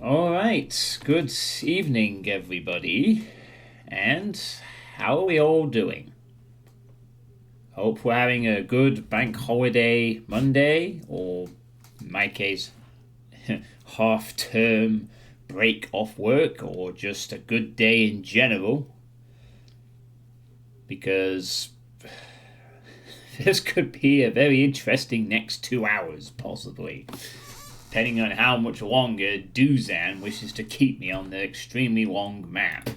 All right, good evening, everybody. And how are we all doing? Hope we're having a good bank holiday Monday, or in my case, half term break off work, or just a good day in general. Because this could be a very interesting next 2 hours, possibly. Depending on how much longer Duzan wishes to keep me on the extremely long map.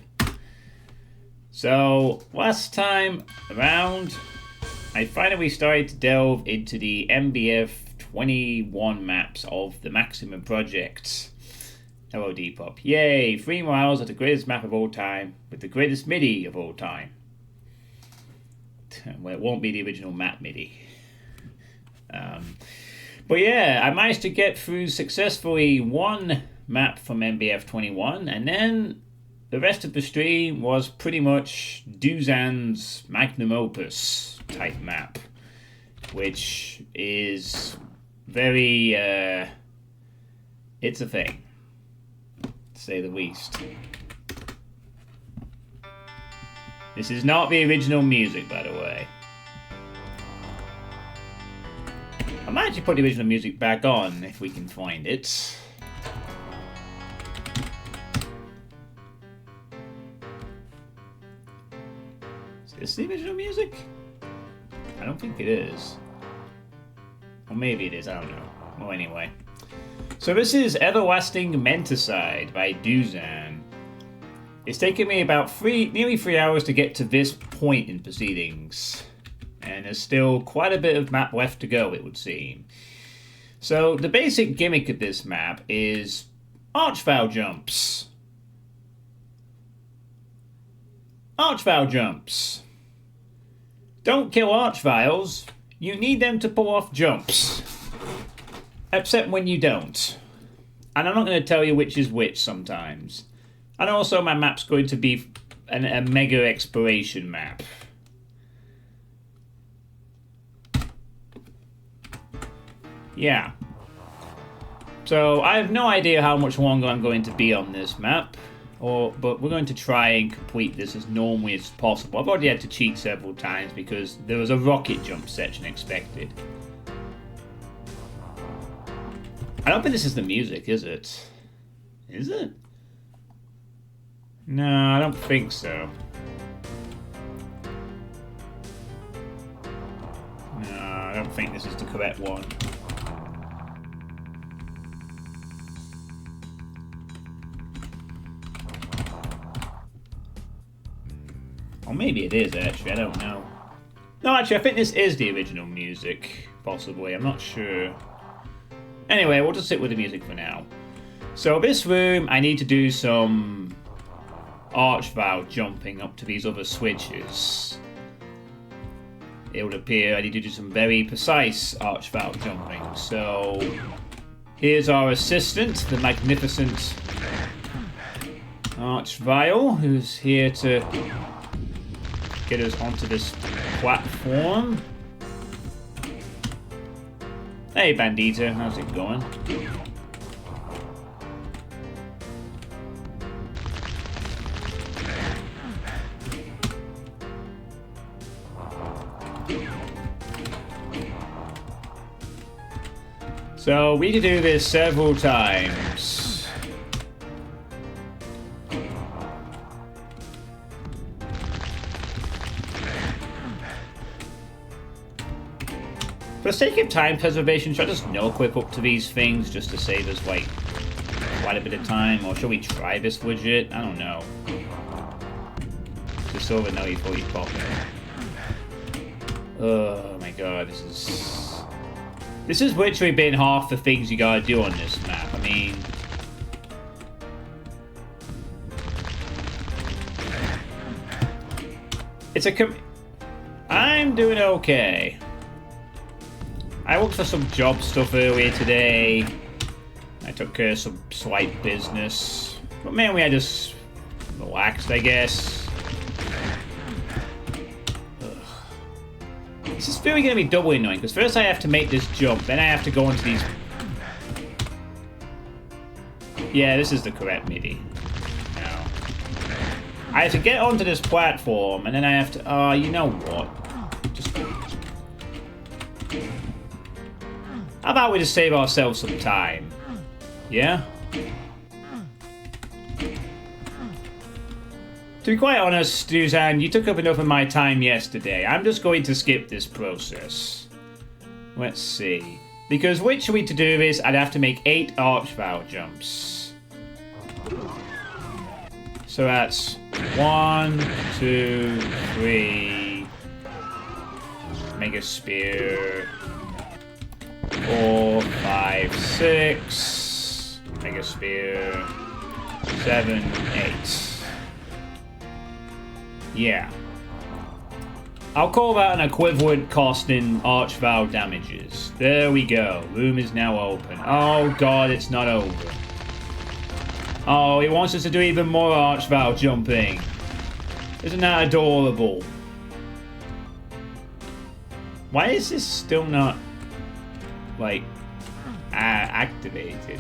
So, last time around, I finally started to delve into the MBF 21 maps of the Maximum Project. Hello, Depop. Yay! 3 miles at the greatest map of all time, with the greatest MIDI of all time. Well, it won't be the original map MIDI. But yeah, I managed to get through successfully one map from MBF 21, and then the rest of the stream was pretty much Duzan's magnum opus type map, which is very, it's a thing, to say the least. This is not the original music, by the way. I might actually put the original music back on if we can find it. Is this the original music? I don't think it is. Or maybe it is, I don't know. Well, anyway. So this is Everlasting Menticide by Duzan. It's taken me about nearly 3 hours to get to this point in proceedings. And there's still quite a bit of map left to go, it would seem. So the basic gimmick of this map is Archvile jumps. Archvile jumps. Don't kill Archviles. You need them to pull off jumps. Except when you don't. And I'm not going to tell you which is which sometimes. And also my map's going to be a mega exploration map. Yeah. So I have no idea how much longer I'm going to be on this map, but we're going to try and complete this as normally as possible. I've already had to cheat several times because there was a rocket jump section expected. I don't think this is the music, is it? Is it? No, I don't think so. No, I don't think this is the correct one. Or maybe it is, actually, I don't know. No, actually, I think this is the original music, possibly, I'm not sure. Anyway, we'll just sit with the music for now. So this room, I need to do some Archvile jumping up to these other switches. It would appear I need to do some very precise Archvile jumping. So here's our assistant, the magnificent Archvile, who's here to get us onto this platform. Hey, Bandito, how's it going? So we need to do this several times. For the sake of time preservation, should I just no-clip up to these things just to save us, like, quite a bit of time? Or should we try this widget? I don't know. Just so we know before you pop it. Oh my god, this has literally been half the things you gotta do on this map. I mean... It's a I'm doing okay. I looked for some job stuff earlier today. I took care of some slight business. But mainly I just relaxed, I guess. Ugh. This is really going to be doubly annoying, because first I have to make this jump, then I have to go into these... Yeah, this is the correct MIDI. Now, I have to get onto this platform, and then I have to... Oh, you know what? Just... How about we just save ourselves some time? Yeah? To be quite honest, Suzanne, you took up enough of my time yesterday. I'm just going to skip this process. Let's see. Because which way to do is, I'd have to make 8 archvile jumps. So that's 1, 2, 3. Mega Spear. 4, 5, 6. Mega Spear. 7, 8. Yeah. I'll call that an equivalent cost in archvile damages. There we go. Room is now open. Oh god, it's not over. Oh, he wants us to do even more archvile jumping. Isn't that adorable? Why is this still not, like, activated?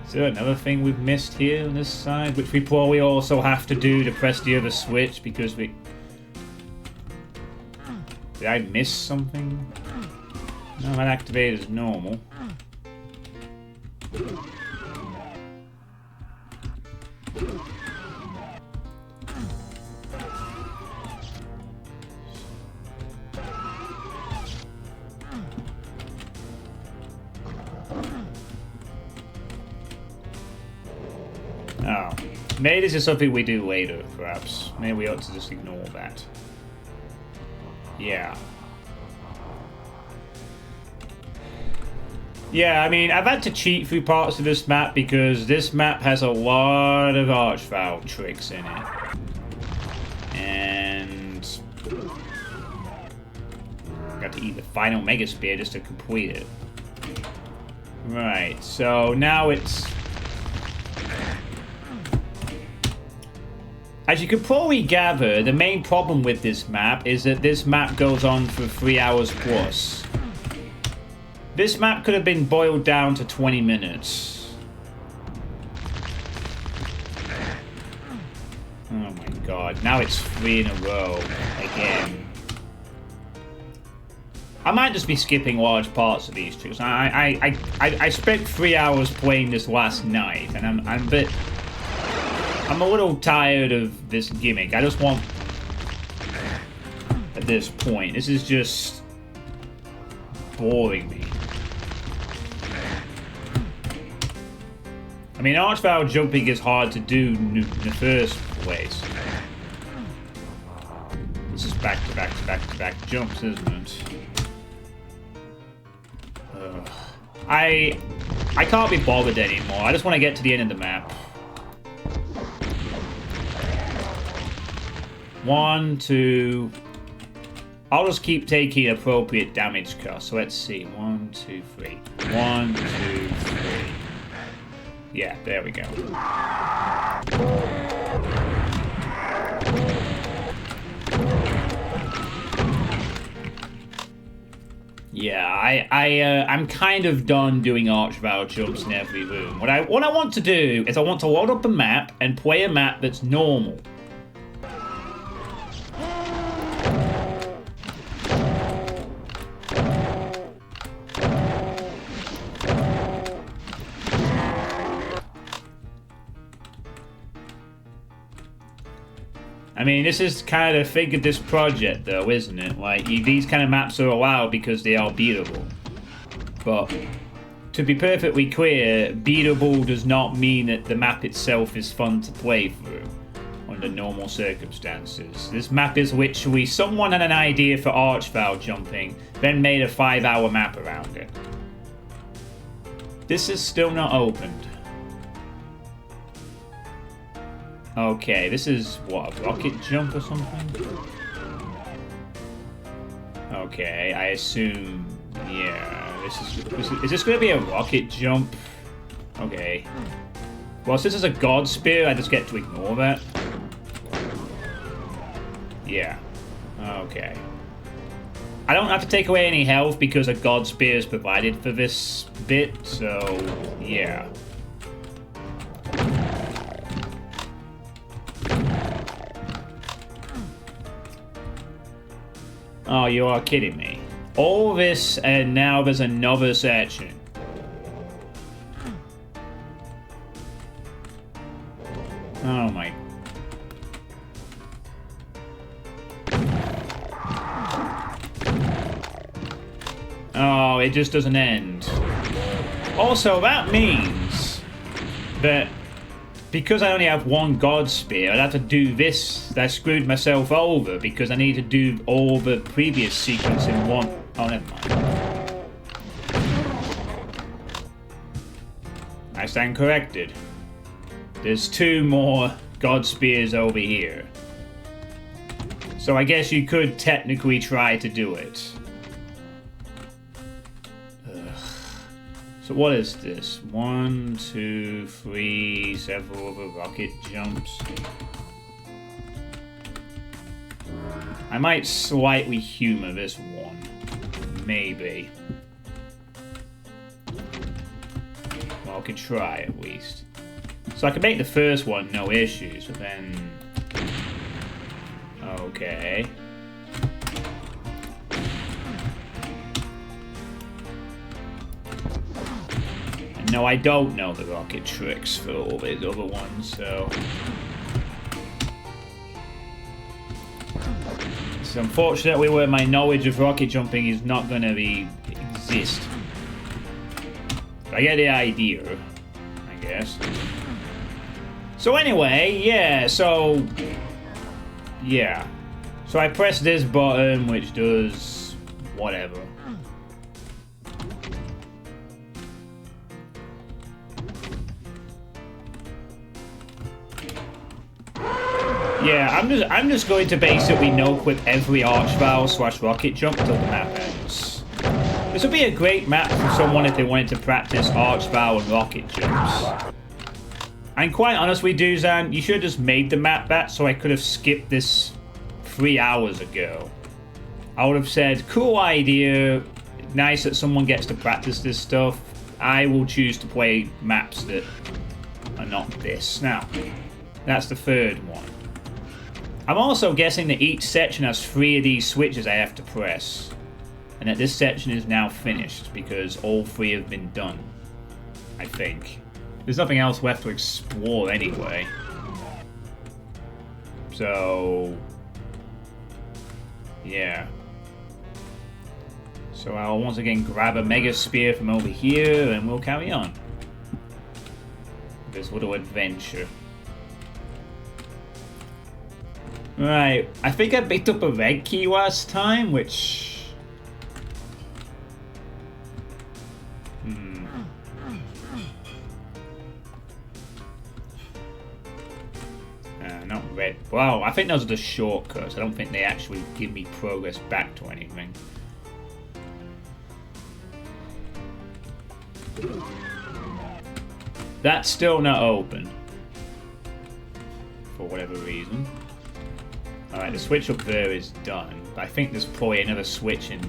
Is there another thing we've missed here on this side? Which we probably also have to do to press the other switch because we... Did I miss something? No, that activated as normal. Oh. Maybe this is something we do later, perhaps. Maybe we ought to just ignore that. Yeah. Yeah, I mean, I've had to cheat through parts of this map because this map has a lot of archvile tricks in it. And... got to eat the final Mega Spear just to complete it. Right, so now it's... As you could probably gather, the main problem with this map is that this map goes on for 3 hours plus. This map could have been boiled down to 20 minutes. Oh my god, now it's 3 in a row again. I might just be skipping large parts of these tricks. I spent 3 hours playing this last night, and I'm a little tired of this gimmick. I just want... At this point, this is just... boring me. I mean, archvile jumping is hard to do in the first place. This is back-to-back jumps, isn't it? I can't be bothered anymore. I just want to get to the end of the map. 1, 2... I'll just keep taking appropriate damage costs. So let's see. 1, 2, 3. 1, 2, 3. Yeah, there we go. Yeah, I'm kind of done doing archvile jumps in every room. What I want to do is I want to load up a map and play a map that's normal. I mean, this is kind of the thing of this project, though, isn't it? Like, these kind of maps are allowed because they are beatable. But, to be perfectly clear, beatable does not mean that the map itself is fun to play through under normal circumstances. This map is literally someone had an idea for archvile jumping, then made a 5-hour map around it. This is still not opened. Okay, this is, what, a rocket jump or something? Okay, I assume, yeah, is this going to be a rocket jump? Okay. Well, since it's a God Spear, I just get to ignore that. Yeah. Okay. I don't have to take away any health because a God Spear is provided for this bit, so, yeah. Oh, you are kidding me. All this, and now there's another section. Oh my. Oh, it just doesn't end. Also, that means that because I only have one God Spear, I'd have to do this. I screwed myself over because I need to do all the previous sequence in one. Oh, never mind. I stand corrected. There's 2 more God Spears over here. So I guess you could technically try to do it. So what is this? 1, 2, 3, several other rocket jumps. I might slightly humor this one. Maybe. Well, I could try at least. So I can make the first one no issues, but then... Okay. No, I don't know the rocket tricks for all these other ones, so... So unfortunately, where my knowledge of rocket jumping is not going to exist. But I get the idea, I guess. So anyway, yeah, so... Yeah. So I press this button, which does... whatever. Yeah, I'm just going to basically no-clip every arch-valve / rocket jump until the map ends. This would be a great map for someone if they wanted to practice arch-valve and rocket jumps. And quite honestly, Duzan, you should have just made the map that so I could have skipped this 3 hours ago. I would have said, cool idea, nice that someone gets to practice this stuff. I will choose to play maps that are not this. Now, that's the 3rd one. I'm also guessing that each section has 3 of these switches I have to press. And that this section is now finished because all 3 have been done. I think. There's nothing else left to explore anyway. So... yeah. So I'll once again grab a Mega Spear from over here and we'll carry on. This little adventure. Right, I think I picked up a red key last time, which... Not red. Wow, I think those are the shortcuts. I don't think they actually give me progress back to anything. That's still not open. For whatever reason. Alright, the switch up there is done. But I think there's probably another switch in...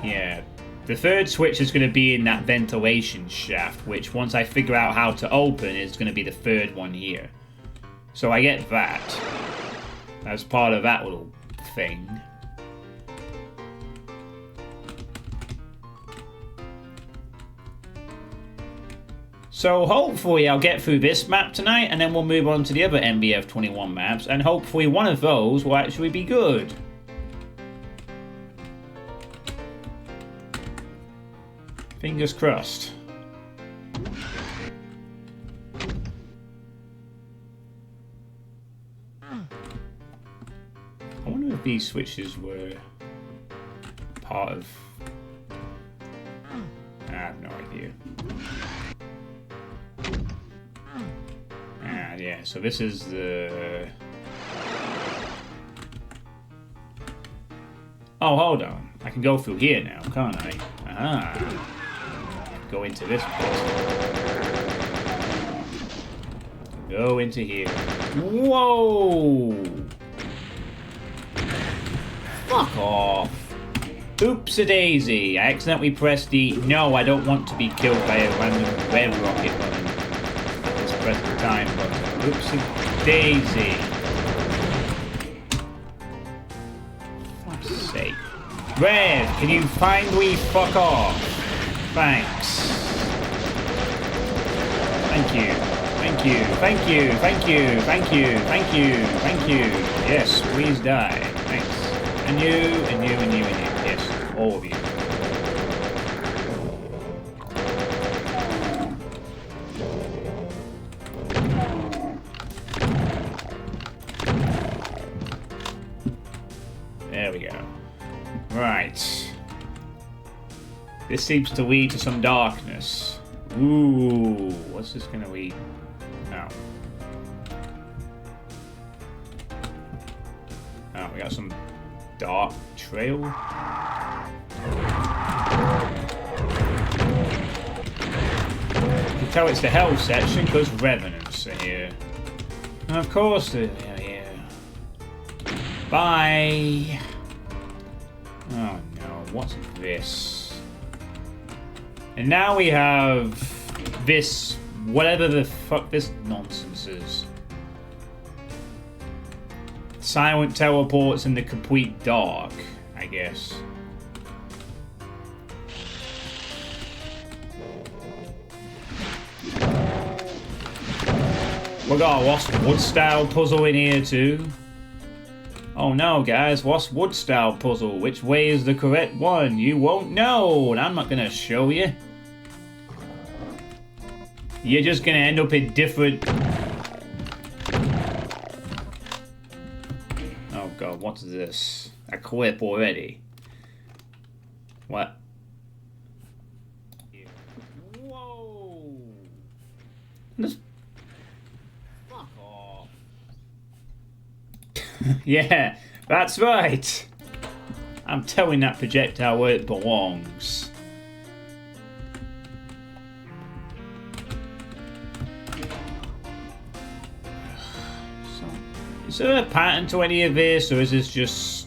Yeah. The 3rd switch is going to be in that ventilation shaft, which once I figure out how to open is going to be the 3rd one here. So I get that. As part of that little thing. So hopefully I'll get through this map tonight, and then we'll move on to the other MBF 21 maps, and hopefully one of those will actually be good. Fingers crossed. I wonder if these switches were part of... I have no idea. Yeah, so this is the... Oh, hold on. I can go through here now, can't I? Ah. Go into this bit. Go into here. Whoa! Fuck off. Oops-a-daisy. I accidentally pressed the no, I don't want to be killed by a random red rocket button. Let's press the time button. Oopsie-daisy. For fuck's sake. Red, can you finally fuck off? Thanks. Thank you. Thank you. Thank you. Thank you. Thank you. Thank you. Thank you. Yes, please die. Thanks. And you, and you, and you, and you. Yes, all of you. There we go. Right. This seems to lead to some darkness. Ooh, what's this gonna lead? Oh. Oh, we got some dark trail. You can tell it's the health section because revenants are here. And of course they're here. Bye. Oh no, what's this? And now we have this, whatever the fuck this nonsense is. Silent teleports in the complete dark, I guess. We got a Lost Wood style puzzle in here too. Oh no, guys, Lost Wood style puzzle. Which way is the correct one? You won't know, and I'm not gonna show you. You're just gonna end up in different... Oh god, what's this? A clip already. What? Whoa! Just... Fuck off. Yeah, that's right. I'm telling that projectile where it belongs. Is there a pattern to any of this, or is this just...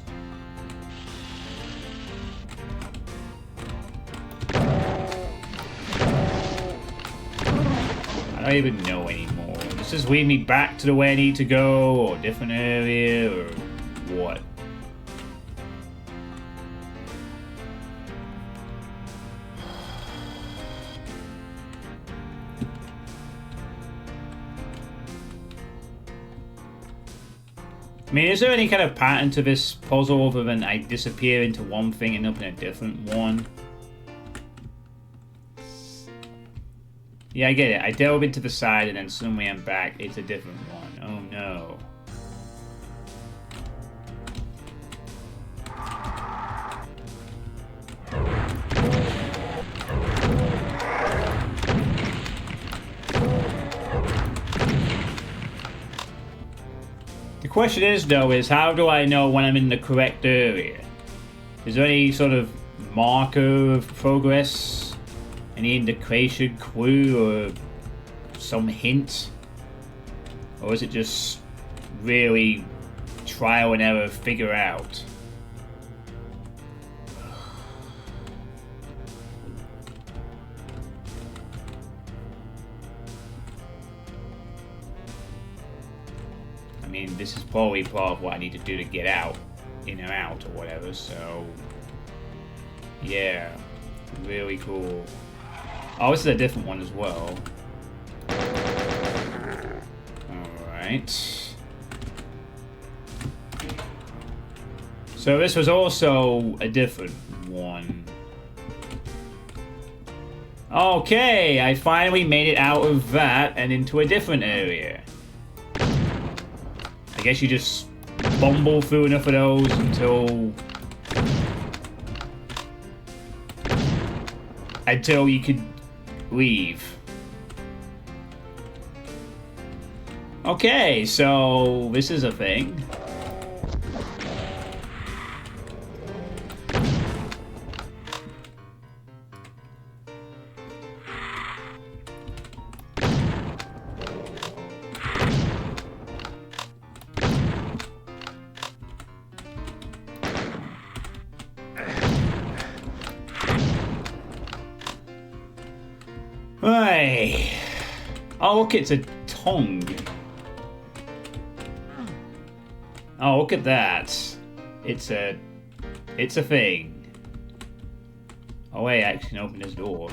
I don't even know anymore. Does this lead me back to the way I need to go, or a different area, or what? I mean, is there any kind of pattern to this puzzle other than I disappear into one thing and up in a different one? Yeah, I get it. I delve into the side and then suddenly I'm back. It's a different one. Oh no. The question is, though, is how do I know when I'm in the correct area? Is there any sort of marker of progress? Any indication, clue, or some hint? Or is it just really trial and error figure out? I mean, this is probably part of what I need to do to get out, in or out, or whatever, so... Yeah, really cool. Oh, this is a different one as well. Alright. So this was also a different one. Okay, I finally made it out of that and into a different area. I guess you just bumble through enough of those until you could leave. Okay, so this is a thing. Right. Oh, look, it's a tongue. Oh, look at that. It's a thing. Oh wait, I can open this door.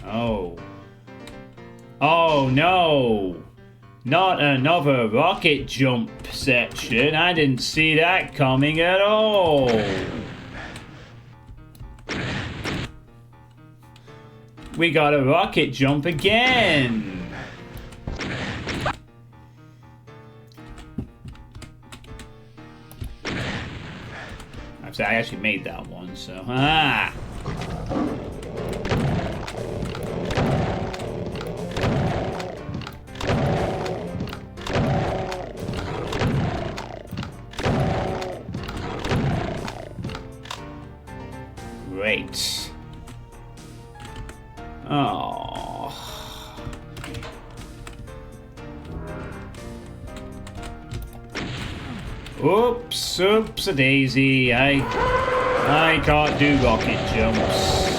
Oh. Oh no! Not another rocket jump section. I didn't see that coming at all. We got a rocket jump again. I actually made that one, so ah. Great. Oh. Oops, a daisy. I can't do rocket jumps.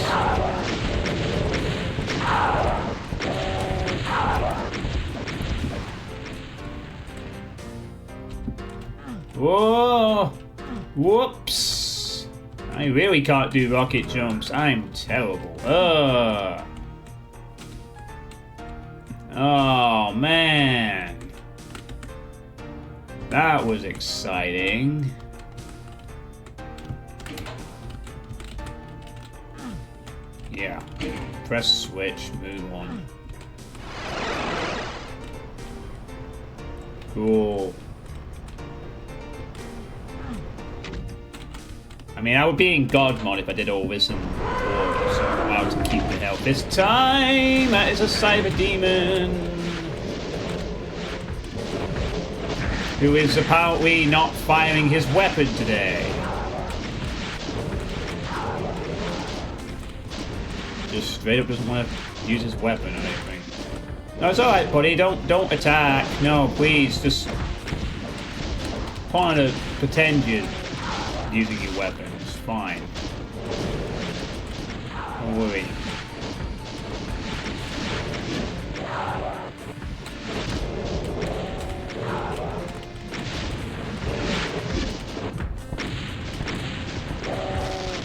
Whoa! Whoops! I really can't do rocket jumps. I'm terrible. Oh, man. That was exciting. Yeah. Press switch, move on. Cool. I mean, I would be in God mode if I did all this in order, so I'm allowed to keep the health this time. That is a cyber demon who is apparently not firing his weapon today. Just straight up doesn't want to use his weapon or anything. No, it's alright, buddy. Don't attack. No, please, just kind of pretend you're using your weapon. It's fine. Don't worry.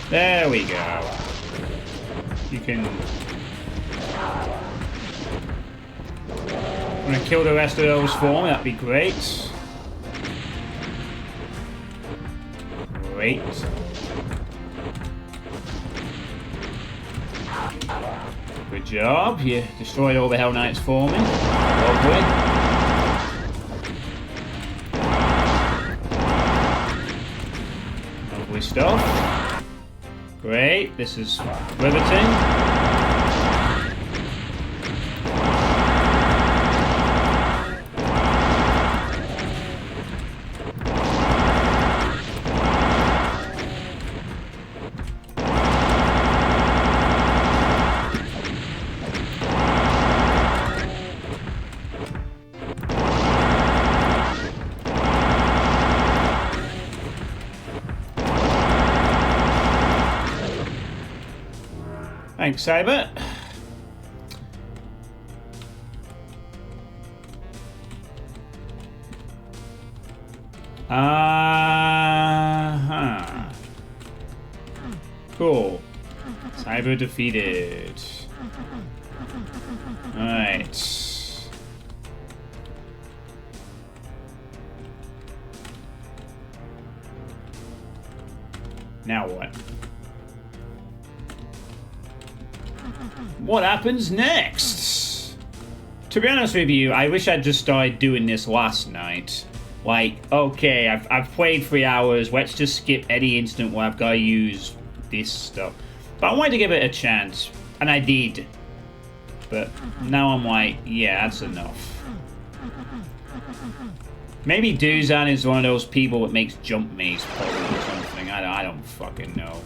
There we go. You can... I'm gonna kill the rest of those for me, that'd be great. Great. Good job, you destroyed all the Hell Knights for me. Lovely. Lovely stuff. Great, this is riveting. Thanks, Saber. Cool. Saber defeated. Alright. Now what? What happens next? To be honest with you, I wish I'd just started doing this last night. Like, okay, I've played 3 hours, let's just skip any instant where I've got to use this stuff. But I wanted to give it a chance, and I did. But now I'm like, yeah, that's enough. Maybe Duzan is one of those people that makes jump maze puzzles or something. I don't fucking know.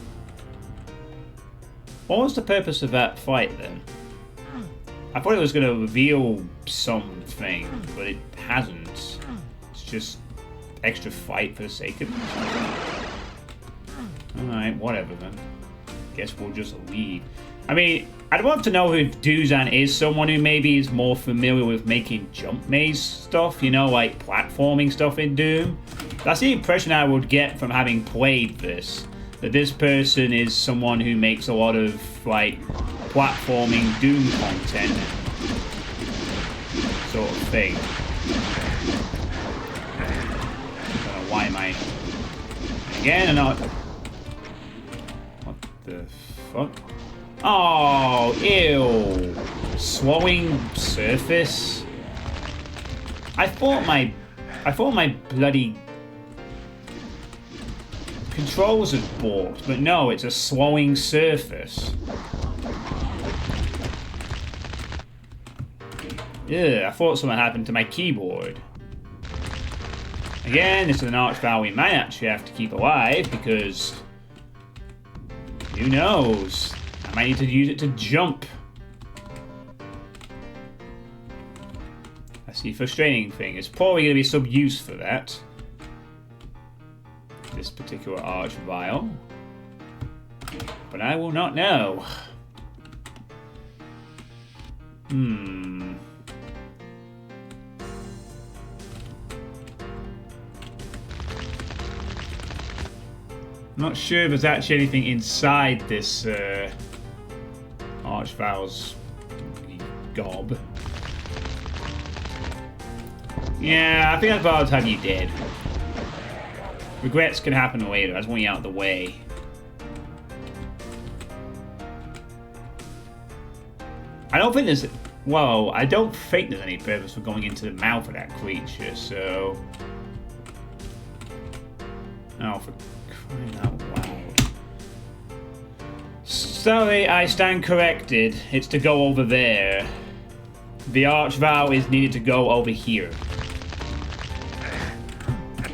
What was the purpose of that fight then? I thought it was going to reveal something, but it hasn't. It's just extra fight for the sake of it. Alright, whatever then. Guess we'll just leave. I mean, I'd love to know if Duzan is someone who maybe is more familiar with making jump maze stuff, you know, like platforming stuff in Doom. That's the impression I would get from having played this. That this person is someone who makes a lot of, like, platforming Doom content. Sort of thing. I don't know why am I... Again, and not... What the fuck? Oh, ew. Slowing surface? I thought my bloody controls had balked, but no, it's a slowing surface. Yeah, I thought something happened to my keyboard. Again, this is an arch vowel we might actually have to keep alive, because... who knows? I might need to use it to jump. That's the frustrating thing. It's probably going to be some use for that. This particular arch vial. But I will not know. I'm not sure if there's actually anything inside this arch vial's gob. Yeah, I think I'd rather have you dead. Regrets can happen later. I just want you out of the way. I don't think there's... well, I don't think there's any purpose for going into the mouth of that creature, so... oh, for crying out loud. Sorry, I stand corrected. It's to go over there. The arch vow is needed to go over here.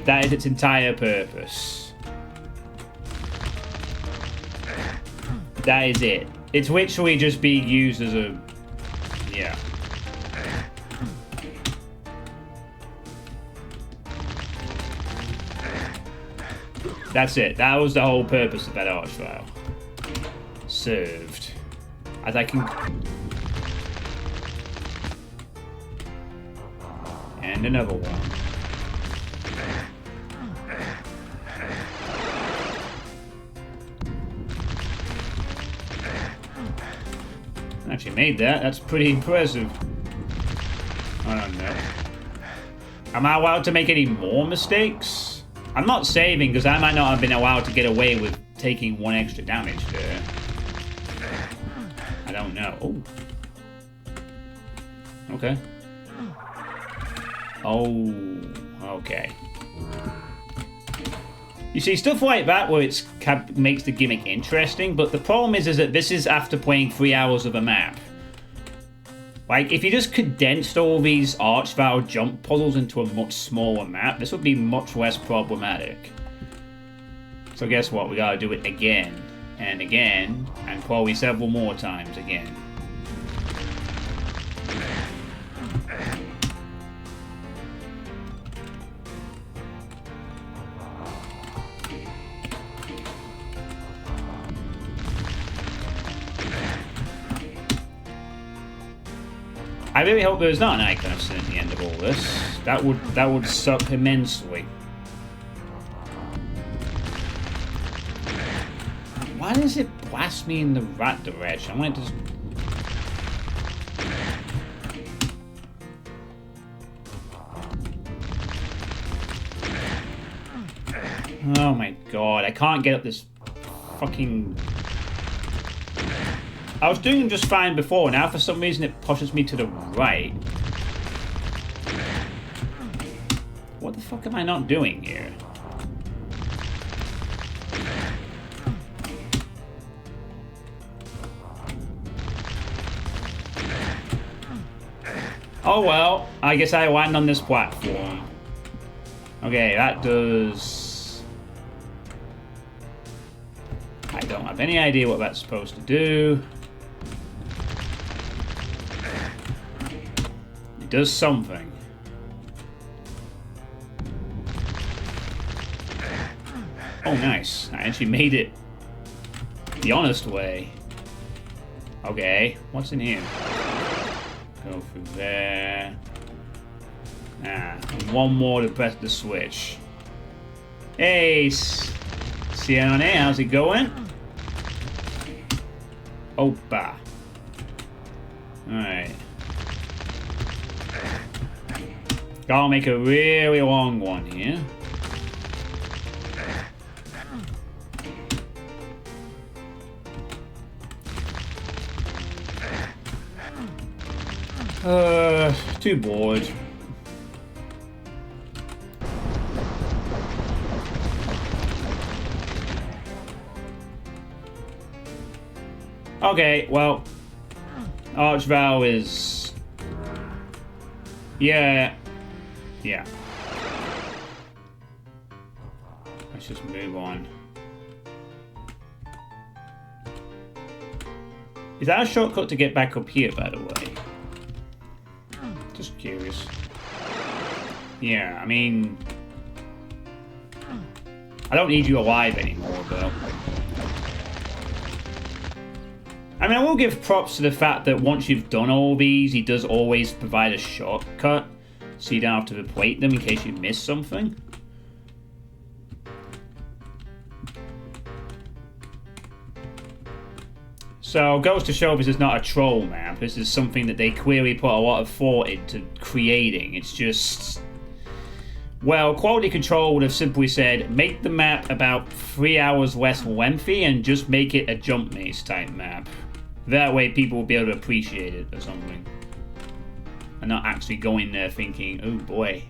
That is its entire purpose. That is it. It's literally just being used as a... yeah. That's it. That was the whole purpose of that arch file. Served. As I can... and another one. Actually made that. That's pretty impressive. I don't know. Am I allowed to make any more mistakes? I'm not saving because I might not have been allowed to get away with taking one extra damage there. I don't know. Oh. Okay. Oh. Okay. You see, stuff like that where it makes the gimmick interesting, but the problem is that this is after playing 3 hours of a map. Like, if you just condensed all these arch vow jump puzzles into a much smaller map, this would be much less problematic. So guess what? We gotta do it again, and again, and probably several more times again. I really hope there's not an icon of sin at the end of all this. That would suck immensely. Why does it blast me in the right direction? I want it to just... oh my god, I can't get up this fucking... I was doing just fine before, now for some reason it pushes me to the right. What the fuck am I not doing here? Oh well, I guess I land on this platform. Okay, that does... I don't have any idea what that's supposed to do. It does something. Oh, nice. I actually made it the honest way. Okay, what's in here? Go through there. Ah, and one more to press the switch. Hey, Sione, how's it going? Opa. Alright. Gotta make a really long one here. Too bored. Okay, well, Archvow is... Yeah. Let's just move on. Is that a shortcut to get back up here, by the way? Just curious. Yeah, I mean... I don't need you alive anymore, though. I mean, I will give props to the fact that once you've done all these, he does always provide a shortcut, so you don't have to replate them in case you miss something. So, goes to show this is not a troll map. This is something that they clearly put a lot of thought into creating. It's just... Well, quality control would have simply said, make the map about 3 hours less lengthy and just make it a jump maze type map. That way people will be able to appreciate it or something. And not actually go in there thinking, oh boy.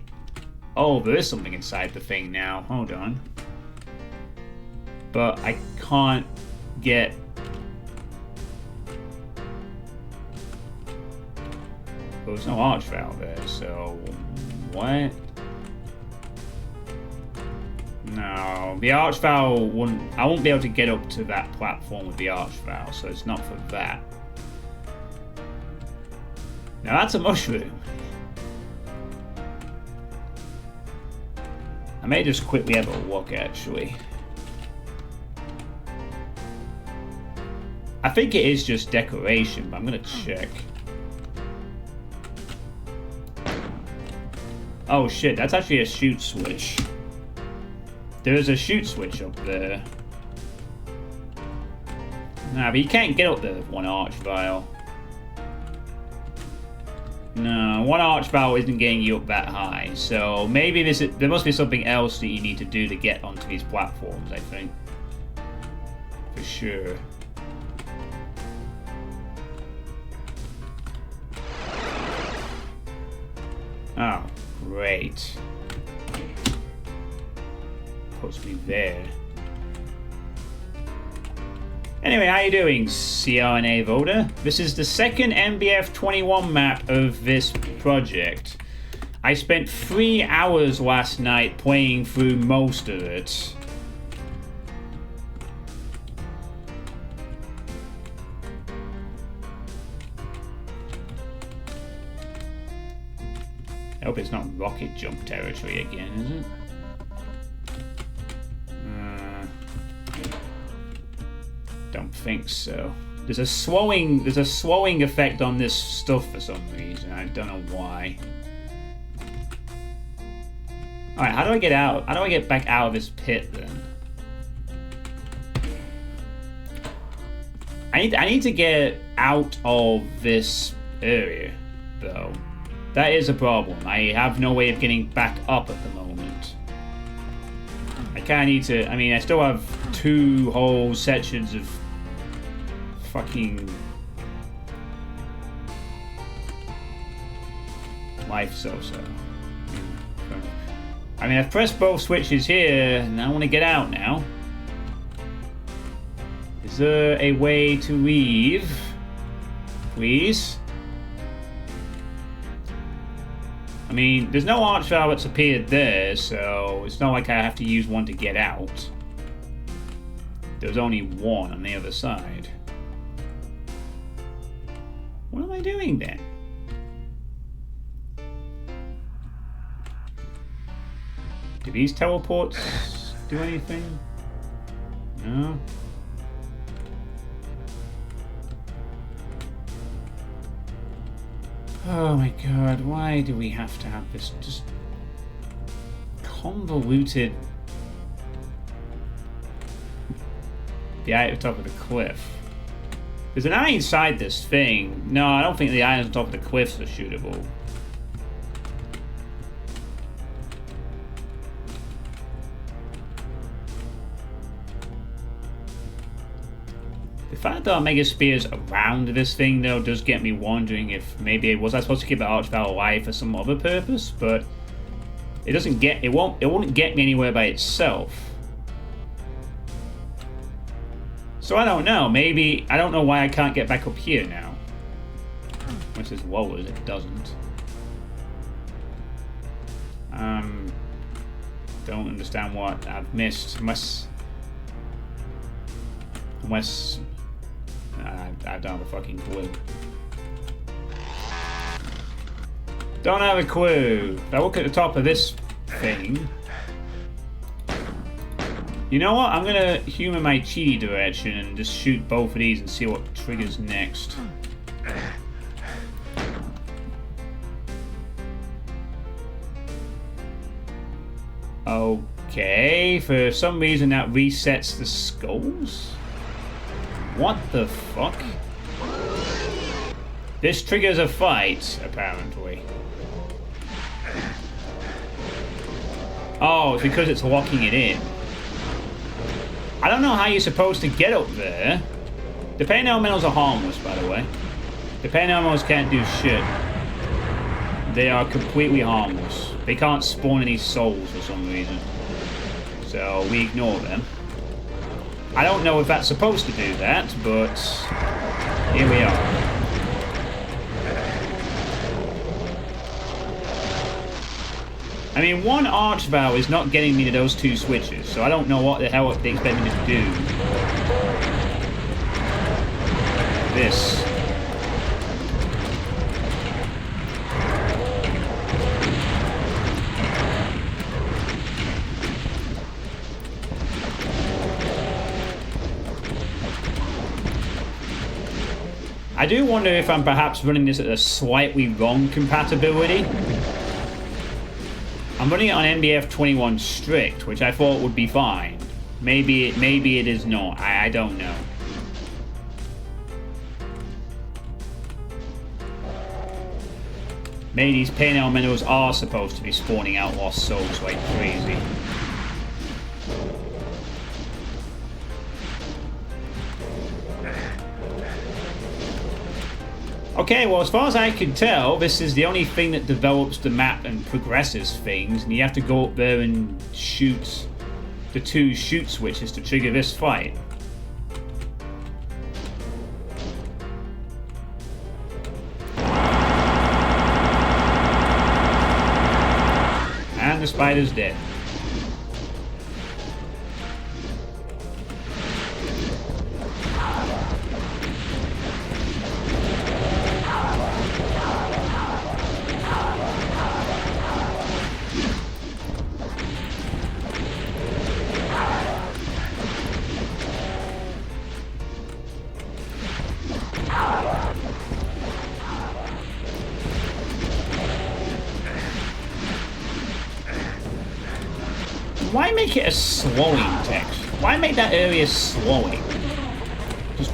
Oh, there is something inside the thing now. Hold on. But I can't get... Well, there's no arch valve there, so... What? No, the arch valve wouldn't... I won't be able to get up to that platform with the arch valve, so it's not for that. Now that's a mushroom. I may just quickly have a look, actually. I think it is just decoration, but I'm gonna check. Oh shit, that's actually a shoot switch. There's a shoot switch up there. Nah, but you can't get up there with one arch vial. No, one arch vial isn't getting you up that high. So maybe there must be something else that you need to do to get onto these platforms, I think. For sure. Oh, great. Puts me there. Anyway, how you doing, CRNA voter? This is the second MBF 21 map of this project. I spent 3 hours last night playing through most of it. I hope it's not rocket jump territory again, is it? Don't think so. There's a slowing effect on this stuff for some reason. I don't know why. Alright, how do I get out? How do I get back out of this pit then? I need to get out of this area, though. That is a problem. I have no way of getting back up at the moment. I kinda need to... I mean, I still have 2 whole sections of fucking life so-so. I mean, I've pressed both switches here, and I want to get out now. Is there a way to leave? Please? I mean, there's no arch valve that's appeared there, so it's not like I have to use one to get out. There's only one on the other side. What am I doing then? Do these teleports do anything? No? Oh my god, why do we have to have this just convoluted The eye at the top of the cliff. There's an eye inside this thing. No, I don't think the eyes on top of the cliffs are shootable. The fact that Omega Spear's around this thing, though, does get me wondering if maybe was I supposed to keep the Archvile alive for some other purpose, but it doesn't get it won't get me anywhere by itself. So I don't know. Maybe I don't know why I can't get back up here now. Which is low as it doesn't. Don't understand what I've missed. Unless I don't have a fucking clue. Don't have a clue. If I look at the top of this thing. You know what? I'm gonna humor my chi direction and just shoot both of these and see what triggers next. Okay, for some reason that resets the skulls? What the fuck? This triggers a fight, apparently. Oh, it's because it's locking it in. I don't know how you're supposed to get up there. The pain elementals are harmless, by the way. The pain elementals can't do shit. They are completely harmless. They can't spawn any souls for some reason. So we ignore them. I don't know if that's supposed to do that, but here we are. I mean, one Archvile is not getting me to those two switches, so I don't know what the hell they expect me to do. This. I do wonder if I'm perhaps running this at a slightly wrong compatibility. I'm running it on MBF 21 strict, which I thought would be fine. Maybe it is not. I don't know. Maybe these pain elementals are supposed to be spawning out lost souls like crazy. Okay, well, as far as I can tell, this is the only thing that develops the map and progresses things, and you have to go up there and shoot the two shoot switches to trigger this fight. And the spider's dead. Why make it a slowing text? Why make that area slowing? Just...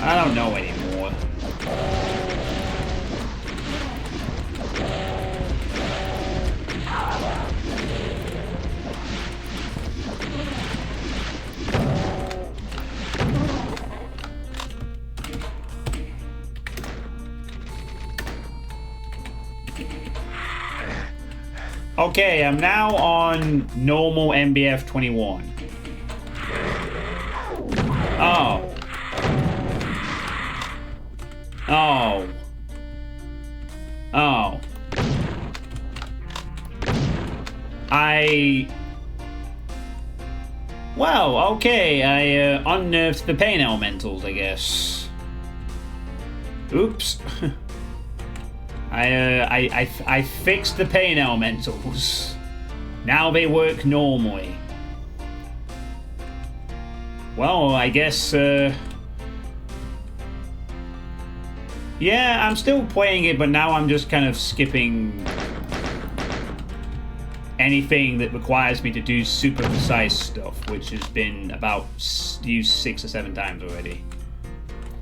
I don't know anymore. Okay, I'm now on normal MBF 21. Oh. Oh. Oh. Well, okay, I unnerved the pain elementals, I guess. Oops. I fixed the pain elementals. Now they work normally. Well, I guess, yeah, I'm still playing it, but now I'm just kind of skipping anything that requires me to do super precise stuff, which has been about used 6 or 7 times already.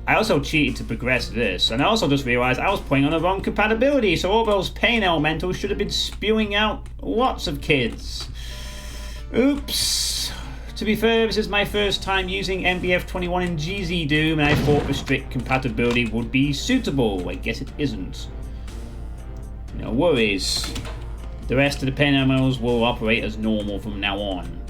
I also cheated to progress this, and I also just realised I was playing on the wrong compatibility, so all those pain elementals should have been spewing out lots of kids. Oops. To be fair, this is my first time using MBF21 in Xyzzy Doom, and I thought the strict compatibility would be suitable. I guess it isn't. No worries. The rest of the pain elementals will operate as normal from now on.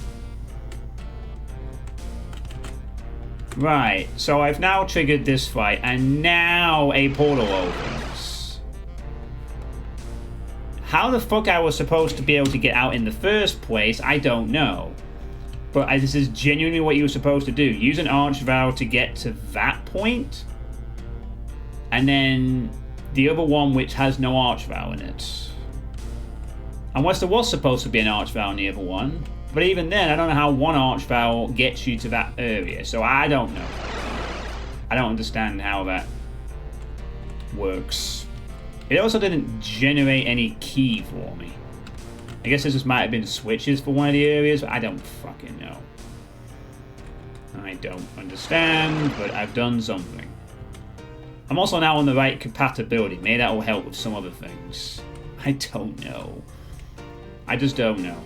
Right, so I've now triggered this fight, and now a portal opens. How the fuck I was supposed to be able to get out in the first place, I don't know. But this is genuinely what you were supposed to do. Use an archvow to get to that point, and then the other one which has no archvow in it. Unless there was supposed to be an archvow in the other one. But even then, I don't know how one archvow gets you to that area, so I don't know. I don't understand how that works. It also didn't generate any key for me. I guess this just might have been switches for one of the areas, but I don't fucking know. I don't understand, but I've done something. I'm also now on the right compatibility. Maybe that will help with some other things. I don't know. I just don't know.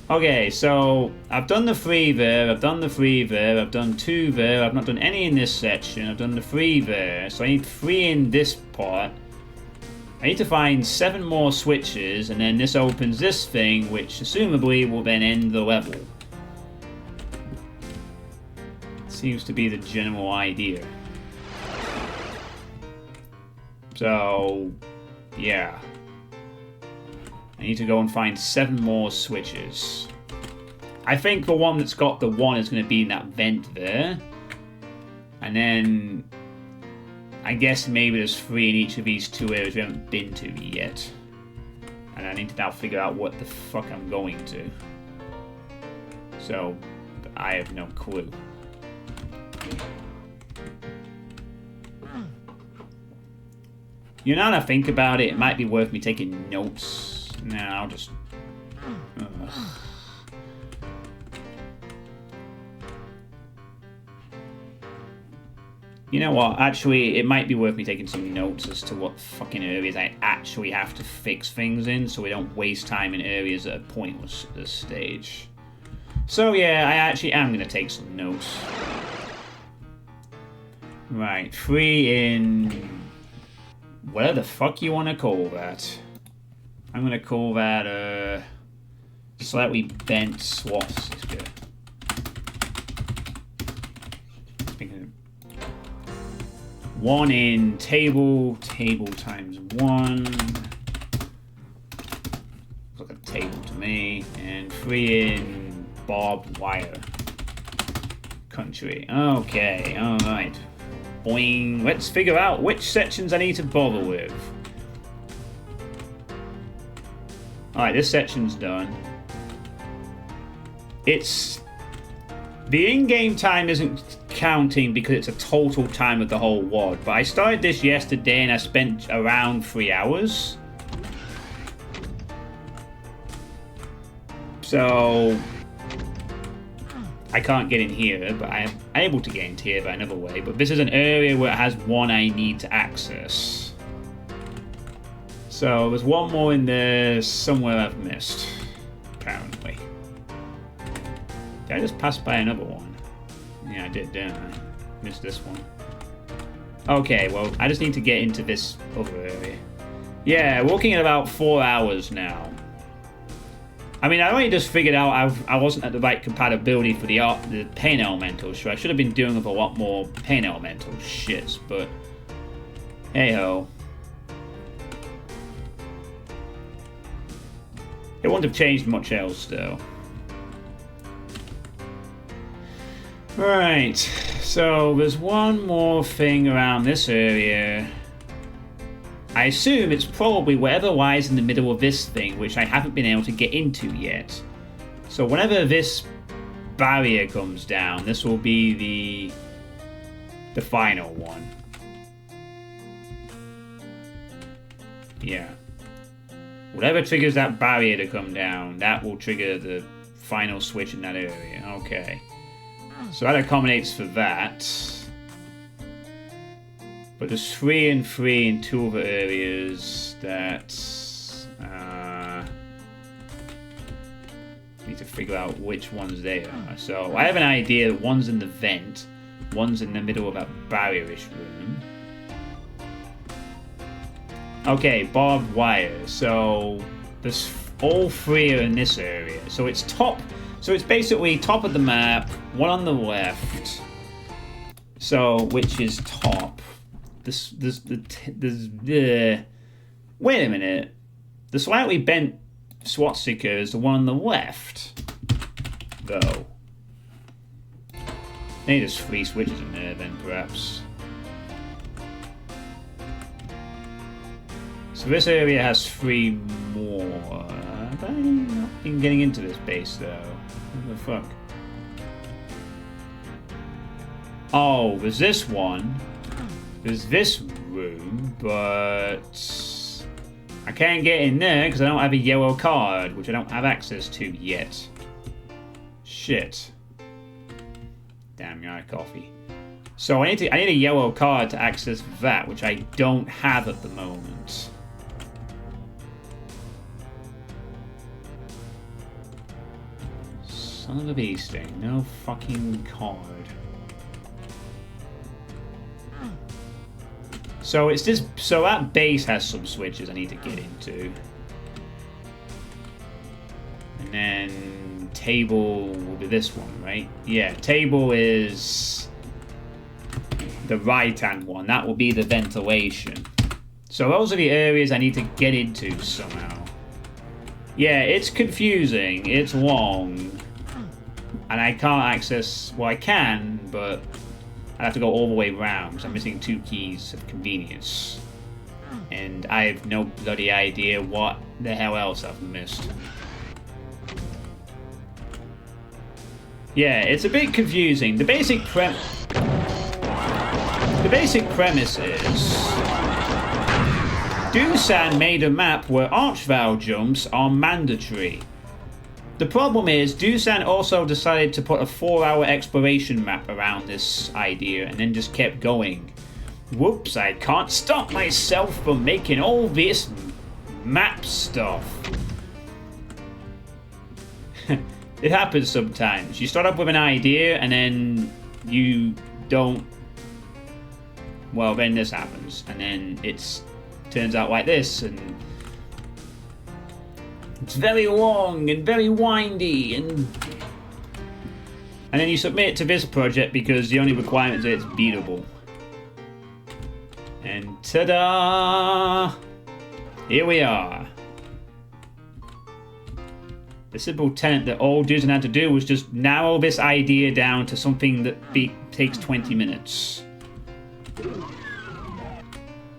Okay, so I've done the 3 there, I've done the 3 there, I've done 2 there, I've not done any in this section, I've done the 3 there, so I need 3 in this part. I need to find 7 more switches, and then this opens this thing, which assumably will then end the level. Seems to be the general idea. So, yeah. I need to go and find 7 more switches. I think the one that's got the 1 is going to be in that vent there. And then I guess maybe there's 3 in each of these 2 areas we haven't been to yet. And I need to now figure out what the fuck I'm going to. So, I have no clue. You know, now that I think about it, it might be worth me taking notes. No, I'll just... You know what? Actually, it might be worth me taking some notes as to what fucking areas I actually have to fix things in, so we don't waste time in areas that are pointless at this stage. So yeah, I actually am going to take some notes. Right, 3 in... whatever the fuck you want to call that. I'm going to call that a slightly bent swastika. Speaking of 1 in table times 1. Looks like a table to me. And 3 in barbed wire. Country. Okay, alright. Boing. Let's figure out which sections I need to bother with. Alright, this section's done. It's... the in-game time isn't counting because it's a total time of the whole WOD, but I started this yesterday and I spent around 3 hours. So... I can't get in here, but I'm able to get into here by another way. But this is an area where it has 1 I need to access. So there's 1 more in there somewhere I've missed, apparently. Did I just pass by another one? Yeah, I did, didn't I? Missed this one. Okay, well, I just need to get into this other area. Yeah, we're looking at about 4 hours now. I mean, I only just figured out I wasn't at the right compatibility for the pain elementals, so I should have been doing with a lot more pain elemental shits, but hey-ho. It wouldn't have changed much else, though. Right, so there's 1 more thing around this area. I assume it's probably whatever lies in the middle of this thing, which I haven't been able to get into yet. So whenever this barrier comes down, this will be the final one. Yeah. Whatever triggers that barrier to come down, that will trigger the final switch in that area. Okay. So that accommodates for that. But there's 3 and 3 in 2 other areas that... need to figure out which ones they are. So I have an idea. One's in the vent. One's in the middle of that barrier-ish room. Okay, barbed wire. So there's all 3 are in this area. So it's top. So it's basically top of the map. One on the left. So which is top. Wait a minute. The slightly bent swastika is the one on the left, though. Maybe there's 3 switches in there then, perhaps. So this area has 3 more. Have I not been getting into this base, though? What the fuck? Oh, there's this one. There's this room, but I can't get in there because I don't have a yellow card, which I don't have access to yet. Shit. Damn, you're out of coffee. So I need a yellow card to access that, which I don't have at the moment. Son of a bee sting, no fucking card. So it's this. So that base has some switches I need to get into, and then table will be this one, right? Yeah, table is the right-hand one. That will be the ventilation. So those are the areas I need to get into somehow. Yeah, it's confusing. It's long, and I can't access. Well, I can, but I have to go all the way around because I'm missing 2 keys of convenience. And I have no bloody idea what the hell else I've missed. Yeah, it's a bit confusing. The basic premise is Doosan made a map where archvile jumps are mandatory. The problem is, Doosan also decided to put a 4-hour exploration map around this idea and then just kept going. Whoops, I can't stop myself from making all this map stuff. It happens sometimes. You start up with an idea and then you don't... Well, then this happens. And then it turns out like this, and it's very long and very windy, and then you submit it to this project because the only requirement is that it's beatable. And ta-da! Here we are. The simple tenet that all Doosan had to do was just narrow this idea down to something that takes 20 minutes.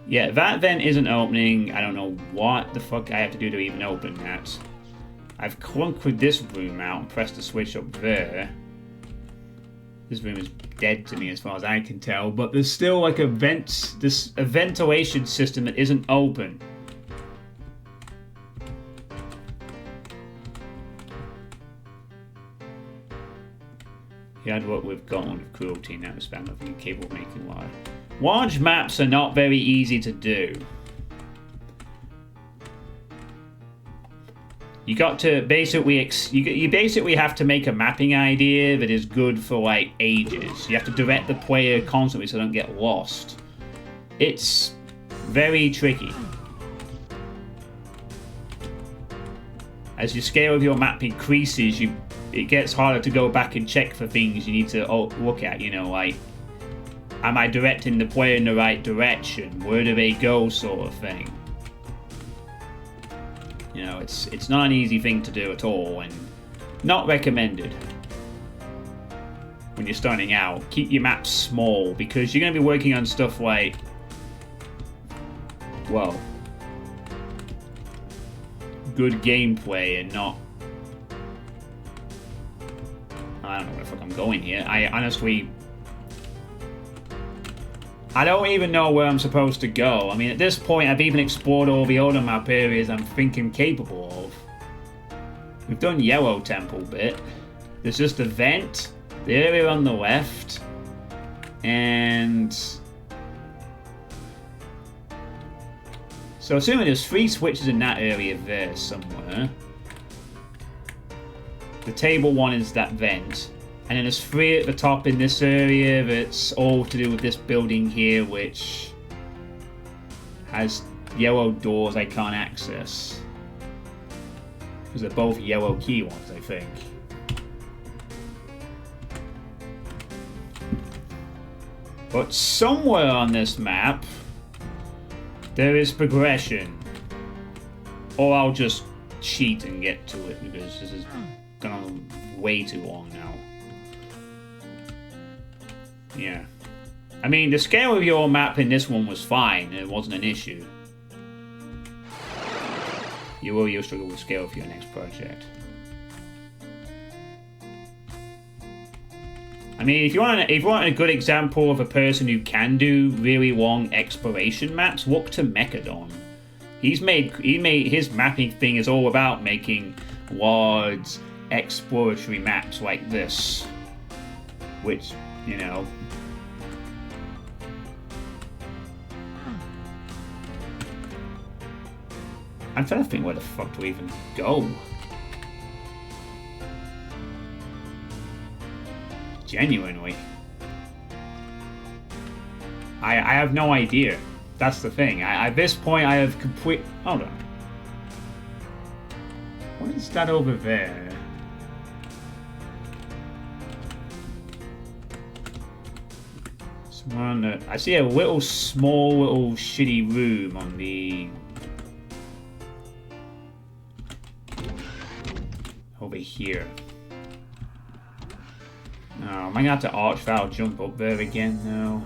Yeah, that vent isn't opening. I don't know what the fuck I have to do to even open that. I've clunked this room out and pressed the switch up there. This room is dead to me as far as I can tell, but there's still like a ventilation system that isn't open. He had what we've gotten with cruelty, now it's found nothing capable of making water. Large maps are not very easy to do. You got to basically you basically have to make a mapping idea that is good for like ages. You have to direct the player constantly so they don't get lost. It's very tricky. As your scale of your map increases, it gets harder to go back and check for things you need to look at. You know, like, am I directing the player in the right direction? Where do they go, sort of thing. You know, it's not an easy thing to do at all, and not recommended when you're starting out. Keep your maps small, because you're going to be working on stuff like, well, good gameplay and not... I don't know where the fuck I'm going here. I honestly... I don't even know where I'm supposed to go. I mean, at this point, I've even explored all the other map areas I'm thinking capable of. We've done Yellow Temple bit. There's just the vent, the area on the left, and... So assuming there's 3 switches in that area there somewhere. The table one is that vent. And then there's 3 at the top in this area that's all to do with this building here, which has yellow doors I can't access. Because they're both yellow key ones, I think. But somewhere on this map, there is progression. Or I'll just cheat and get to it, because this is going on way too long now. Yeah. I mean, the scale of your map in this one was fine. It wasn't an issue. You'll struggle with scale for your next project. I mean, if you want a good example of a person who can do really long exploration maps, look to Mechadon. He made his mapping thing is all about making large exploratory maps like this, which, you know. I'm trying to think where the fuck to even go. Genuinely. I have no idea. That's the thing. At this point, I have complete... Hold on. What is that over there? I see a small little shitty room on the... over here. Oh, am I gonna have to arch foul jump up there again? No.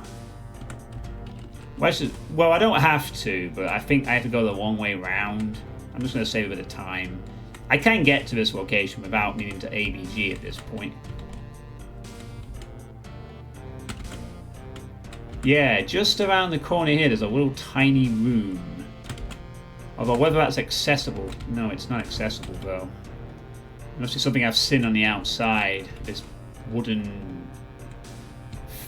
Well, I don't have to, but I think I have to go the long way round. I'm just gonna save a bit of time. I can get to this location without needing to ABG at this point. Yeah, just around the corner here, there's a little tiny room. Although whether that's accessible, no, it's not accessible though. It must be something I've seen on the outside. This wooden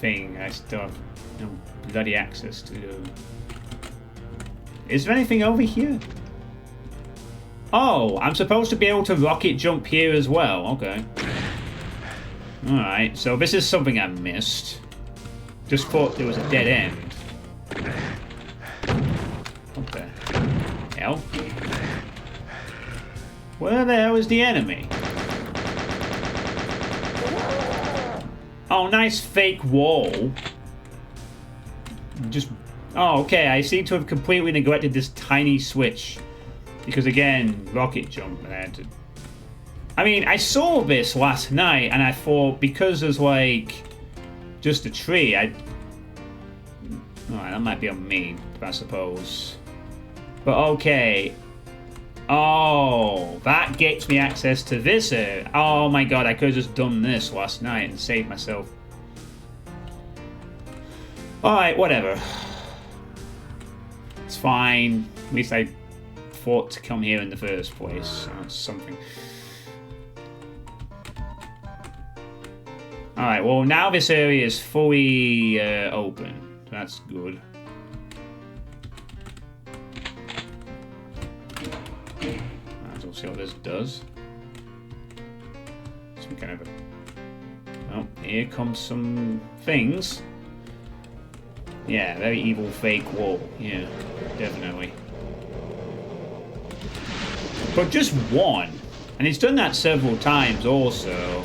thing I still have no bloody access to. Is there anything over here? Oh, I'm supposed to be able to rocket jump here as well. Okay. Alright, so this is something I missed. Just thought there was a dead end. What the hell? Where the hell is the enemy? Oh, nice fake wall. Just... Oh, okay, I seem to have completely neglected this tiny switch. Because again, rocket jump, and I had to... I mean, I saw this last night, and I thought, because there's like... just a tree, Alright, that might be on me, I suppose. But okay... Oh, that gets me access to this area. Oh my god, I could have just done this last night and saved myself. Alright, whatever. It's fine. At least I fought to come here in the first place. So that's something. Alright, well now this area is fully open. That's good. See what this does. Some kind of a... Oh, here comes some things. Yeah, very evil fake wall. Yeah, definitely. But just one. And he's done that several times also.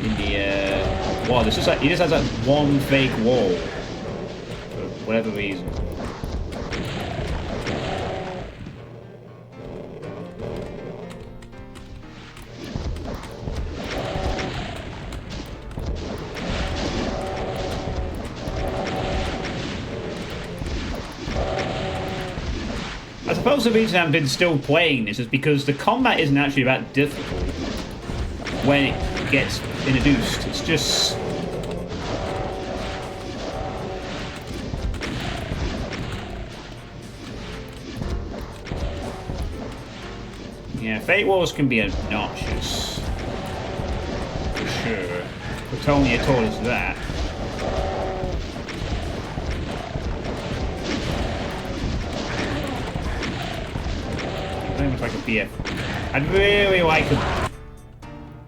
In the... Wow, this is like, he just has that one fake wall. For whatever reason. I suppose the reason I've been still playing this is because the combat isn't actually that difficult when it gets introduced. It's just... Yeah, Fate Wars can be obnoxious. For sure. Platonia told us that. Like a BF. I'd really like a...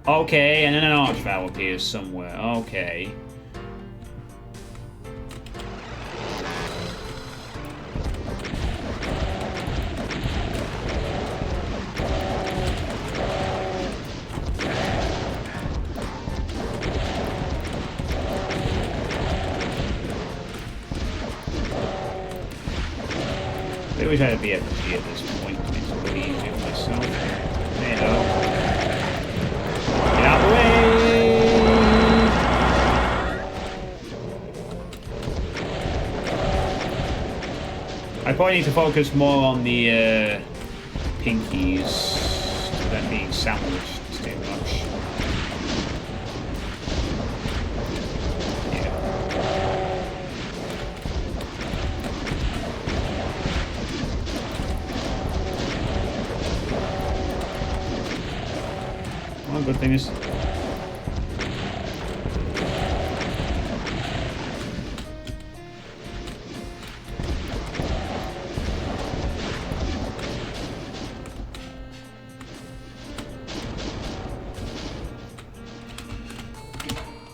Okay, and then an Archvile appears somewhere. Okay. I wish I had a BFG at this point. It makes it a little easier for myself. There you go. Get out of the way! I probably need to focus more on the pinkies than being sandwiched too much. One good thing is...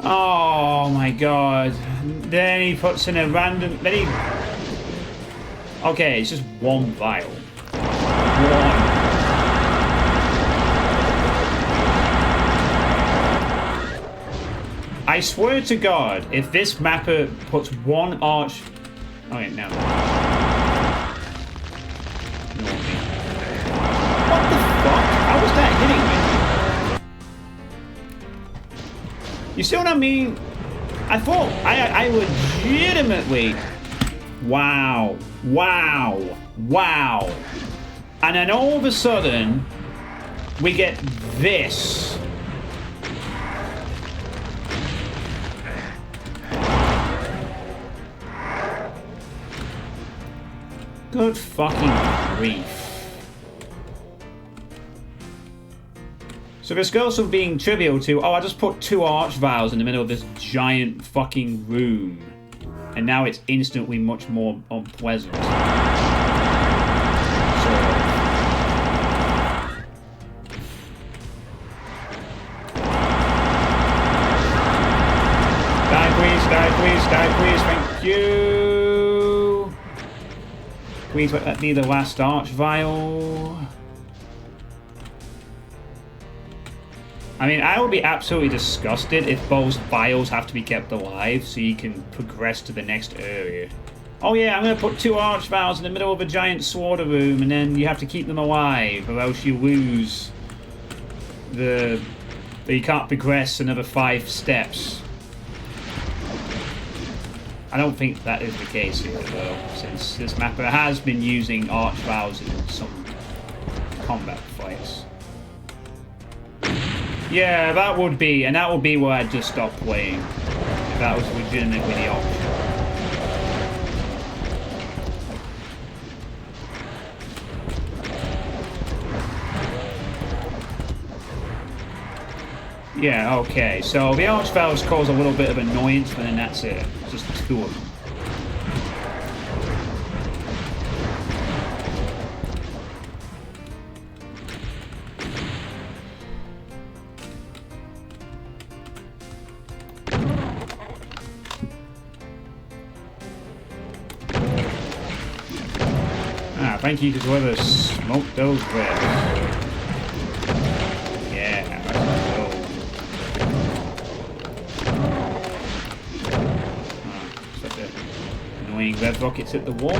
Oh my god. Then he puts in a random... Then he... Okay, it's just one vial. One. I swear to God, if this mapper puts one arch... Oh, wait, no. What the fuck? How was that hitting me? You see what I mean? I thought... I legitimately... Wow. Wow. Wow. And then all of a sudden, we get this. Good fucking grief. So this goes from being trivial to, oh, I just put 2 arch vials in the middle of this giant fucking room. And now it's instantly much more unpleasant. So... Die please, die please, die please, thank you! Please let that be the last arch vial. I mean, I would be absolutely disgusted if both vials have to be kept alive so you can progress to the next area. Oh yeah, I'm going to put 2 arch vials in the middle of a giant slaughter room and then you have to keep them alive or else you lose you can't progress another 5 steps. I don't think that is the case here, though, since this mapper has been using arch vials in some combat fights. Yeah, that would be, and that would be where I'd just stop playing, if that was legitimately the option. Yeah, okay, so the arch vials cause a little bit of annoyance, but then that's it. Just 2 of them. Ah, thank you to whoever smoked those reds. Yeah, let's go. Annoying red rockets at the wall.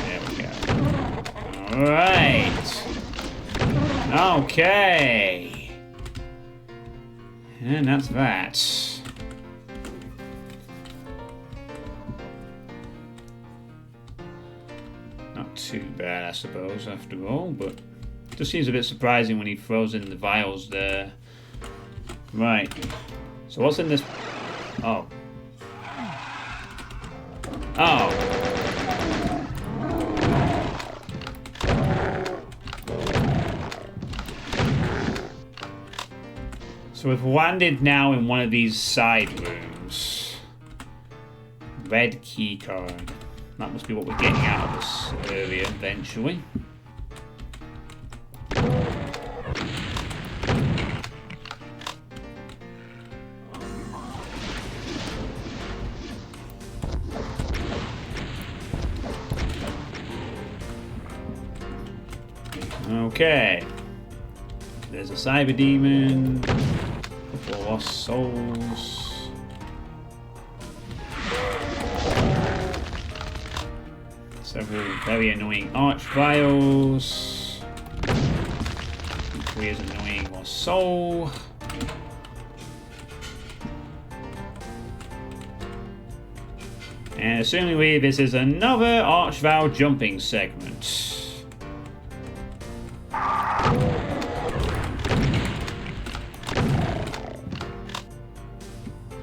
There we go. Alright. Okay. And that's that. Not too bad, I suppose, after all, but it just seems a bit surprising when he throws in the vials there. Right. So what's in this? Oh. Oh. So we've landed now in one of these side rooms. Red key card. That must be what we're getting out of this area eventually. Okay. There's a cyber demon. A couple of lost souls. Several very annoying archviles. Three is annoying lost soul. And assumingly this is another archvile jumping segment.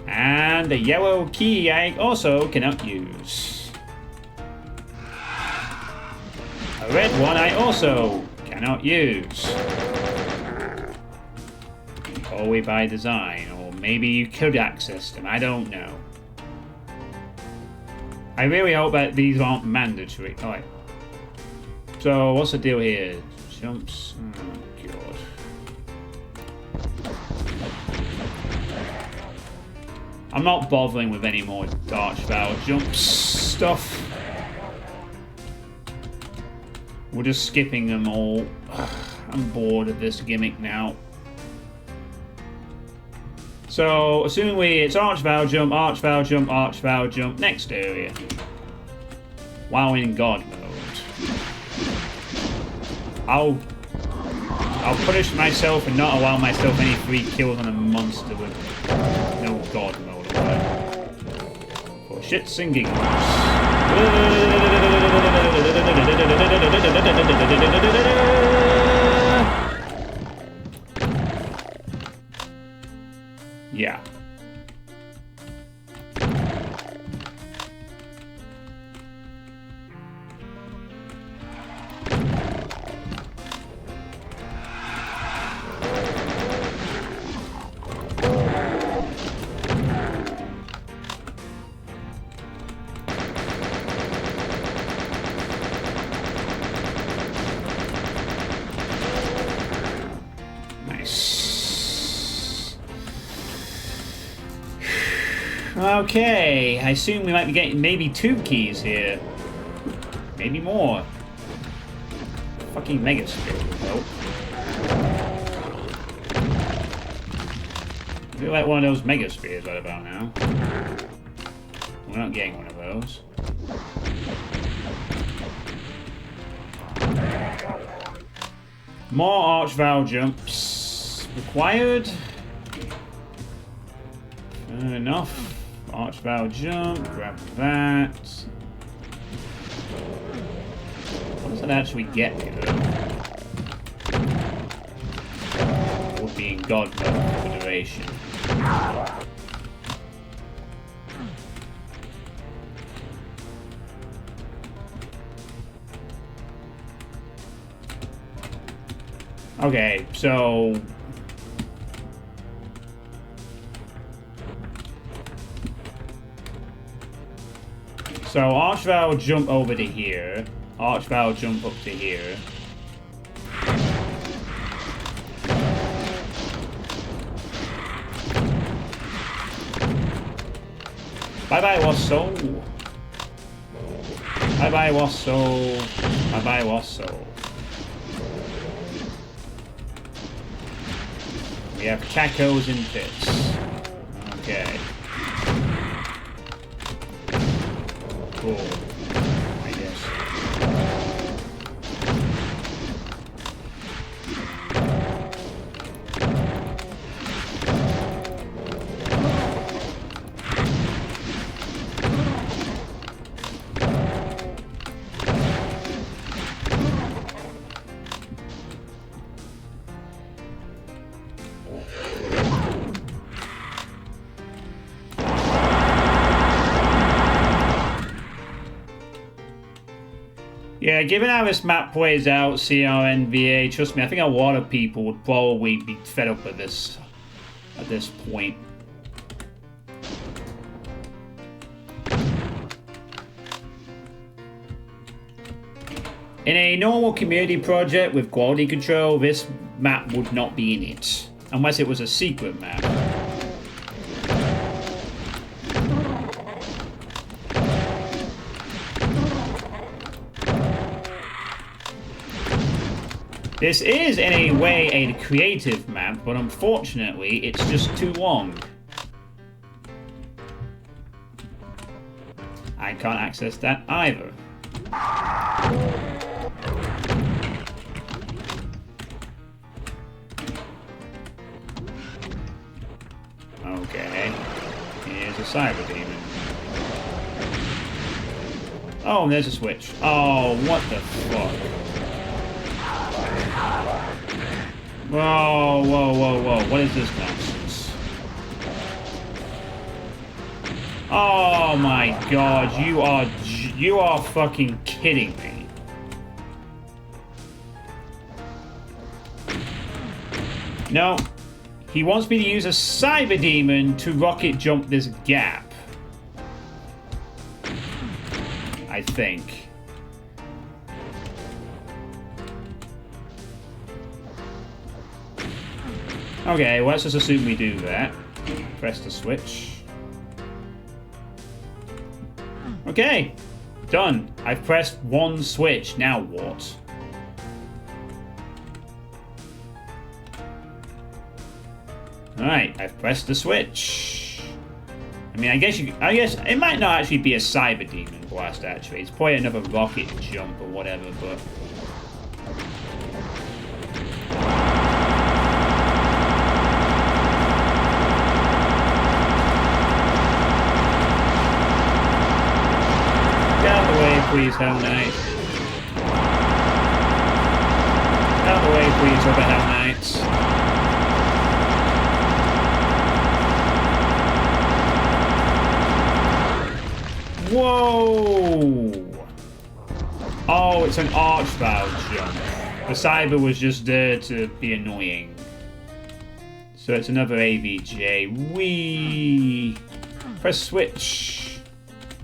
And the yellow key I also cannot use. A red one I also cannot use. Probably by design, or maybe you could access them, I don't know. I really hope that these aren't mandatory. Alright. So, what's the deal here? Jumps. Oh, God. I'm not bothering with any more archvile jumps stuff. We're just skipping them all. I'm bored of this gimmick now. So, assumingly it's archvile jump, archvile jump, archvile jump. Next area. Wow, in God mode. I'll punish myself and not allow myself any free kills on a monster with no God mode. For shits and giggles. Yeah. Okay, I assume we might be getting maybe 2 keys here. Maybe more. Fucking Mega Sphere. Nope. I feel like one of those Mega Spheres right about now. We're not getting one of those. More archvile jumps required. Enough. Archvile jump, grab that. What does it actually get me though? Or being God mode for the duration. Okay, so archvile jump over to here. Archvile jump up to here. Bye bye lost soul. Bye bye lost soul. Bye bye lost soul. We have cacos and pits. Okay. Cool. I guess. Yeah, given how this map plays out, CRNVA, trust me, I think a lot of people would probably be fed up with this. at this point. In a normal community project with quality control, this map would not be in it. Unless it was a secret map. This is, in a way, a creative map, but unfortunately, it's just too long. I can't access that either. Okay. Here's a cyber demon. Oh, and there's a switch. Oh, what the fuck? Whoa, whoa, whoa, whoa. What is this nonsense? Oh my god, you are fucking kidding me. No. He wants me to use a cyber demon to rocket jump this gap. I think. Okay, well, let's just assume we do that. Press the switch. Okay, done. I've pressed one switch. Now what? Alright, I've pressed the switch. I mean, I guess it might not actually be a cyber demon blast, actually. It's probably another rocket jump or whatever, but... Get out of the way, please, Hell Knight. Get out of the way, please, other Hell Knights. Whoa! Oh, it's an archvile jump. The cyber was just there to be annoying. So it's another AVJ. Whee! Press switch.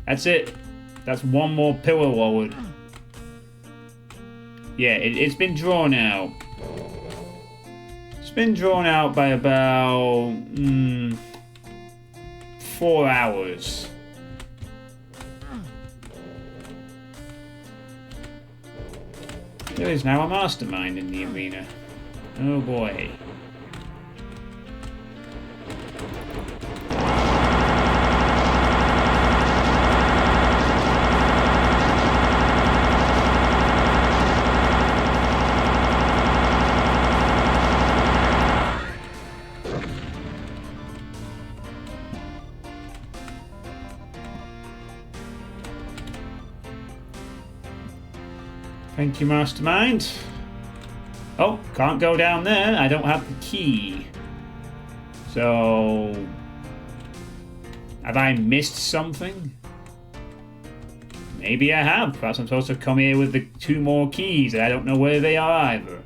That's it. That's one more pillar lowered. Yeah, it's been drawn out. It's been drawn out by about 4 hours. There is now a mastermind in the arena. Oh boy. Thank you, Mastermind. Oh, can't go down there. I don't have the key. So... have I missed something? Maybe I have. Perhaps I'm supposed to come here with the 2 more keys. I don't know where they are either.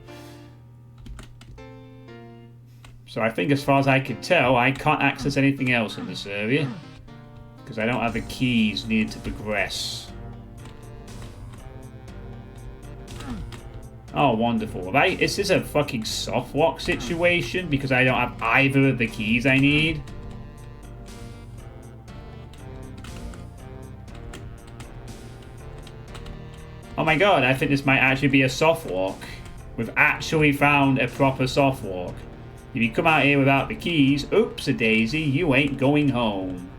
So I think as far as I can tell, I can't access anything else in this area. Because I don't have the keys needed to progress. Oh, wonderful. Is this a fucking soft lock situation? Because I don't have either of the keys I need? Oh my god, I think this might actually be a soft lock. We've actually found a proper soft lock. If you come out here without the keys, oops-a-daisy, you ain't going home.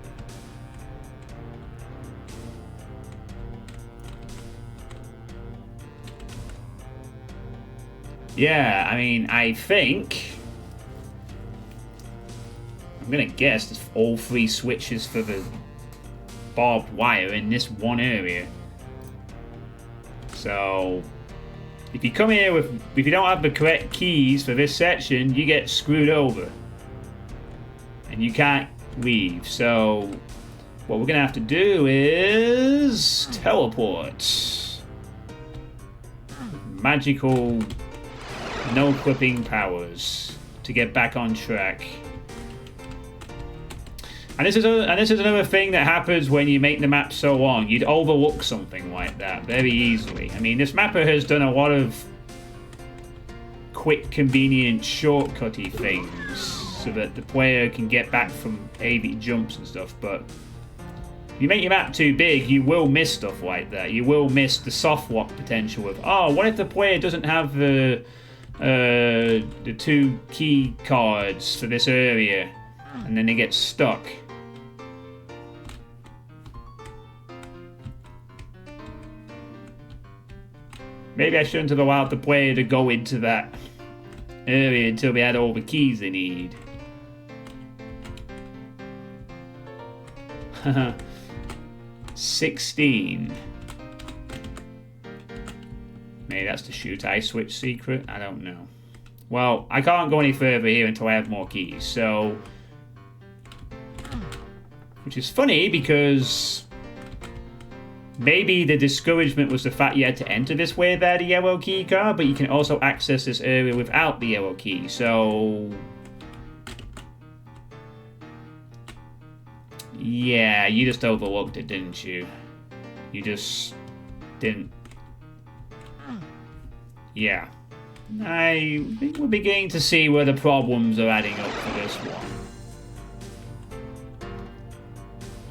Yeah, I mean, I think... I'm gonna guess there's all 3 switches for the barbed wire in this one area. So... if you come here with... if you don't have the correct keys for this section, you get screwed over. And you can't leave. So... what we're gonna have to do is... teleport. Magical... no clipping powers to get back on track. And this is another thing that happens when you make the map so long. You'd overlook something like that very easily. I mean, this mapper has done a lot of quick, convenient, shortcutty things so that the player can get back from AV jumps and stuff, but if you make your map too big, you will miss stuff like that. You will miss the soft lock potential of, oh, what if the player doesn't have the 2 key cards for this area, and then they get stuck. Maybe I shouldn't have allowed the player to go into that area until they had all the keys they need. 16. Maybe that's the Suitepee switch secret? I don't know. Well, I can't go any further here until I have more keys, so... Which is funny, because... Maybe the discouragement was the fact you had to enter this way via the yellow key card, but you can also access this area without the yellow key, so... Yeah, you just overlooked it, didn't you? You just didn't... Yeah. I think we're beginning to see where the problems are adding up for this one.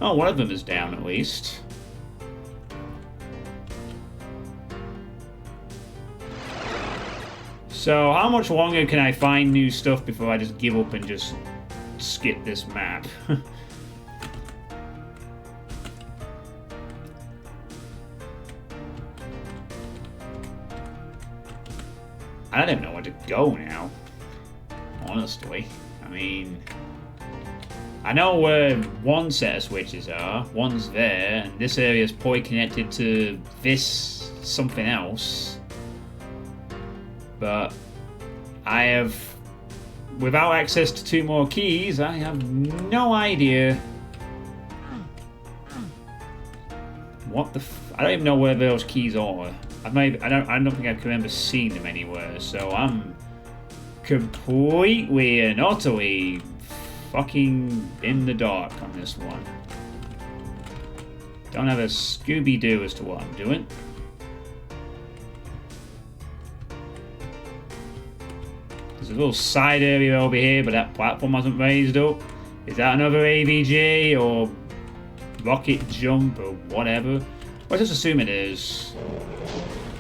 Oh, one of them is down at least. So, how much longer can I find new stuff before I just give up and just skip this map? I don't know where to go now, honestly. I mean, I know where one set of switches are, one's there, and this area is probably connected to this something else. But I have, without access to 2 more keys, I have no idea what the I don't even know where those keys are. I don't think I can remember seeing them anywhere, so I'm completely and utterly fucking in the dark on this one. Don't have a Scooby-Doo as to what I'm doing. There's a little side area over here, but that platform hasn't raised up. Is that another AVG or rocket jump or whatever? Let's just assume it is.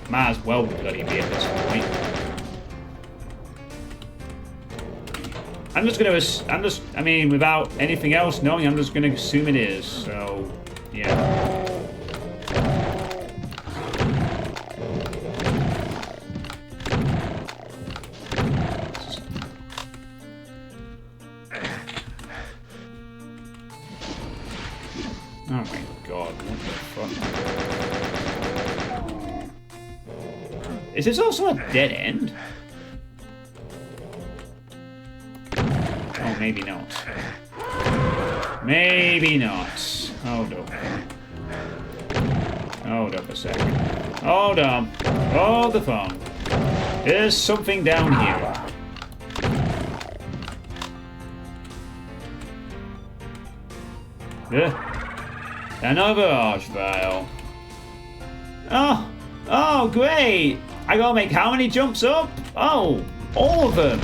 Might as well bloody be at this point. I mean, without anything else knowing, I'm just gonna assume it is, so, yeah. Oh my god, what the fuck? Is this also a dead end? Oh, maybe not. Maybe not. Hold up. Hold up a second. Hold on. Hold the phone. There's something down here. Another arch file. Oh! Oh, great! I gotta make how many jumps up? Oh, all of them!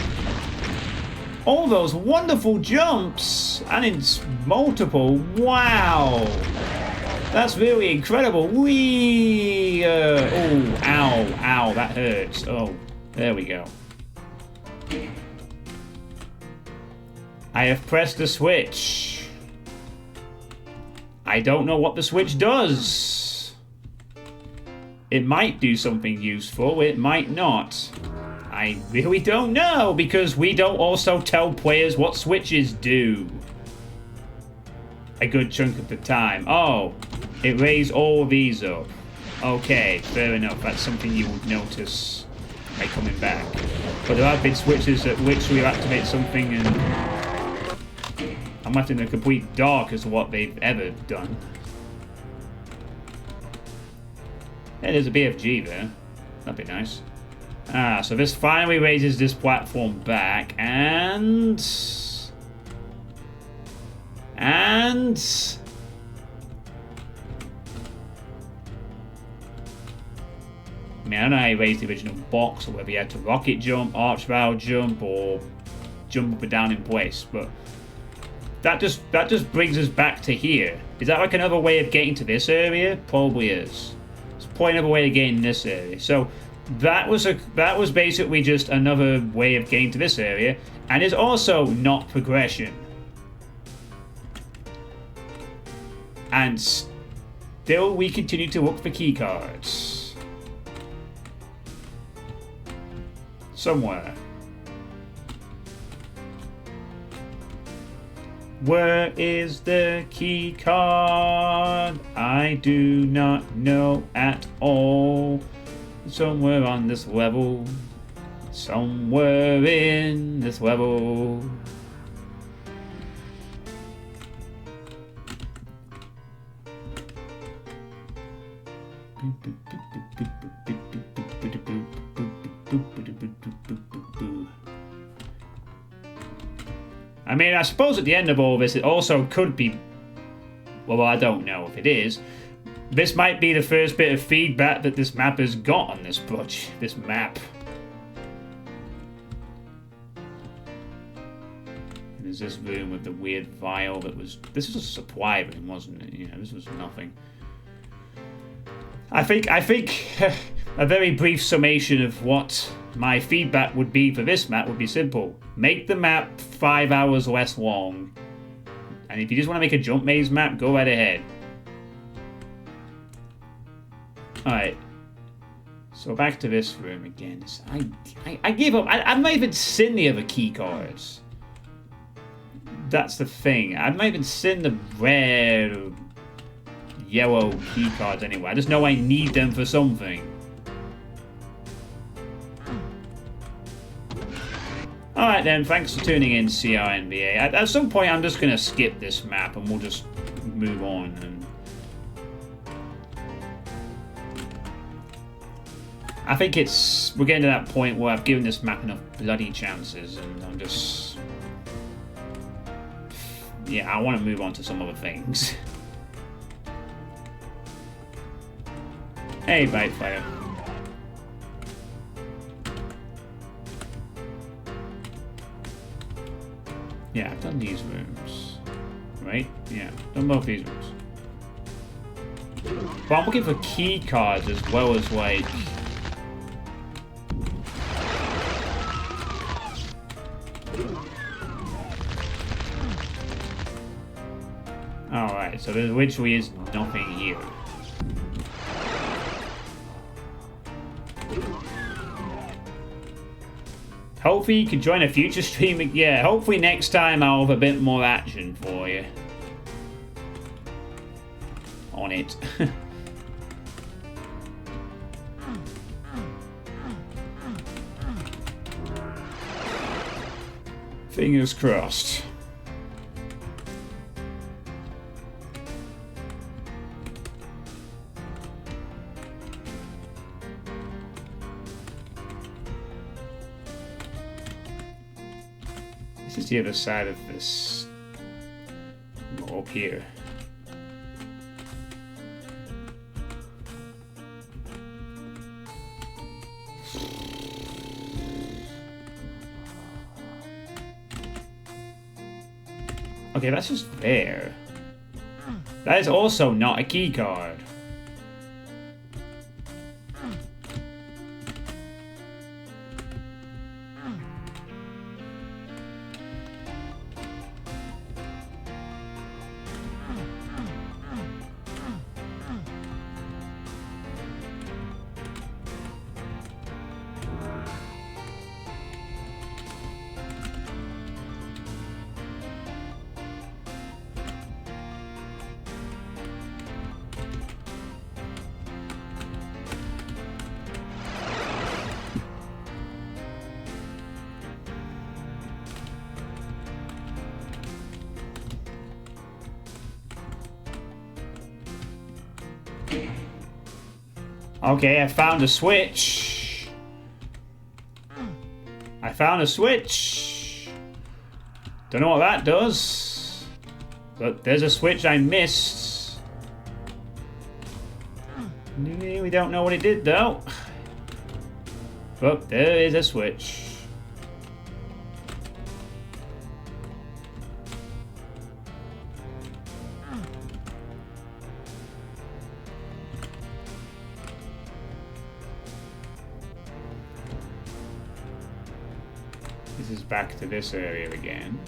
All those wonderful jumps! And it's multiple. Wow! That's really incredible. Whee! Oh, ow, ow, that hurts. Oh, there we go. I have pressed the switch. I don't know what the switch does. It might do something useful, it might not. I really don't know, because we don't also tell players what switches do. A good chunk of the time. Oh, it raised all of these up. Okay, fair enough. That's something you would notice by coming back. But there have been switches that literally activate something and I'm left in the complete dark as to what they've ever done. Hey, there's a BFG there. That'd be nice. Ah, so this finally raises this platform back, and And... I mean, I don't know how you raised the original box, or whether you had to rocket jump, arch barrel jump, or jump up and down in place, but that just brings us back to here. Is that like another way of getting to this area? Probably is. It's probably another way of getting in this area. So that was basically just another way of getting to this area, and is also not progression. And still we continue to look for key cards. Somewhere. Where is the key card? I do not know at all. Somewhere on this level. Somewhere in this level. I mean, I suppose at the end of all this, it also could be... Well, I don't know if it is. This might be the first bit of feedback that this map has got on this map. And there's this room with the weird vial that was... This was a supply room, wasn't it? Yeah, this was nothing. I think a very brief summation of what my feedback would be for this map would be simple. Make the map 5 hours less long. And if you just want to make a jump maze map, go right ahead. Alright. So back to this room again. I give up. I've not even seen the other key cards. That's the thing. I've not even seen the red or yellow key cards anyway. I just know I need them for something. Alright then, thanks for tuning in, CRNBA. At some point I'm just going to skip this map and we'll just move on. And I think we're getting to that point where I've given this map enough bloody chances and I'm just... Yeah, I want to move on to some other things. Hey, Bite Fire. Yeah, I've done these rooms. Right? Yeah, done both these rooms. But I'm looking for key cards as well as, like... Alright, so there literally is nothing here. Hopefully you can join a future stream. Yeah, hopefully next time I'll have a bit more action for you. On it. Fingers crossed. This is the other side of this. Up here. Okay, that's just there. That is also not a key card. Okay, I found a switch. I found a switch. Don't know what that does. But there's a switch I missed. We don't know what it did, though. But there is a switch. This is back to this area again.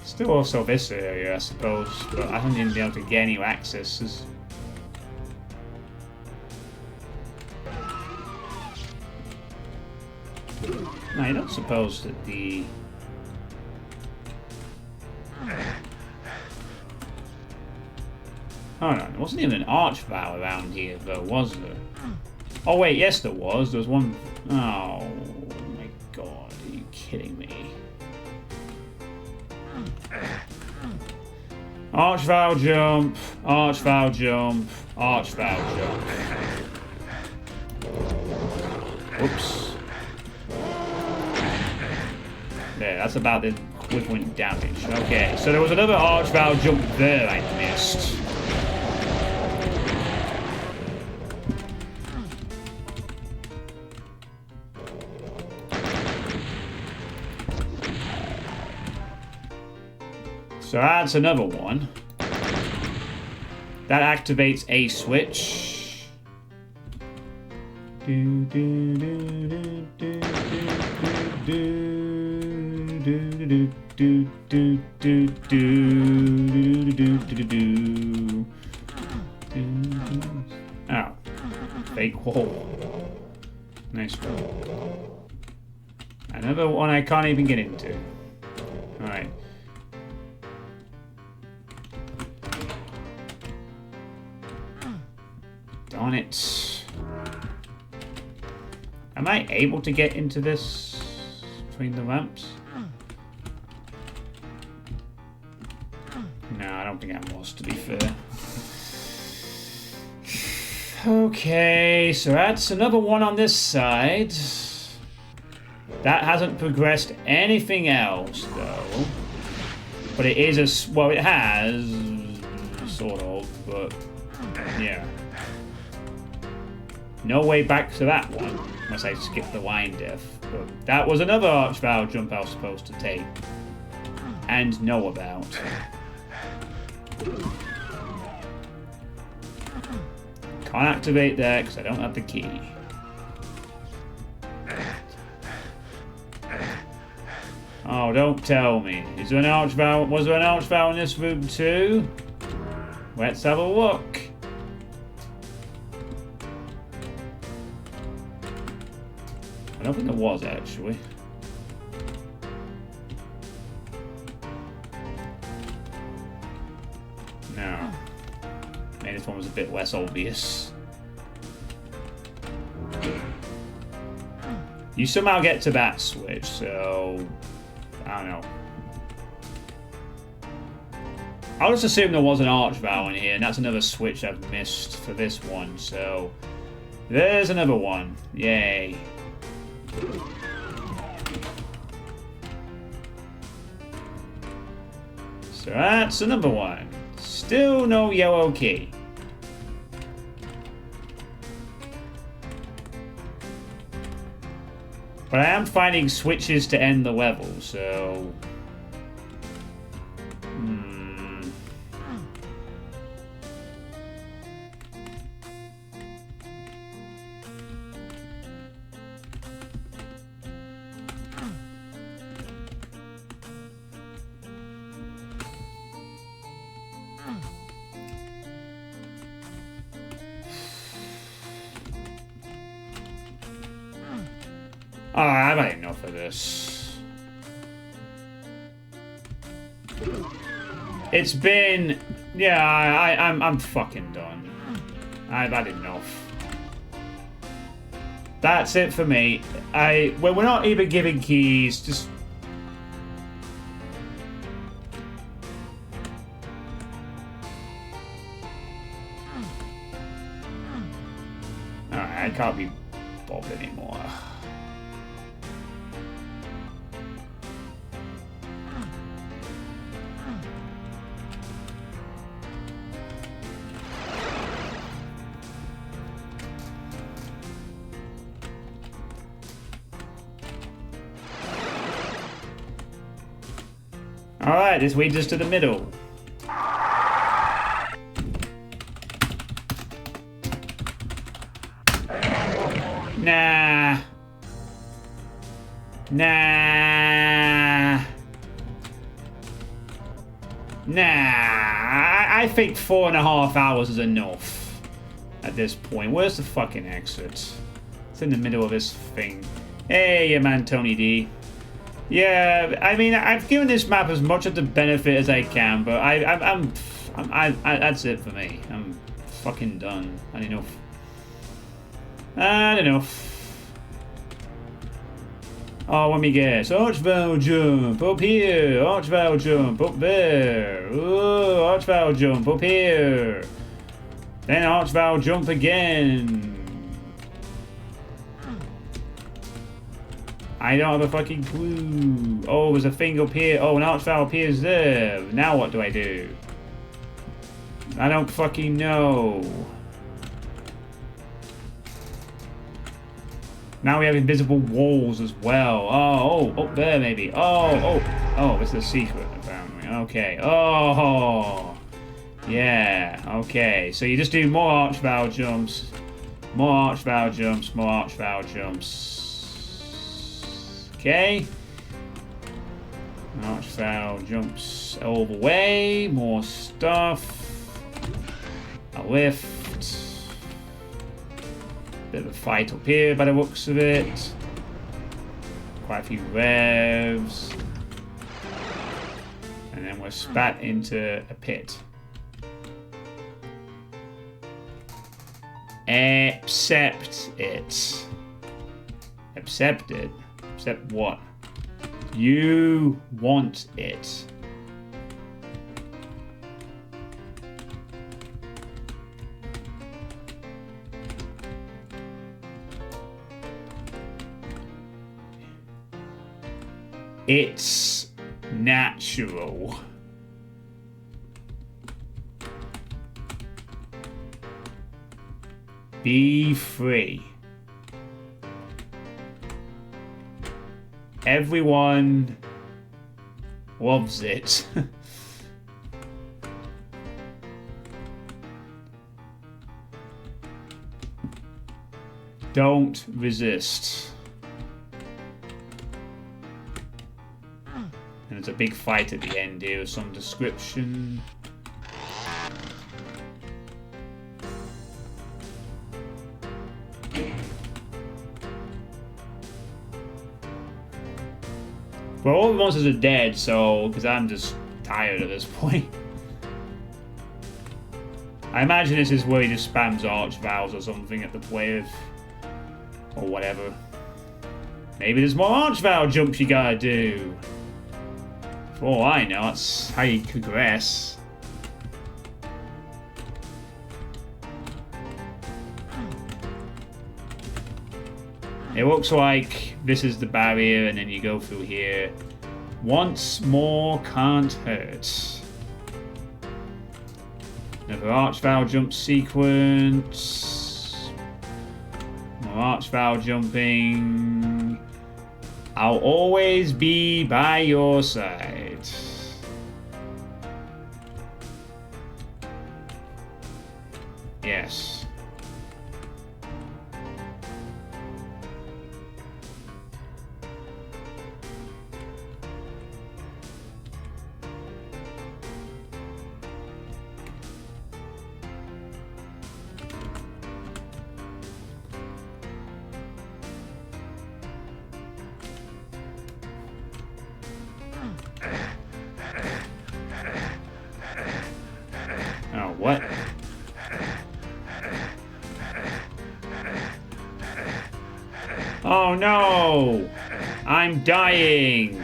Still also this area, I suppose, but I haven't even been able to get any accesses. No, I don't suppose that the... Oh no, there wasn't even an arch valve around here though, was there? Oh wait, yes there was. There was one... Oh my god, are you kidding me? Arch valve jump, arch valve jump, arch valve jump. Whoops. There, that's about the equivalent damage. Okay, so there was another arch valve jump there I missed. So that's another one. That activates a switch. Oh, fake wall. Nice one. Another one I can't even get into. All right. Darn it. Am I able to get into this between the ramps? No, I don't think I was, to be fair. Okay, so that's another one on this side. That hasn't progressed anything else, though. But it is a... Well, it has, sort of, but... Yeah. No way back to that one, unless I skip the wine death. But that was another arch valve jump I was supposed to take. And know about. Can't activate that because I don't have the key. Oh, don't tell me. Is there an arch valve? Was there an arch valve in this room too? Let's have a look. I don't think there was, actually. No. Maybe this one was a bit less obvious. You somehow get to that switch, so... I don't know. I'll just assume there was an arch valve in here, and that's another switch I've missed for this one, so... There's another one. Yay. So that's another one. Still no yellow key. But I am finding switches to end the level, so... Oh, I've had enough of this. It's been... Yeah, I'm fucking done. I've had enough. That's it for me. Well, we're not even giving keys, just... can't be bothered anymore. Alright, this leads us to the middle. Nah. Nah. Nah. I think 4.5 hours is enough at this point. Where's the fucking exit? It's in the middle of this thing. Hey, yeah, man, Tony D. Yeah, I mean, I've given this map as much of the benefit as I can, but I'm that's it for me. I'm fucking done. I don't know. I don't know. Oh, let me guess. Archvale jump up here. Archvale jump up there. Ooh, Archvale jump up here. Then Archvale jump again. I don't have a fucking clue. Oh, there's a thing up here. Oh, an Archvale appears there. Now what do I do? I don't fucking know. Now we have invisible walls as well. Oh, up there maybe. Oh, it's a secret apparently. Okay. Oh, yeah. Okay. So you just do more Archvale jumps, more Archvale jumps, more Archvale jumps. Okay. Archvale jumps all the way. More stuff. A lift. Bit of a fight up here by the looks of it. Quite a few revs. And then we're spat into a pit. Accept it. Accept it. Accept what? You want it. It's natural. Be free. Everyone loves it. Don't resist. And there's a big fight at the end here with some description. Well, all the monsters are dead, so... because I'm just tired at this point. I imagine this is where he just spams Archvales or something at the player. Or whatever. Maybe there's more Archvale jumps you gotta do. For all I know, that's how you progress. It looks like this is the barrier and then you go through here. Once more can't hurt. Another Archvale jump sequence. More Archvale jumping. I'll always be by your side. Yes. Oh, what? Oh no! I'm dying!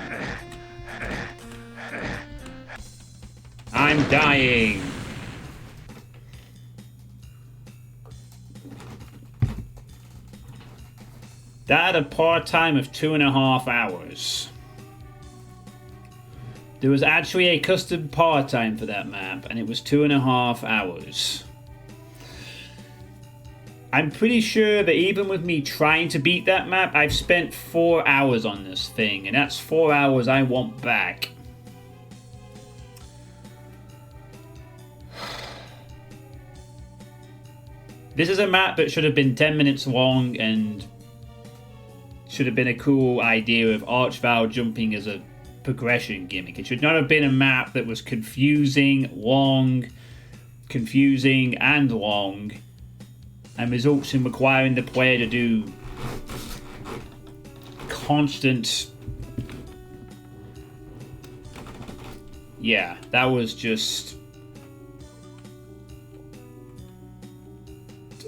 I'm dying! That had a par time of 2.5 hours. There was actually a custom par time for that map, and it was 2.5 hours. I'm pretty sure that even with me trying to beat that map, I've spent 4 hours on this thing, and that's 4 hours I want back. This is a map that should have been 10 minutes long and should have been a cool idea of Archvile jumping as a progression gimmick. It should not have been a map that was confusing and long, and results in requiring the player to do constant... Yeah, that was just...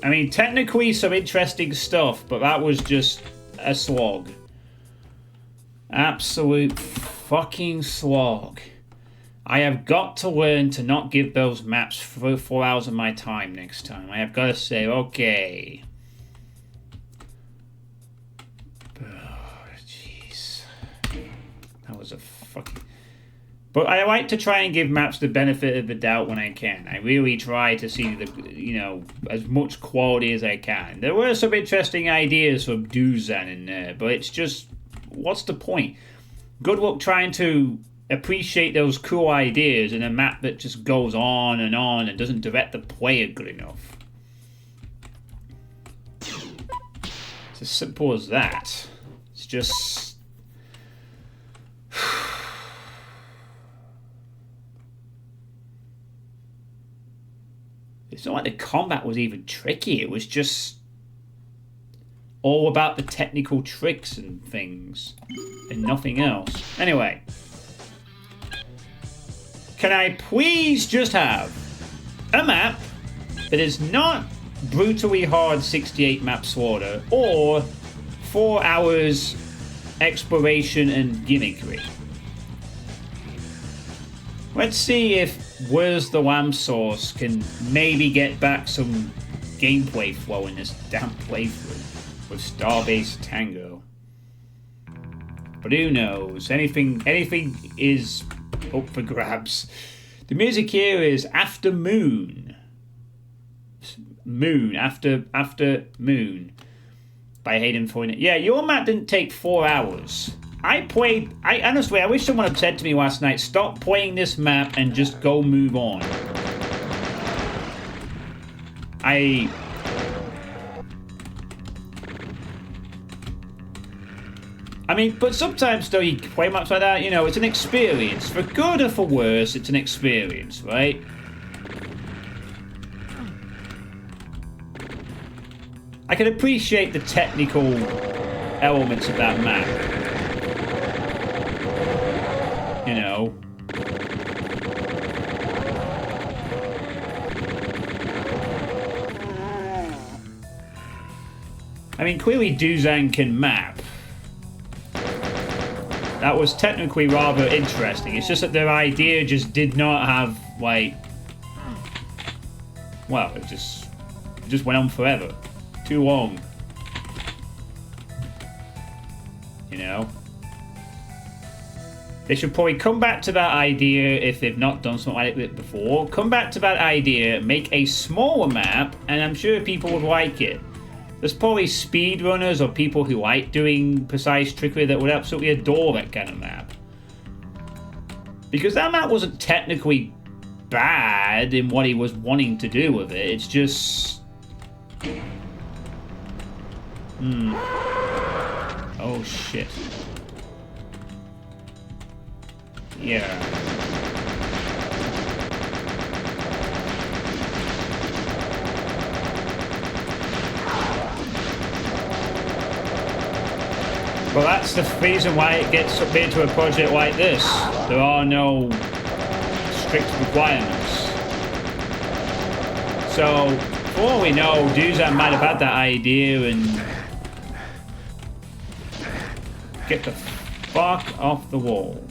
I mean, technically some interesting stuff, but that was just a slog. Absolute fucking slog. I have got to learn to not give those maps 4 hours of my time next time. I have got to say, okay. Oh, jeez. That was a fucking... But I like to try and give maps the benefit of the doubt when I can. I really try to see as much quality as I can. There were some interesting ideas from Duzan in there, but it's just, what's the point? Good luck trying to appreciate those cool ideas in a map that just goes on and doesn't direct the player good enough. It's as simple as that. It's just... It's not like the combat was even tricky. It was just all about the technical tricks and things and nothing else. Anyway, can I please just have a map that is not brutally hard 68 map slaughter or 4 hours exploration and gimmickry? Let's see if Where's the Lamb Sauce can maybe get back some gameplay flow in this damn playthrough with Starbase Tango. But who knows? Anything is up for grabs. The music here is After Moon. After Moon by Hayden Foyne. Yeah, your map didn't take 4 hours. I honestly, I wish someone had said to me last night, stop playing this map and just go move on. I mean, but sometimes though you play maps like that, it's an experience. For good or for worse, it's an experience, right? I can appreciate the technical elements of that map. I mean, clearly Duzan can map. That was technically rather interesting. It's just that their idea just did not have, well, it just went on forever. Too long. They should probably come back to that idea if they've not done something like it before. Come back to that idea, make a smaller map, and I'm sure people would like it. There's probably speedrunners or people who like doing precise trickery that would absolutely adore that kind of map. Because that map wasn't technically bad in what he was wanting to do with it. It's just... Oh, shit. Yeah. Well, that's the reason why it gets up into a project like this. There are no strict requirements. So, for all we know, Duzan might have had that idea and... Get the fuck off the wall.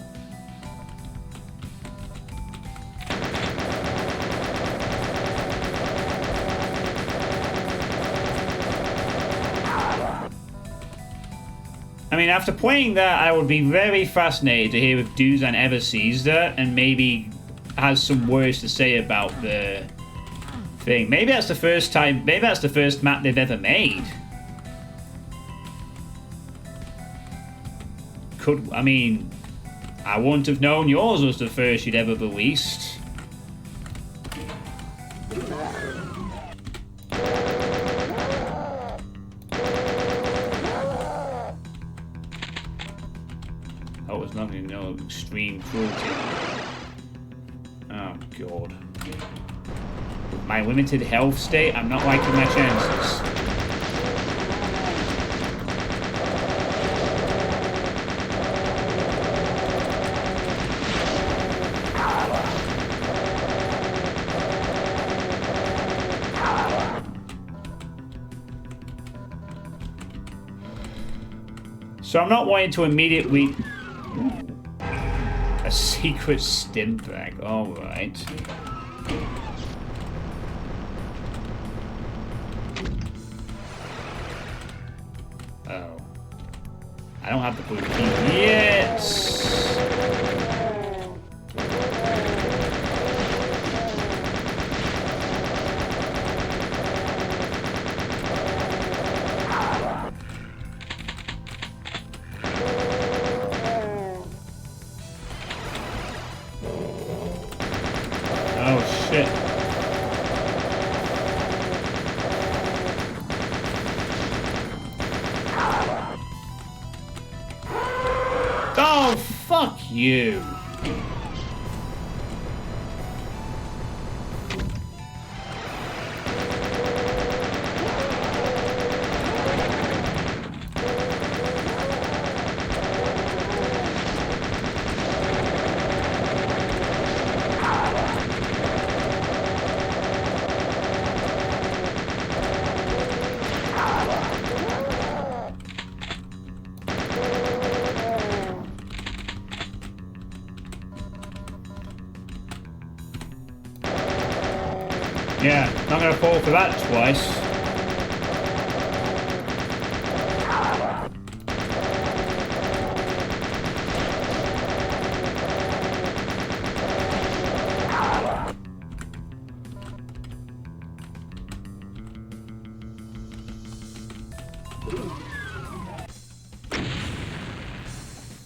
I mean, after playing that, I would be very fascinated to hear if Duzan ever sees that and maybe has some words to say about the thing. Maybe that's the first time, maybe that's the first map they've ever made. I mean, I wouldn't have known yours was the first you'd ever released. Oh, it's nothing, no extreme cruelty. Oh, God. With my limited health state, I'm not liking my chances. So I'm not wanting to immediately... A secret stim pack, alright. Oh. I don't have the blue key yet! Oh, fuck you. Yeah, not gonna fall for that twice.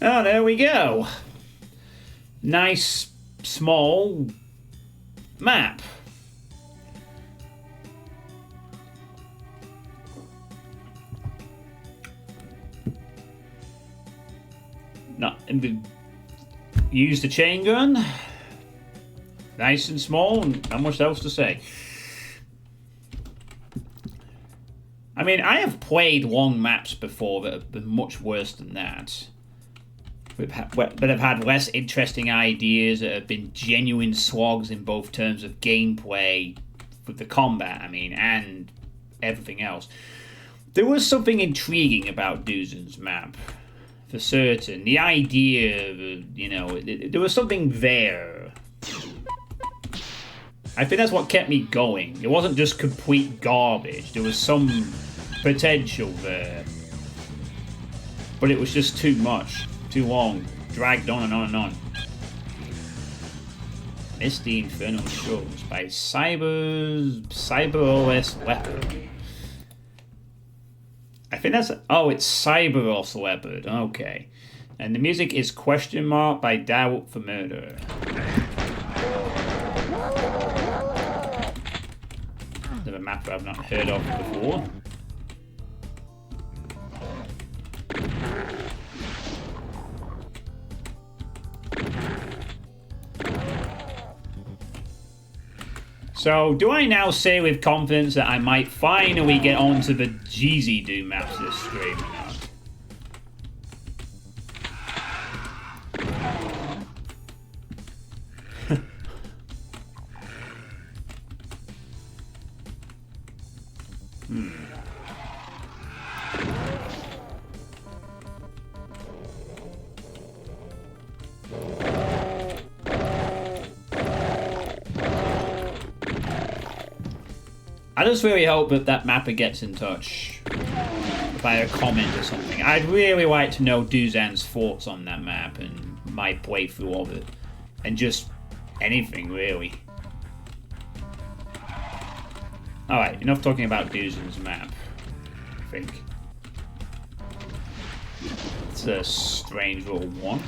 Oh, there we go. Nice, small map. Not use the chain gun. Nice and small, and not much else to say. I mean, I have played long maps before that have been much worse than that. But have had less interesting ideas, that have been genuine slogs in both terms of gameplay, with the combat, I mean, and everything else. There was something intriguing about Duzan's map. For certain. The idea, you know, there was something there. I think that's what kept me going. It wasn't just complete garbage. There was some potential there. But it was just too much. Too long. Dragged on and on and on. Misty Infernal Shows by Cyber OS Leopard. I think that's... Oh, it's Cyber OS Leopard. Okay. And the music is Question Mark by Doubt for Murder. Another map I've not heard of before. So, do I now say with confidence that I might finally get onto the Xyzzy Doom maps this stream or not? I just really hope that that mapper gets in touch. If via a comment or something. I'd really like to know Duzan's thoughts on that map and my playthrough of it. And just anything, really. Alright, enough talking about Duzan's map, I think. It's a strange little one.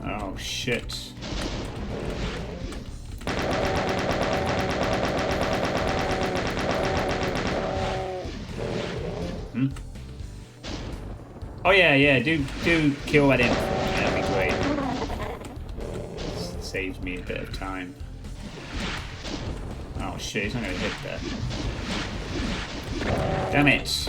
Oh, shit. Hmm? Oh, yeah, do kill that imp. That'd be great. Saves me a bit of time. Oh, shit, he's not gonna hit that. Damn it.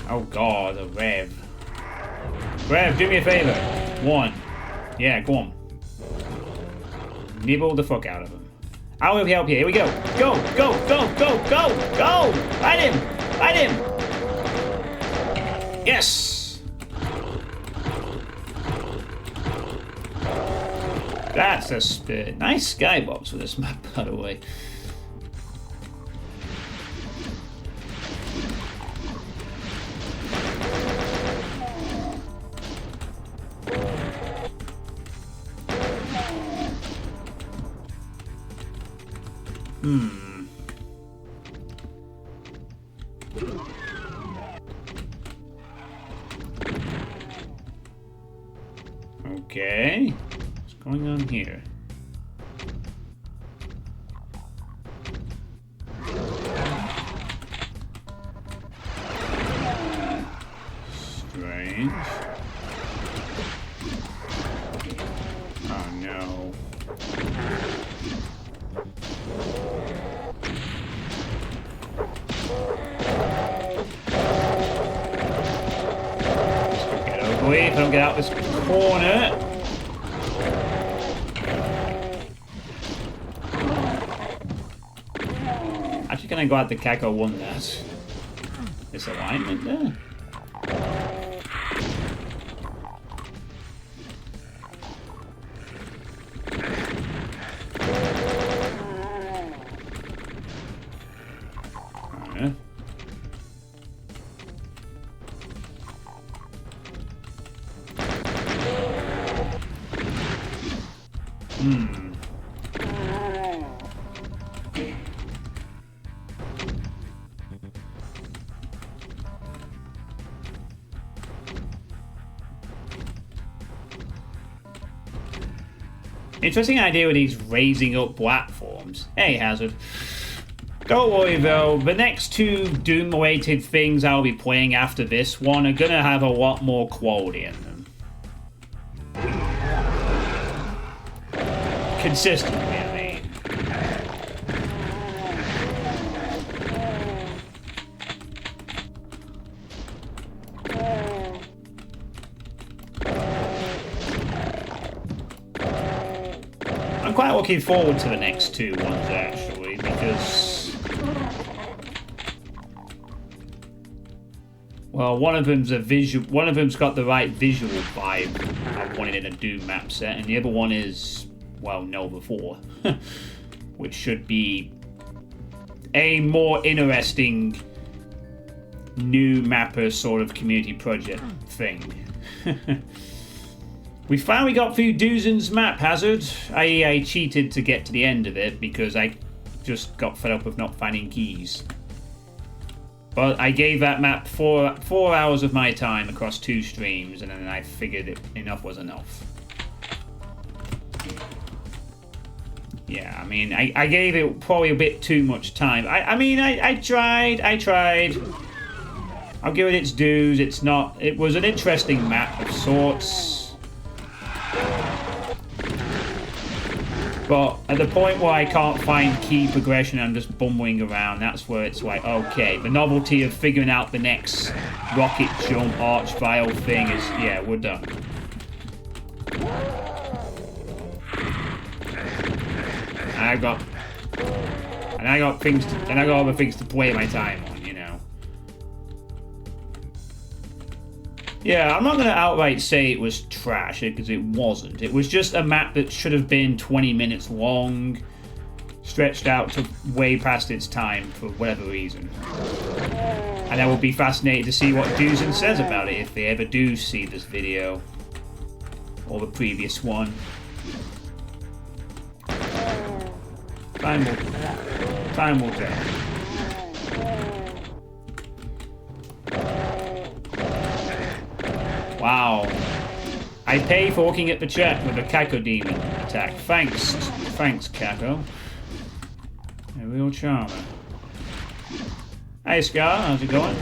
Oh god, a Rev. Rev, do me a favor. One. Yeah, go on. Nibble the fuck out of him. I'll help you. Here we go. Go, go, go, go, go, go! Fight him! Fight him! Yes! That's a nice skybox for this map, by the way. Okay. What's going on here? Strange. Oh no. If I don't get out this corner. Actually, can I go out the Kako won that? This alignment there. Interesting idea with these raising up platforms. Hey, Hazard. Don't worry though, the next two Doom-related things I'll be playing after this one are gonna have a lot more quality in them. Consistently, I mean. I'm quite looking forward to the next two ones, actually, because... well, one of them's a visual... one of them's got the right visual vibe I wanted in a Doom map set, and the other one is, well, Nova 4. Which should be a more interesting new mapper sort of community project thing. We finally got through Duzen's map, Hazard. I cheated to get to the end of it because I just got fed up with not finding keys. But I gave that map four hours of my time across 2 streams, and then I figured enough was enough. Yeah, I mean, I gave it probably a bit too much time. I tried. I'll give it its dues. It was an interesting map of sorts. But at the point where I can't find key progression, I'm just bumbling around. That's where it's like, okay, the novelty of figuring out the next rocket jump arch vial thing is, yeah, we're done. And I got other things to play my time on, you know. Yeah, I'm not going to outright say it was trash, because it wasn't. It was just a map that should have been 20 minutes long, stretched out to way past its time for whatever reason. And I will be fascinated to see what Duzen says about it if they ever do see this video. Or the previous one. Time will tell. Wow. I pay for looking at the chat with a Kako Demon attack. Thanks, Kako. A real charmer. Hey, Scar, how's it going?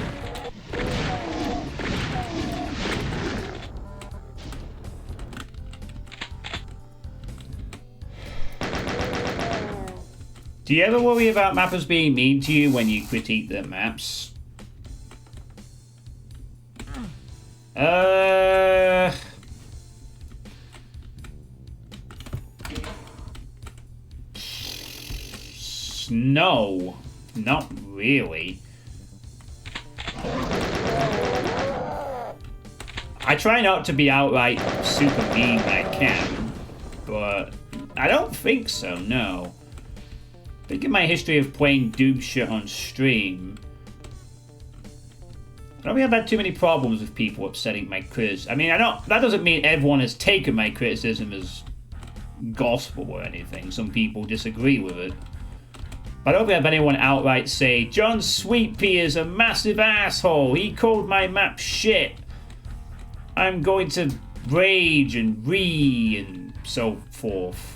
Do you ever worry about mappers being mean to you when you critique their maps? No, not really. I try not to be outright super mean when I can, but I don't think so, no. Think of my history of playing Doom shit on stream. I don't think I've had too many problems with people upsetting my criticism. I mean, that doesn't mean everyone has taken my criticism as gospel or anything. Some people disagree with it. But I don't think I've had anyone outright say, John Suitepee is a massive asshole. He called my map shit. I'm going to rage and and so forth.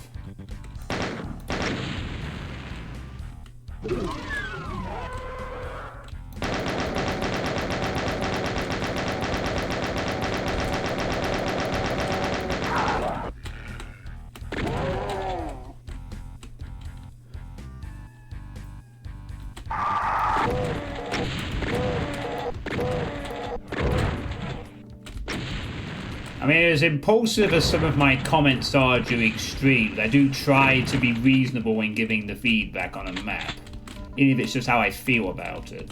I mean, as impulsive as some of my comments are during streams, I do try to be reasonable when giving the feedback on a map, even if it's just how I feel about it.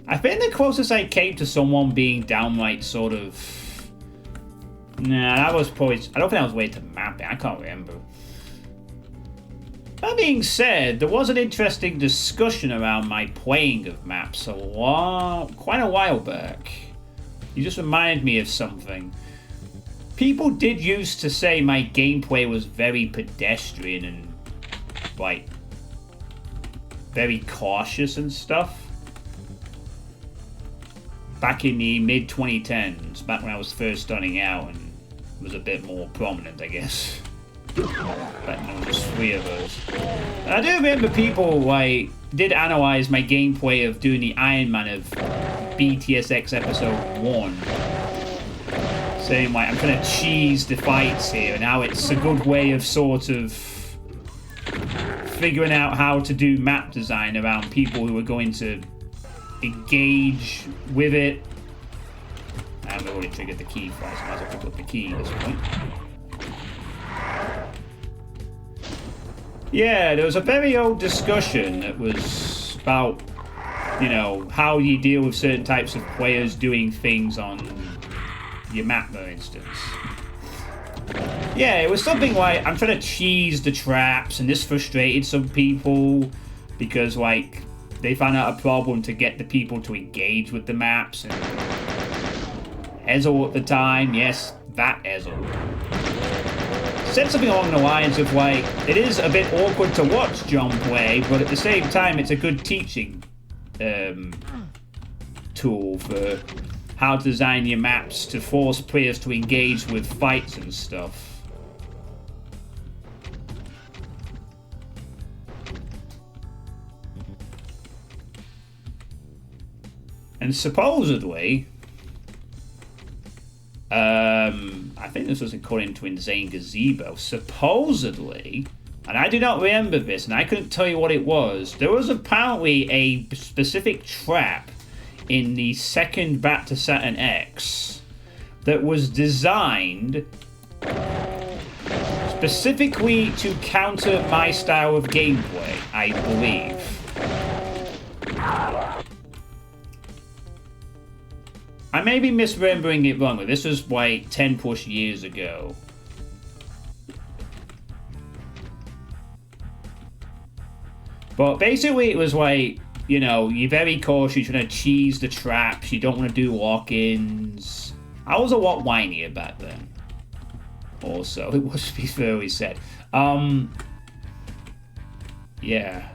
I think the closest I came to someone being downright sort of... Nah, that was probably... I don't think I was way to mapping. I can't remember. That being said, there was an interesting discussion around my playing of maps quite a while back. You just reminded me of something. People did used to say my gameplay was very pedestrian and, like, very cautious and stuff. Back in the mid-2010s, back when I was first starting out and was a bit more prominent, I guess. Back when there was 3 of us. And I do remember people, like, did analyze my gameplay of doing the Iron Man of BTSX episode 1. Saying, like, I'm trying to cheese the fights here, and how it's a good way of sort of figuring out how to do map design around people who are going to engage with it. I've already triggered the key first, I might as well pick up the key at this point. Yeah, there was a very old discussion that was about, you know, how you deal with certain types of players doing things on your map, for instance. Yeah, it was something like, I'm trying to cheese the traps, and this frustrated some people because, like, they found out a problem to get the people to engage with the maps. And Ezel at the time, yes, that Ezel, said something along the lines of, like, it is a bit awkward to watch John play, but at the same time, it's a good teaching tool for how to design your maps to force players to engage with fights and stuff. And supposedly, I think this was according to Insane Gazebo, supposedly, and I do not remember this, and I couldn't tell you what it was, there was apparently a specific trap in the second Back to Saturn X that was designed specifically to counter my style of gameplay, I believe. I may be misremembering it wrong, but this was like 10 plus years ago. But basically it was like, you know, you're very cautious, you're trying to cheese the traps, you don't want to do lock-ins. I was a lot whinier back then. Also, it was to be fairly said. Yeah.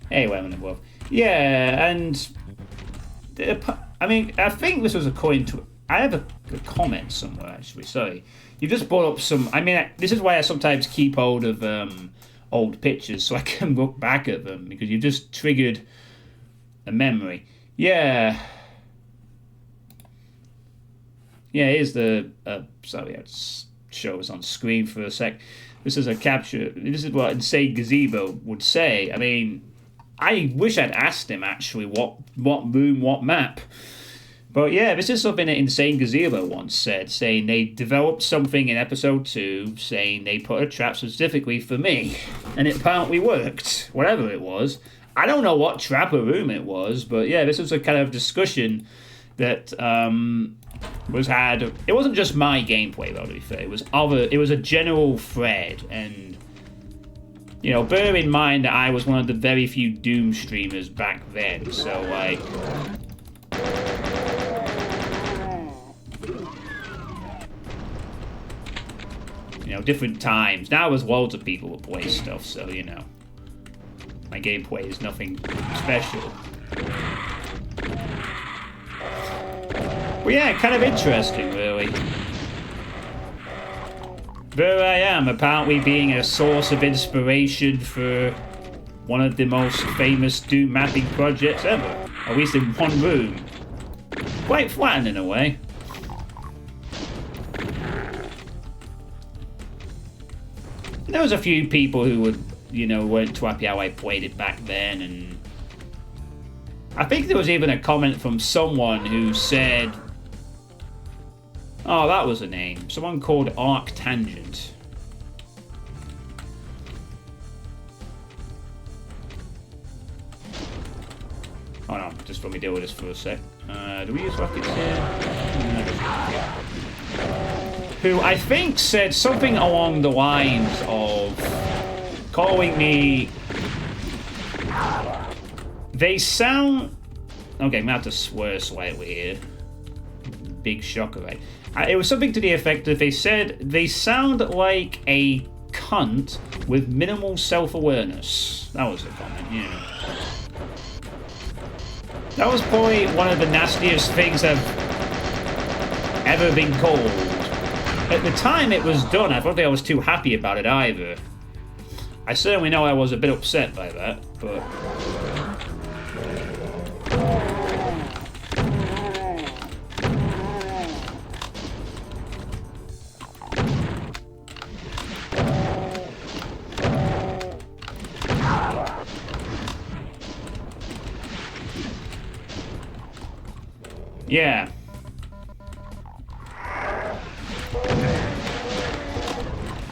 Anyway, I'm in the world. Yeah, and I mean, I think this was according to. I have a comment somewhere actually. Sorry, you just brought up some. I mean, this is why I sometimes keep hold of old pictures so I can look back at them, because you just triggered a memory. Yeah. Yeah, here's the. Sorry, I'll show us on screen for a sec. This is a capture. This is what Insane Gazebo would say. I mean, I wish I'd asked him actually what room, what map. But yeah, this is something that Insane Gazebo once said, saying they developed something in episode 2, saying they put a trap specifically for me, and it apparently worked, whatever it was. I don't know what trap or room it was, but yeah, this was a kind of discussion that was had. It wasn't just my gameplay, though, to be fair. It was a general thread, and you know, bear in mind that I was one of the very few Doom streamers back then, so like, you know, different times. Now there's loads of people who play stuff, so you know, my gameplay is nothing special. Well, yeah, kind of interesting, really. There I am, apparently being a source of inspiration for one of the most famous Doom mapping projects ever. At least in one room. Quite flattened in a way. There was a few people who would, you know, weren't too happy how I played it back then, and I think there was even a comment from someone who said, oh, that was a name. Someone called Arctangent. Hold on, just let me deal with this for a sec. Do we use rockets here? Who I think said something along the lines of calling me. They sound. Okay, I'm gonna have to swear slightly here. Big shocker, right? It was something to the effect that they said they sound like a cunt with minimal self-awareness. That was the comment, yeah. That was probably one of the nastiest things I've ever been called. At the time it was done, I don't think I was too happy about it either. I certainly know I was a bit upset by that, but... yeah.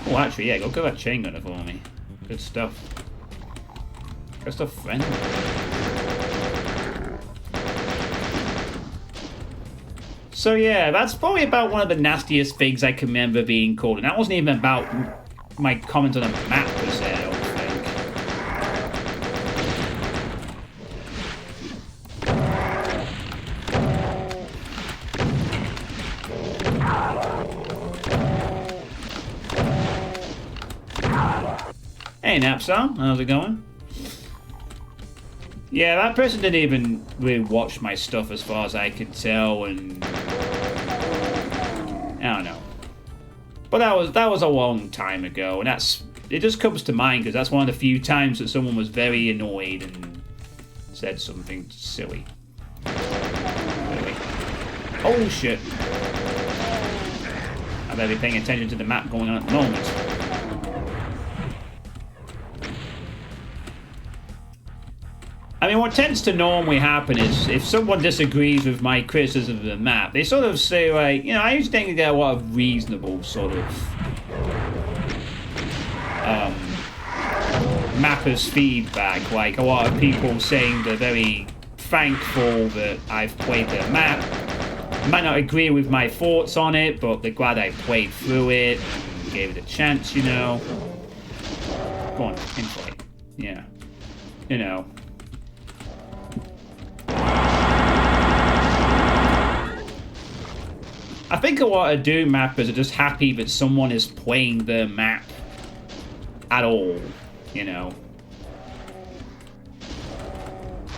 Oh, actually, yeah, go get that chain gunner for me. Good stuff. Good stuff, friend. So yeah, that's probably about one of the nastiest things I can remember being called. And that wasn't even about my comment on a map per se, I don't think. Hey Napsal, how's it going? Yeah, that person didn't even really watch my stuff as far as I could tell, and I don't know. But that was a long time ago, and it just comes to mind because that's one of the few times that someone was very annoyed and said something silly. Really. Oh shit! I better be paying attention to the map going on at the moment. I mean, what tends to normally happen is if someone disagrees with my criticism of the map, they sort of say, like, you know, I usually think they get a lot of reasonable sort of mappers feedback, like a lot of people saying they're very thankful that I've played the map. Might not agree with my thoughts on it, but they're glad I played through it and gave it a chance, you know. Go on, inflate. Yeah. You know. I think a lot of Doom mappers are just happy that someone is playing the map at all, you know.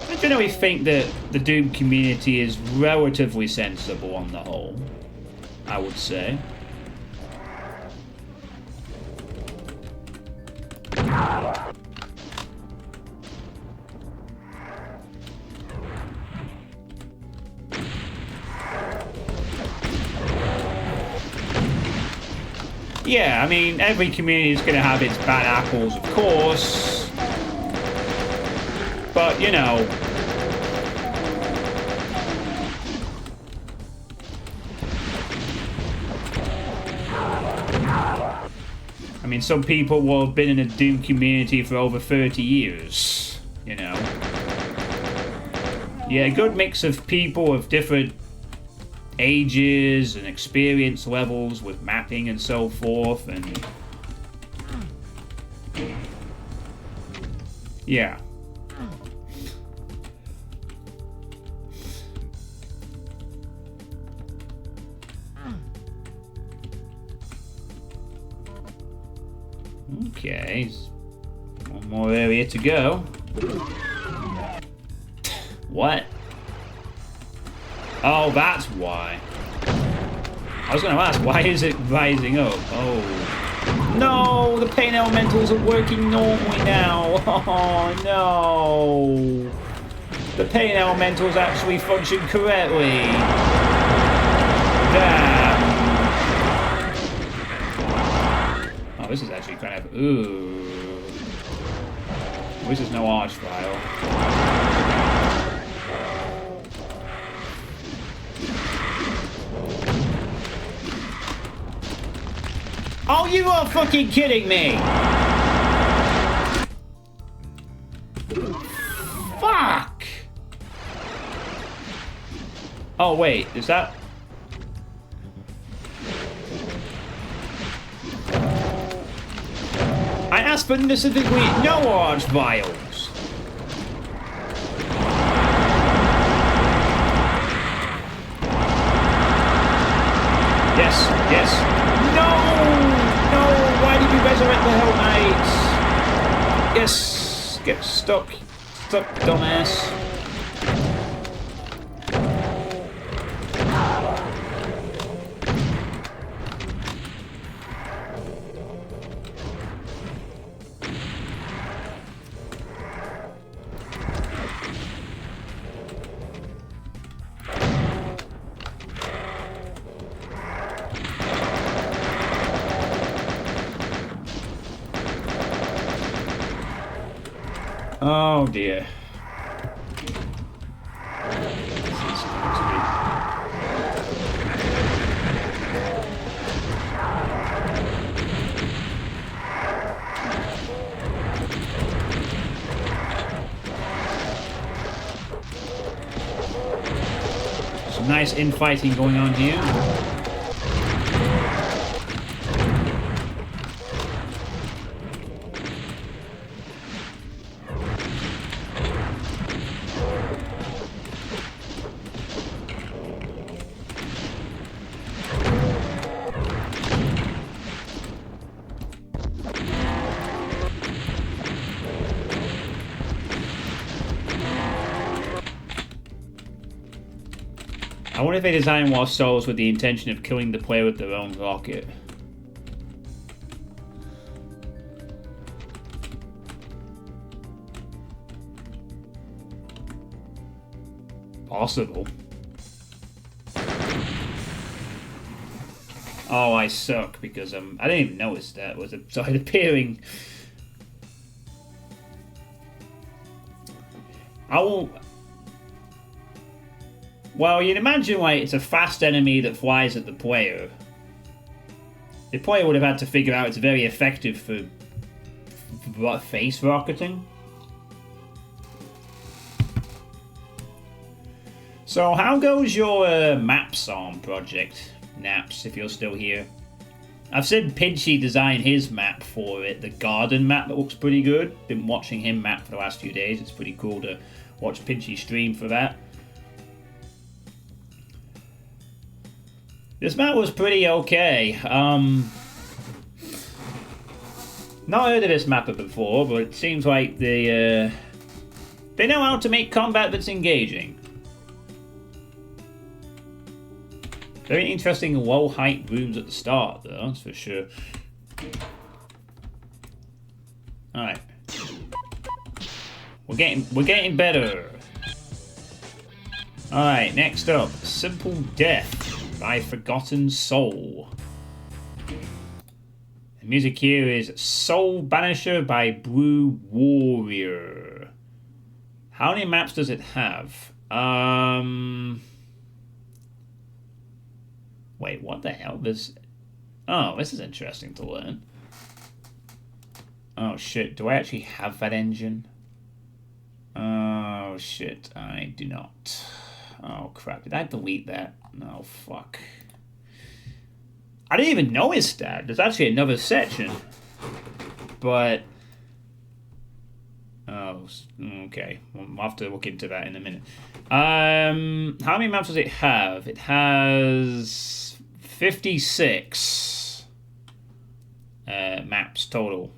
I generally think that the Doom community is relatively sensible on the whole, I would say. Yeah, I mean, every community is going to have its bad apples, of course. But, you know. I mean, some people will have been in a Doom community for over 30 years, you know. Yeah, a good mix of people of different ages and experience levels with mapping and so forth, and yeah. Okay, one more area to go. What? Oh, that's why. I was going to ask, why is it rising up? Oh. No, the pain elementals are working normally now. Oh, no. The pain elementals actually function correctly. Damn. Oh, this is actually kind of... Ooh. This is no arch file. Oh, you are fucking kidding me! Fuck! Oh, wait, is that... I asked for specifically no arch vials. Yes, yes. No! No! Why did you resurrect the Hell Knights? Yes! Get stuck. Stuck, dumbass. Oh dear. nice infighting going on here. I wonder if they designed Lost Souls with the intention of killing the player with their own rocket. Possible. Oh, I suck because I didn't even notice that was started appearing. I will. Well, you'd imagine like it's a fast enemy that flies at the player. The player would have had to figure out it's very effective for face rocketing. So how goes your Maps on project, Naps, if you're still here? I've seen Pinchy design his map for it, the garden map that looks pretty good. Been watching him map for the last few days. It's pretty cool to watch Pinchy stream for that. This map was pretty okay. Not heard of this mapper before, but it seems like they know how to make combat that's engaging. Very interesting low height rooms at the start, though, that's for sure. Alright. We're getting better. Alright, next up, Simple Death by Forgotten Soul. The music here is Soul Banisher by Blue Warrior. How many maps does it have? Wait, what the hell? Oh, this is interesting to learn. Oh shit, do I actually have that engine? Oh shit, I do not. Oh crap, did I delete that? No, fuck. I didn't even notice that. There's actually another section. But... oh, okay. We'll have to look into that in a minute. How many maps does it have? It has 56 maps total,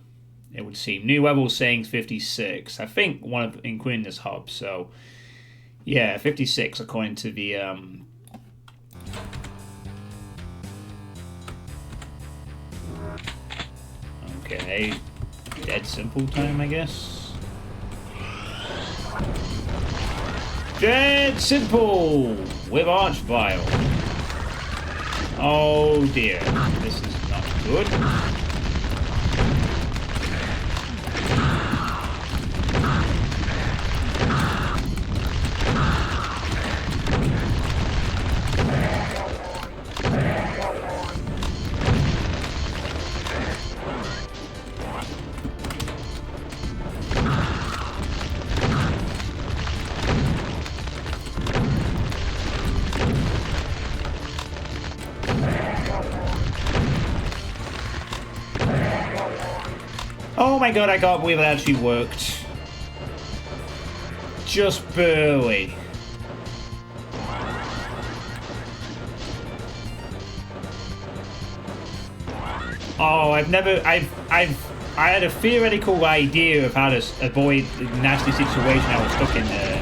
it would seem. New level saying 56. I think one of including this hub, so... yeah, 56 according to the okay, dead simple time, I guess. Dead simple with Archvile. Oh dear, this is not good. Oh my god, I can't believe it actually worked. Just barely. Oh, I had a theoretical idea of how to avoid the nasty situation I was stuck in there.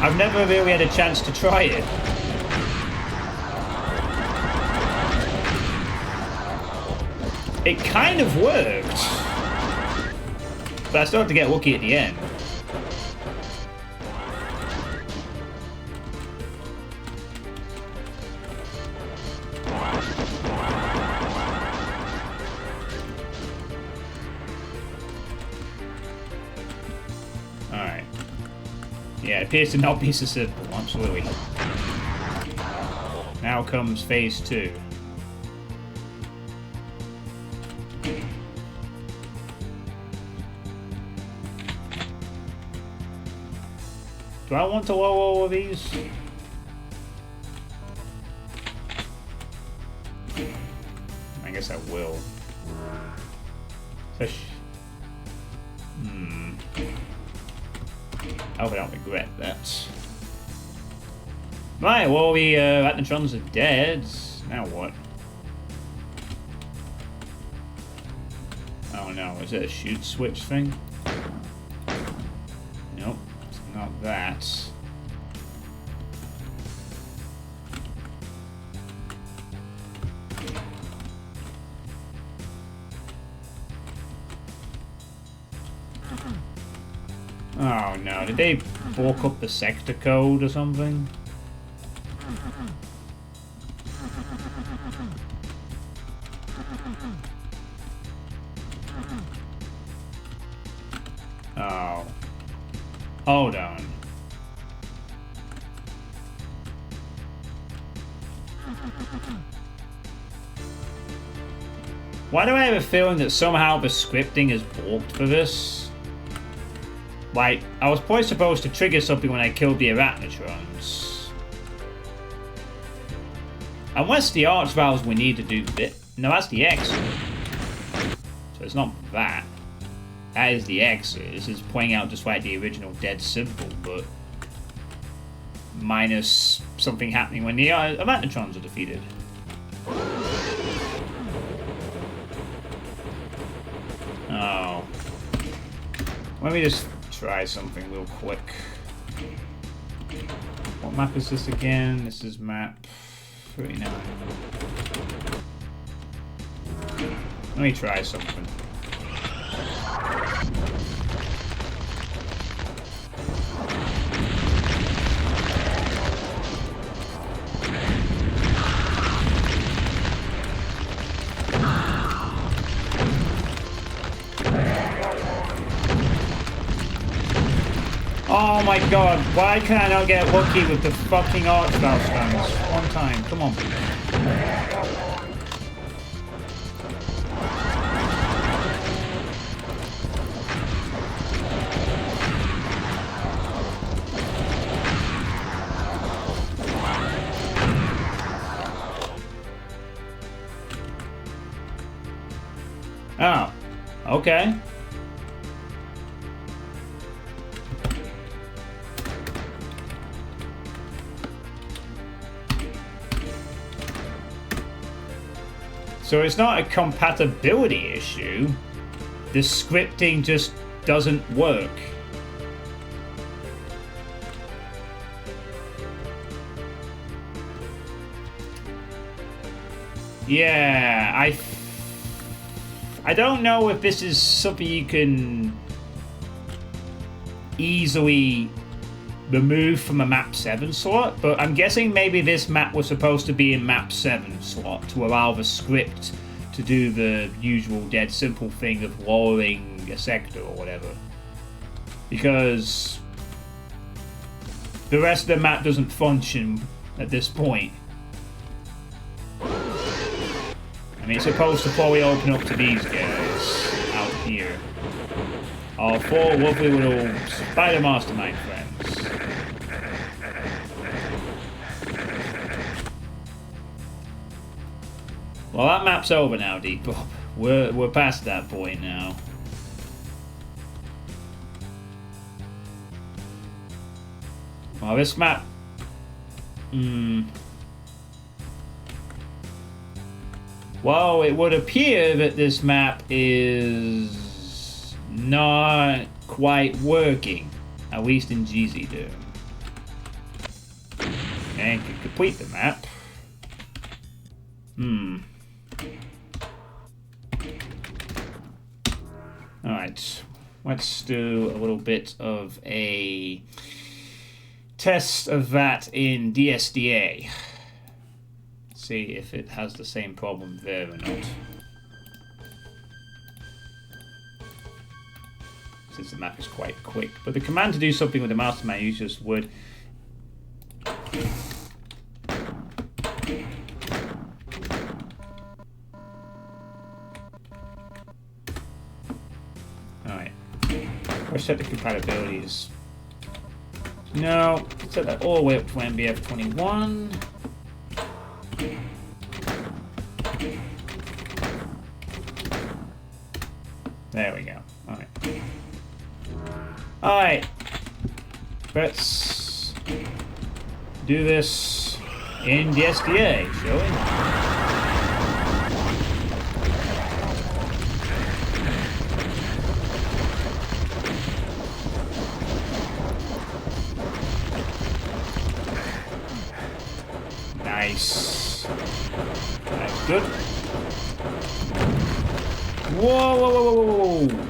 I've never really had a chance to try it. It kind of worked. But I still have to get lucky at the end. Alright. Yeah, it appears to not be so simple, absolutely. Now comes phase 2. Do I want to lower all of these? guess I will. So I hope I don't regret that. Right, well, the Atnatrons are dead. Now what? Oh no, is it a shoot switch thing? Nope, it's not that. Oh no, did they fork up the sector code or something? Oh. Hold on. Why do I have a feeling that somehow the scripting is balked for this? Like, I was probably supposed to trigger something when I killed the Arachnotrons. Unless the Archvals we need to do bit. No, that's the exit. So it's not that. That is the exit. This is pointing out just like the original dead symbol, but minus something happening when the Arachnotrons are defeated. Oh. Let me just try something real quick. What map is this again? This is map 39. Let me try something. Oh my god, why can I not get lucky with the fucking Archvile stands? One time, come on. Oh, okay. So it's not a compatibility issue. The scripting just doesn't work. Yeah, I don't know if this is something you can easily remove from a map 7 slot, but I'm guessing maybe this map was supposed to be in map 7 slot to allow the script to do the usual dead simple thing of lowering a sector or whatever. Because the rest of the map doesn't function at this point. I mean, it's supposed to probably open up to these guys out here. Our four lovely little spider mastermind friends. Well, that map's over now, Depop. We're past that point now. Well, this map... Well, it would appear that this map is not quite working. At least in Xyzzy Doom. And to complete the map... Alright, let's do a little bit of a test of that in DSDA. See if it has the same problem there or not. Since the map is quite quick. But the command to do something with the mastermind users would... Alright. Let's set the compatibilities. No, set that all the way up to MBF 21. There we go. Alright. Alright. Let's do this in the SDA, shall we? Nice. That's good. Whoa, whoa, whoa, whoa, whoa, whoa.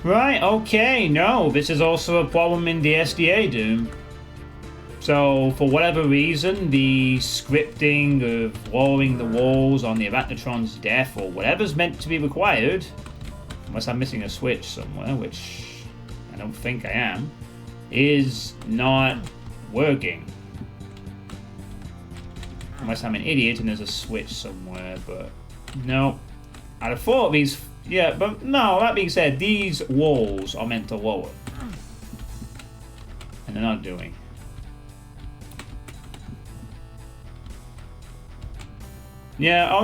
Right, okay, no, this is also a problem in the SDA, Doom. So, for whatever reason, the scripting of lowering the walls on the Arachnotron's death, or whatever's meant to be required, unless I'm missing a switch somewhere, which I don't think I am, is not working. Unless I'm an idiot and there's a switch somewhere, but no. I'd have thought these... Yeah, but no, that being said, these walls are meant to lower. And they're not doing. Yeah, oh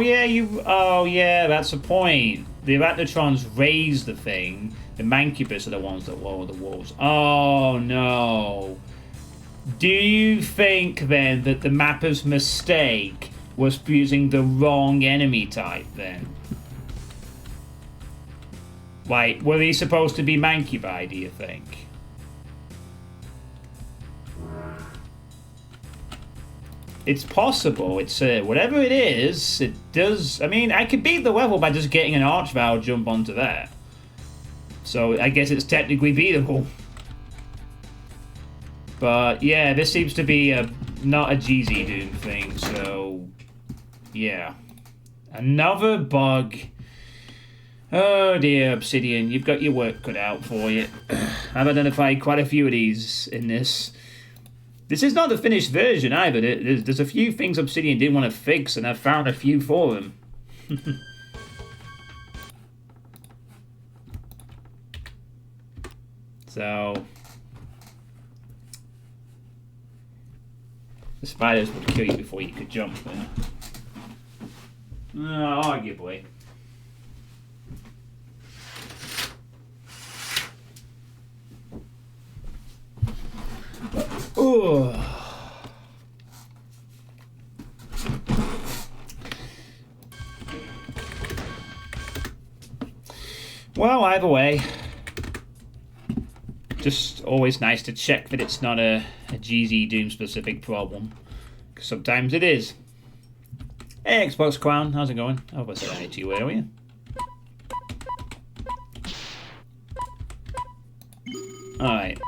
yeah, that's the point. The Arachnotrons raise the thing. The Mancubus are the ones that lower the walls. Oh no. Do you think then that the mapper's mistake was using the wrong enemy type then? Like, were these supposed to be Mancubi, do you think? It's possible. It's whatever it is, it does... I mean, I could beat the level by just getting an Archvile jump onto that. So, I guess it's technically beatable. But, yeah, this seems to be not a Xyzzy Doom thing, so... Yeah. Another bug... Oh dear, Obsidian, you've got your work cut out for you. I've identified quite a few of these in this. This is not the finished version either. There's a few things Obsidian didn't want to fix, and I've found a few for them. So... The spiders would kill you before you could jump there. Arguably. Ooh. Well, either way, just always nice to check that it's not a Xyzzy Doom specific problem, because sometimes it is. Hey, Xbox Clown, how's it going? I hope I said hi to you earlier. Alright.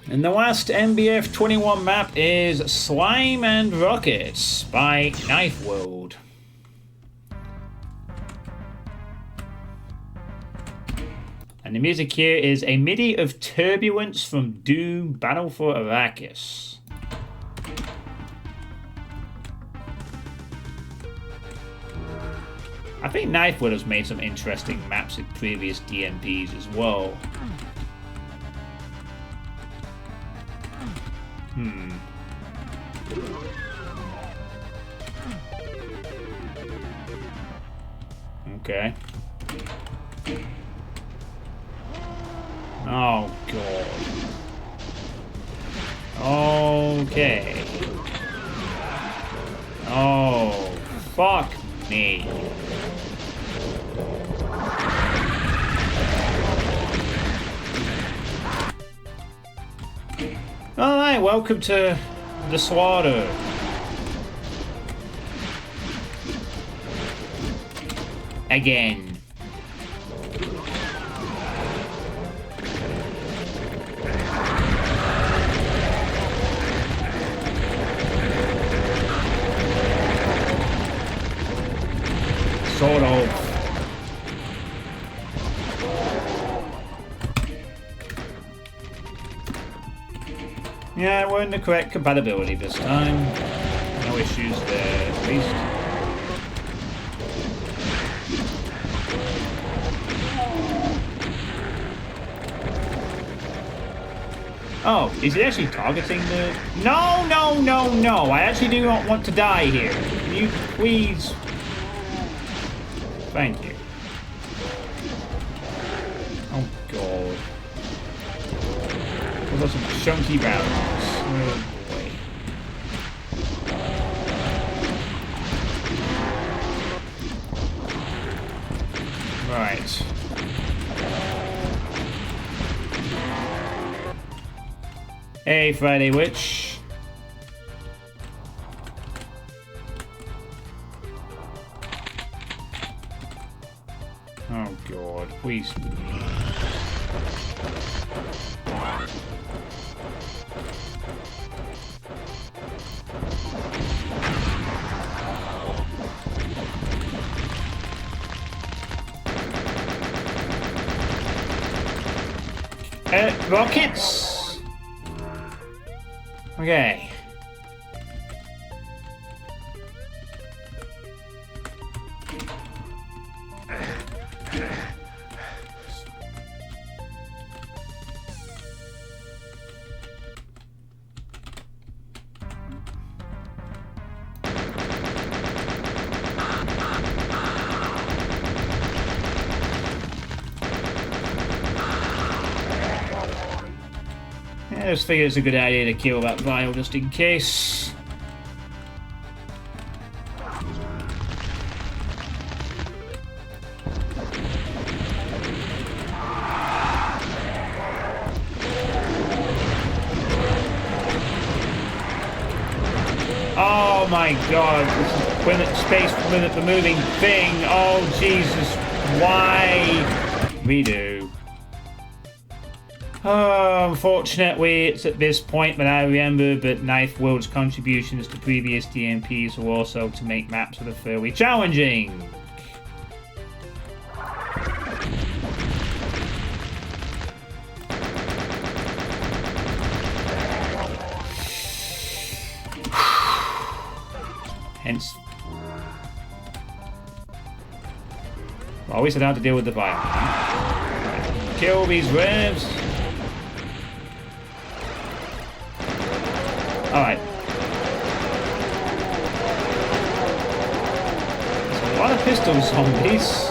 And the last MBF 21 map is Slime and Rockets by Knife World. And the music here is a MIDI of Turbulence from Doom Battle for Arrakis. I think Knife World has made some interesting maps in previous DMPs as well. Okay. Oh, God. Okay. Oh, fuck me. Alright, welcome to the slaughter. Again. Sort of. Yeah, we're in the correct compatibility this time. No issues there, at least. Oh, is he actually targeting the... No, no, no, no! I actually do not want to die here. Can you please... Thank you. Oh, God. Those are some chunky barrels. Oh, boy. Right. Hey, Friday Witch. Oh, God. Please. Rockets! Okay. I just figure it's a good idea to kill that vial just in case. Oh my God! This is limit space limit the moving thing. Oh Jesus! Why? Redo. Oh, unfortunately, it's at this point that I remember that Knife World's contributions to previous DMPs were also to make maps that are fairly challenging. Hence, well, we set out to deal with the vial. Kill these revs. Alright. There's a lot of pistol zombies.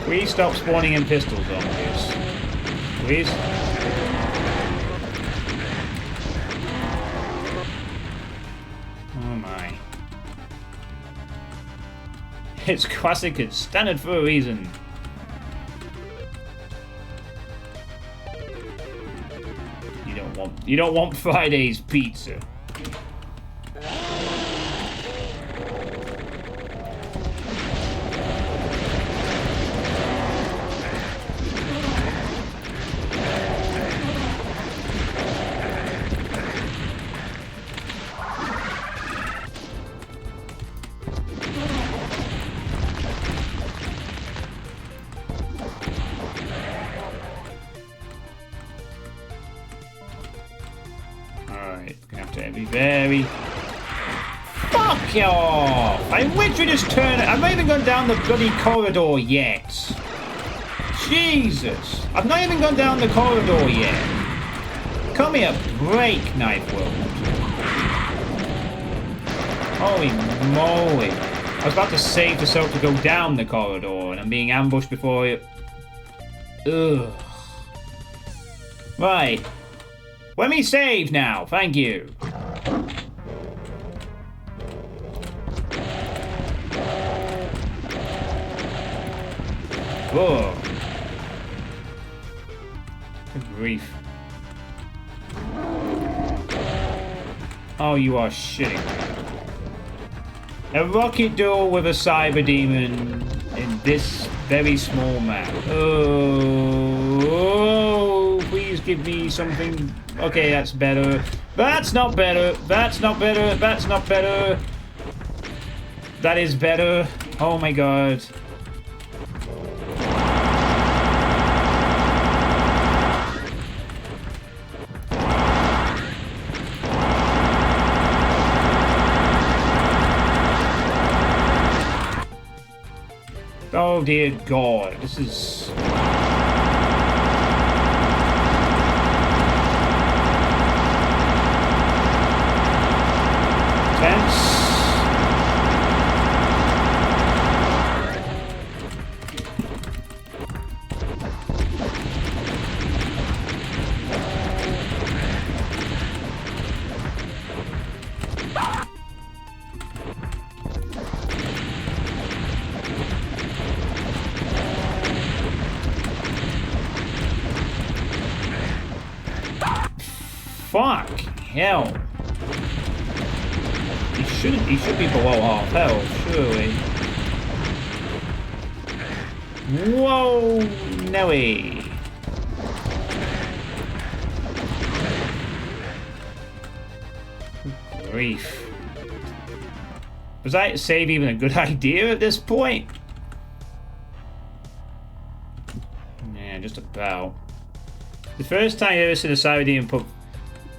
Please stop spawning in pistol zombies. Please. Oh my. It's classic, it's standard for a reason. You don't want Friday's pizza. Very... Fuck off! I literally just turned... I've not even gone down the bloody corridor yet. Jesus! I've not even gone down the corridor yet. Cut me a break, Knife World. Holy moly. I was about to save myself to go down the corridor and I'm being ambushed before it... Ugh. Right. Let me save now, thank you. Whoa. Good grief. Oh, you are shitting me. A rocket duel with a cyber demon in this very small map. Oh, please give me something. Okay, that's better. That's not better. That's not better. That's not better. That is better. Oh my god. Oh dear god, this is... tense. Fuck hell. He should be below half health, surely. Whoa, no way. Grief. Was that save even a good idea at this point? Yeah, just about. The first time I ever seen a cyber demon put...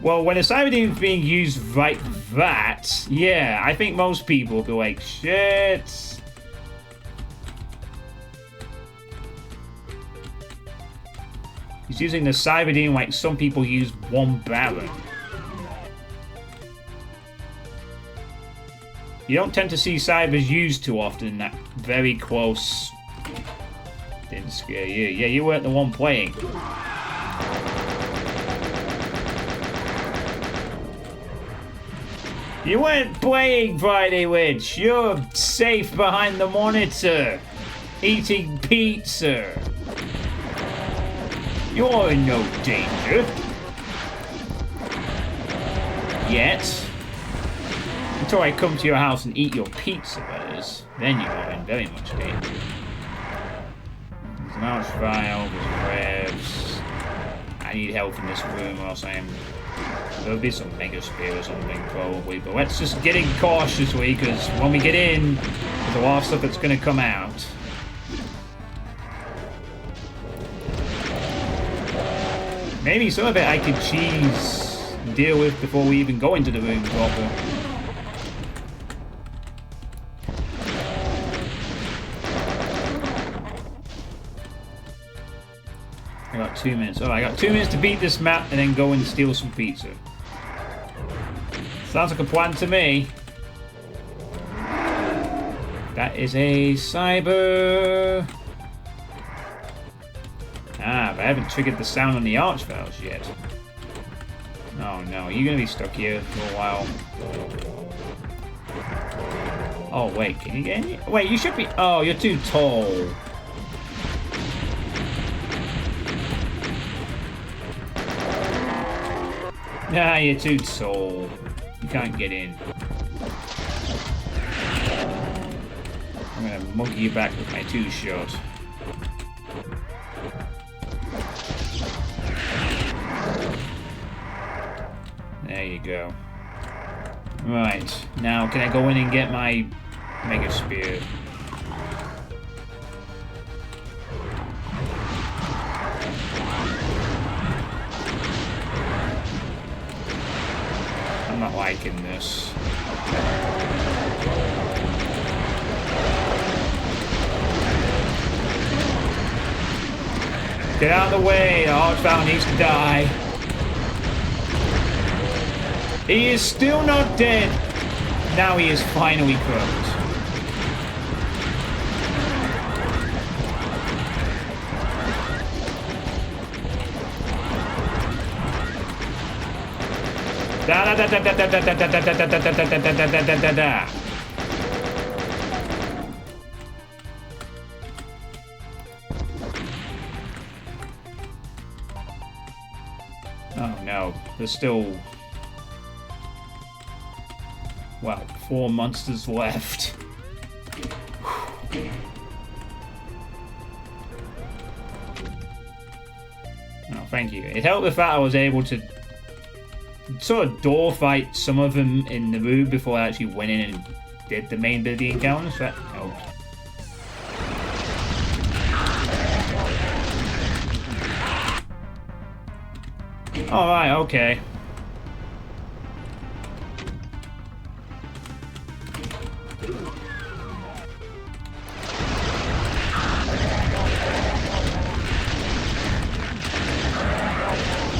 Well, when a cyber demon is being used like that, yeah, I think most people will be like, shit. He's using the cyber demon like some people use one Baron. You don't tend to see cybers used too often in that very close... Didn't scare you. Yeah, you weren't the one playing. You weren't playing, Friday Witch. You're safe behind the monitor, eating pizza. You're in no danger. Yet. Until I come to your house and eat your pizza, that is. Then you are in very much danger. There's an archvile, there's crabs. I need help in this room or else I am... There'll be some mega spear or something probably, but let's just get in cautiously because when we get in, there's a lot of stuff that's going to come out. Maybe some of it I could cheese and deal with before we even go into the room proper. I got 2 minutes. Oh, I got 2 minutes to beat this map and then go and steal some pizza. Sounds like a plan to me. That is a cyber. Ah, but I haven't triggered the sound on the archviles yet. Oh no, you're gonna be stuck here for a while. Oh wait, can you get in? Wait, you should be. Oh, you're too tall. Nah, you're too tall. You can't get in. I'm gonna mug you back with my 2-shot. There you go. Right, now can I go in and get my Mega Spear? I'm not liking this. Get out of the way, the Archvile needs to die. He is still not dead. Now he is finally cooked. Da da da da da da da da da da da da da da da da da. Oh no, there's still... well, 4 monsters left. Oh, thank you. It helped the fact I was able to sort of door fight some of them in the room before I actually went in and did the main bit of the encounter, so that helped. Alright, okay.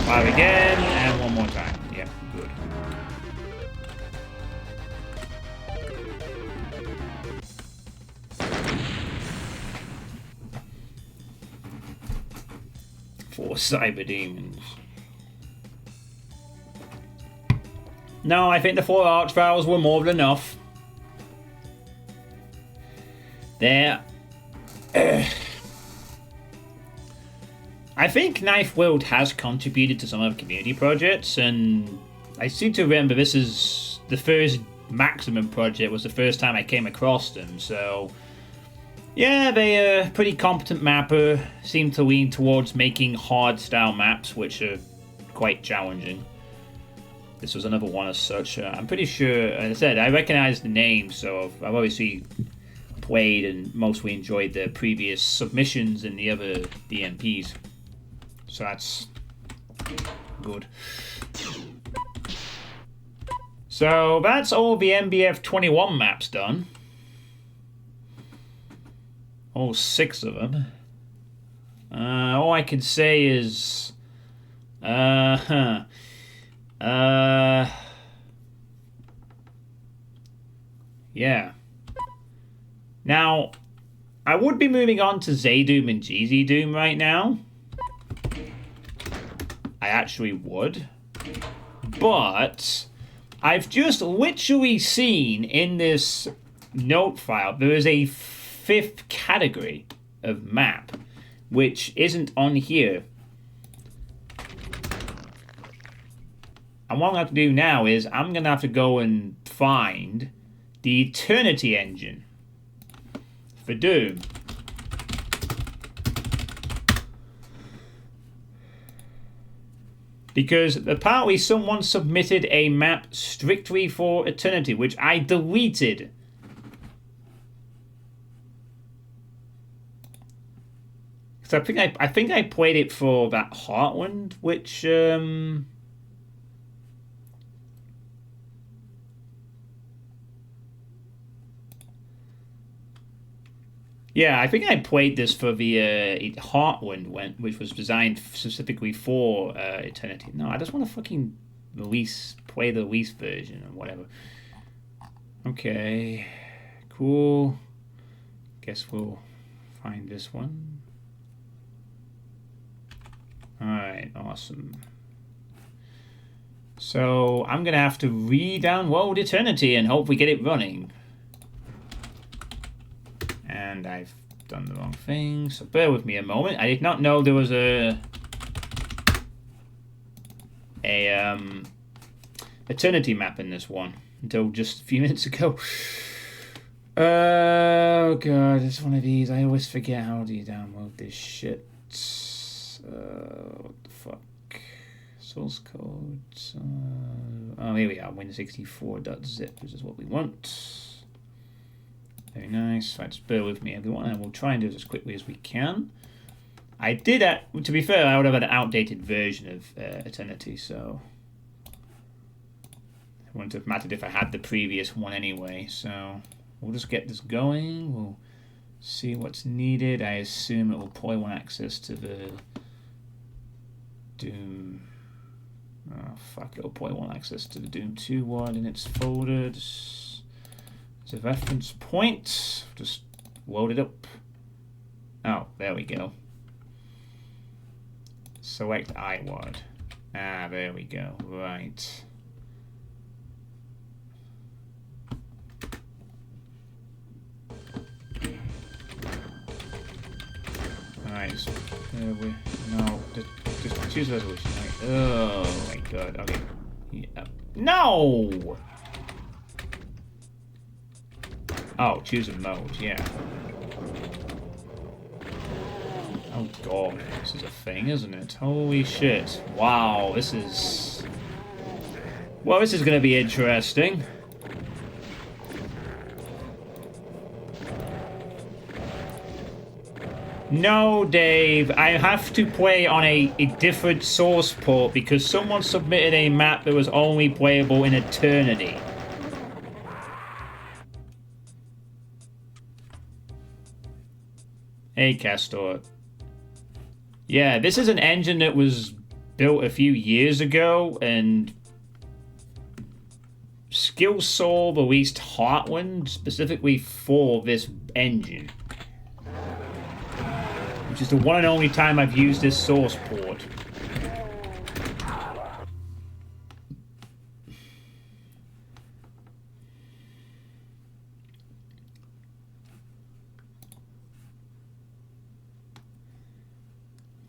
Five again, and one more time. Yeah, good. Four cyber demons. No, I think the 4 archviles were more than enough. There. I think Knife World has contributed to some of the community projects, and I seem to remember this is the first Maximum project, was the first time I came across them, so yeah, they're a pretty competent mapper, seem to lean towards making hard style maps, which are quite challenging. This was another one as such. I'm pretty sure, as I said, I recognize the name, so I've obviously played and mostly enjoyed the previous submissions and the other DMPs. So that's good. So that's all the MBF 21 maps done. All 6 of them. All I can say is... yeah. Now, I would be moving on to Zaydoom and Xyzzy Doom right now. I actually would. But I've just literally seen in this note file there is a 5th category of map which isn't on here. And what I'm going to have to do now is I'm going to have to go and find the Eternity engine for Doom. Because apparently someone submitted a map strictly for Eternity, which I deleted. So I think I played it for that Heartland, which yeah, I think I played this for the Heartland, which was designed specifically for Eternity. No, I just want to fucking play the release version or whatever. Okay, cool. Guess we'll find this one. Alright, awesome. So I'm going to have to re-download Eternity and hope we get it running. And I've done the wrong thing, so bear with me a moment. I did not know there was a Eternity map in this one until just a few minutes ago. Oh god, it's one of these. I always forget how do you download this shit. What the fuck? Source code. Oh, here we are. Win64.zip. This is what we want. Very nice. Right, just bear with me, everyone, and we'll try and do this as quickly as we can. I did, to be fair, I would have had an outdated version of Eternity, so it wouldn't have mattered if I had the previous one anyway. So we'll just get this going. We'll see what's needed. I assume it will probably want access to the Doom. Oh, fuck, it'll probably want access to the Doom 2 one in its folder. As a reference point, just load it up. Oh, there we go. Select iWAD. Ah, there we go. Right. Alright, so no, just choose resolution. Right. Oh my god, okay. Yeah. No! Oh, choose a mode, yeah. Oh god, this is a thing, isn't it? Holy shit. Wow, this is... Well, this is going to be interesting. No, Dave, I have to play on a different source port because someone submitted a map that was only playable in Eternity. Hey, Castor. Yeah, this is an engine that was built a few years ago, and Skillsoul released Heartland specifically for this engine. Which is the one and only time I've used this source port.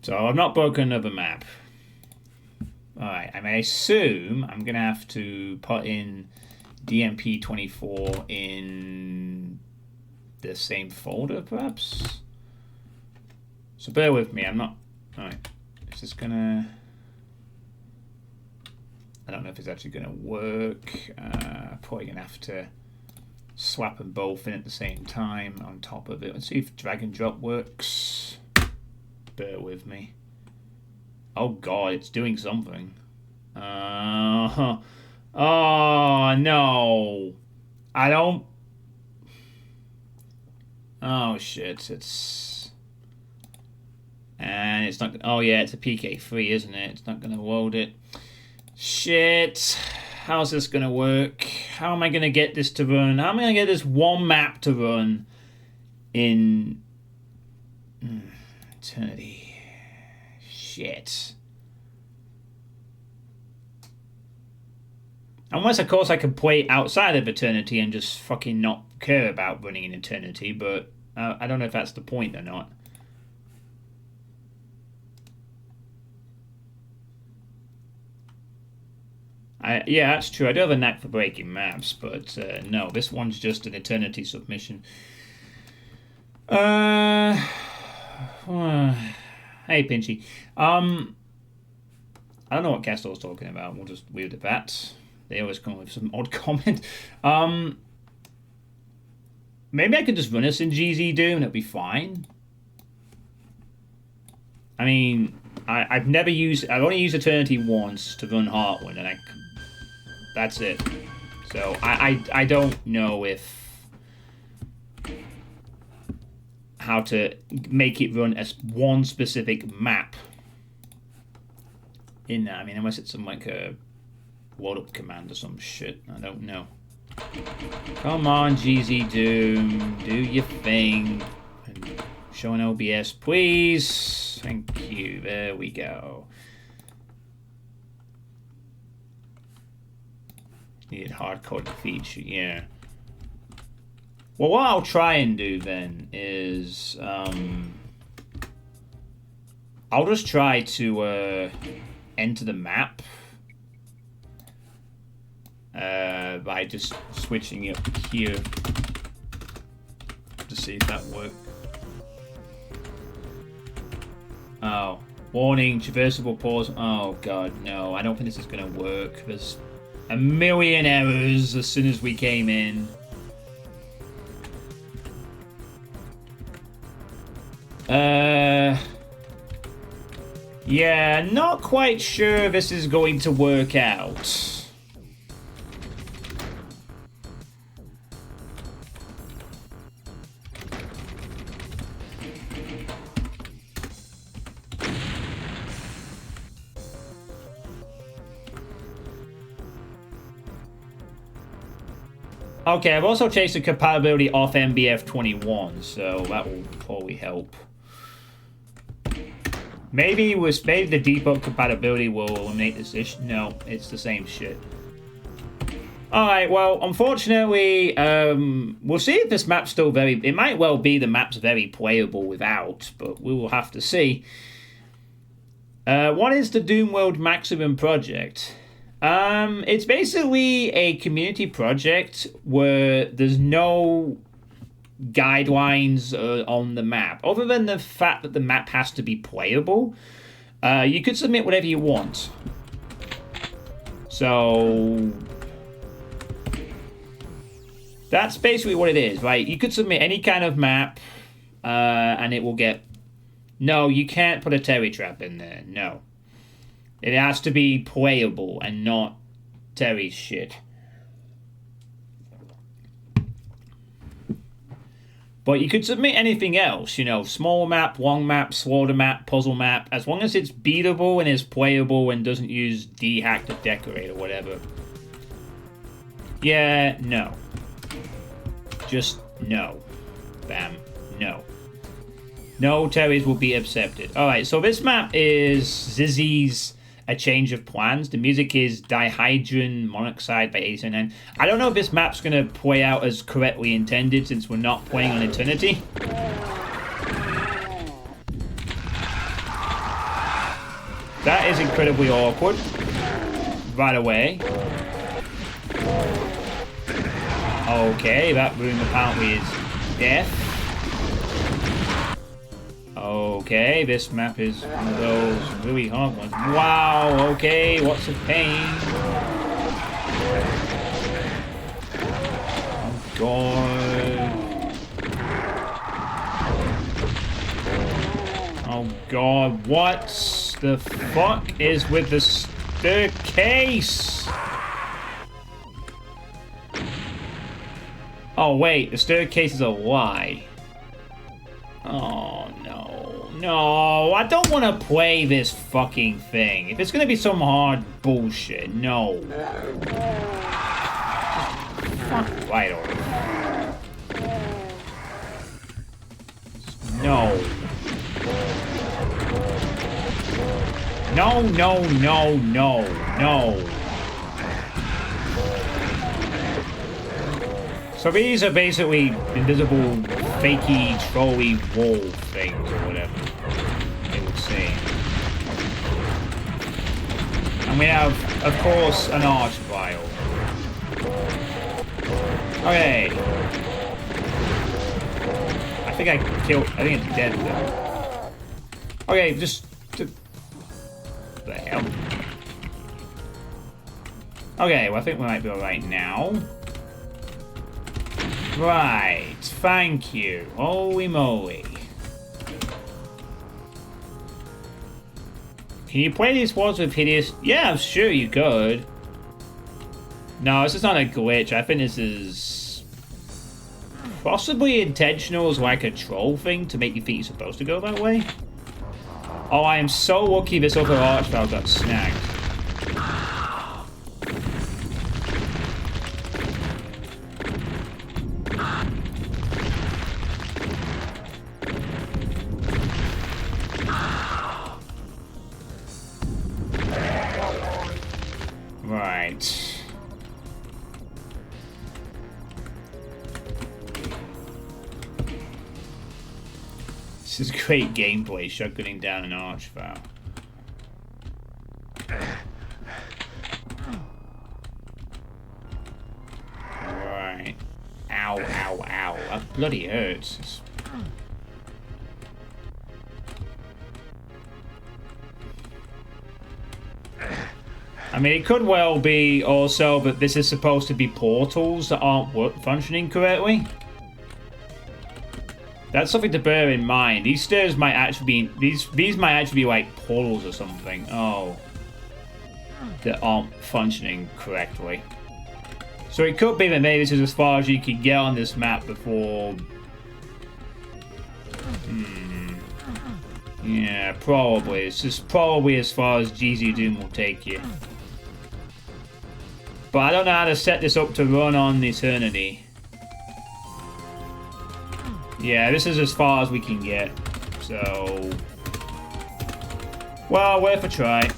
So I've not broken another map. Alright, I may assume I'm going to have to put in DMP24 in the same folder, perhaps? So bear with me, I'm not... Alright, is this gonna... I don't know if it's actually gonna work. Probably gonna have to swap them both in at the same time on top of it. Let's see if drag and drop works. Bear with me. Oh god, it's doing something. Oh no. I don't... Oh shit, it's... And it's not... Oh, yeah, it's a PK3, isn't it? It's not going to load it. Shit. How's this going to work? How am I going to get this to run? How am I going to get this one map to run in... Eternity. Shit. Unless, of course, I could play outside of Eternity and just fucking not care about running in Eternity, but I don't know if that's the point or not. Yeah, that's true. I do have a knack for breaking maps, but no, this one's just an Eternity submission. Hey, Pinchy. I don't know what Castor's talking about. We'll just leave it at that. They always come with some odd comment. Maybe I could just run this in Xyzzy Doom and it'll be fine. I mean, I've only used Eternity once to run Heartland, and that's it. So I don't know how to make it run as one specific map in that. I mean, unless it's some like a load up command or some shit. I don't know. Come on, Xyzzy Doom, do your thing. And show an OBS, please. Thank you. There we go. Needed hard-coded feature, yeah. Well, what I'll try and do then is I'll just try to enter the map by just switching it here to see if that works. Oh, warning, traversable pause. Oh god, no, I don't think this is gonna work. There's a million errors as soon as we came in. Yeah, not quite sure this is going to work out. Okay, I've also changed the compatibility off MBF21, so that will probably help. Maybe the debug compatibility will eliminate this issue. No, it's the same shit. Alright, well, unfortunately, we'll see if this map's still very... It might well be the map's very playable without, but we will have to see. What is the Doomworld Maximum project? It's basically a community project where there's no guidelines on the map. Other than the fact that the map has to be playable, you could submit whatever you want. So that's basically what it is, right? You could submit any kind of map, and it will get... No, you can't put a Terry trap in there. No. It has to be playable and not Terry's shit. But you could submit anything else, you know, small map, long map, slaughter map, puzzle map, as long as it's beatable and is playable and doesn't use D-hack to decorate or whatever. Yeah, no. Just no. Bam. No. No Terrys will be accepted. Alright, so this map is Xyzzy's A Change of Plans. The music is Dihydrogen Monoxide by 879. I don't know if this map's going to play out as correctly intended since we're not playing on Eternity. That is incredibly awkward. Right away. Okay, that room apparently is death. Okay, this map is one of those really hard ones. Wow, okay, what's the pain? Oh, God. Oh, God, what the fuck is with the staircase? Oh, wait, the staircase is a lie. Oh, no. No, I don't want to play this fucking thing. If it's going to be some hard bullshit, no. Fuck right over. No. No, no, no, no, no. So these are basically invisible, fakey, trolly wall things, or whatever it would seem. And we have, of course, an arch vial. Okay. I think it's dead though. Okay, just... What the hell? Okay, well I think we might be alright now. Right, thank you. Holy moly. Can you play these walls with hideous... Yeah, I'm sure you could. No, this is not a glitch. I think this is... possibly intentional as like a troll thing to make you think you're supposed to go that way. Oh, I am so lucky this other archvile got snagged. Right. This is great gameplay, shotgunning down an archvile. Right. Ow, ow, ow. That bloody hurts. I mean, it could well be also that this is supposed to be portals that aren't functioning correctly. That's something to bear in mind. These stairs might actually be... These might actually be like portals or something. Oh. That aren't functioning correctly. So it could be that maybe this is as far as you can get on this map before... Yeah, probably. It's just probably as far as Xyzzy Doom will take you. But I don't know how to set this up to run on Eternity. Yeah, this is as far as we can get. So... well, worth a try.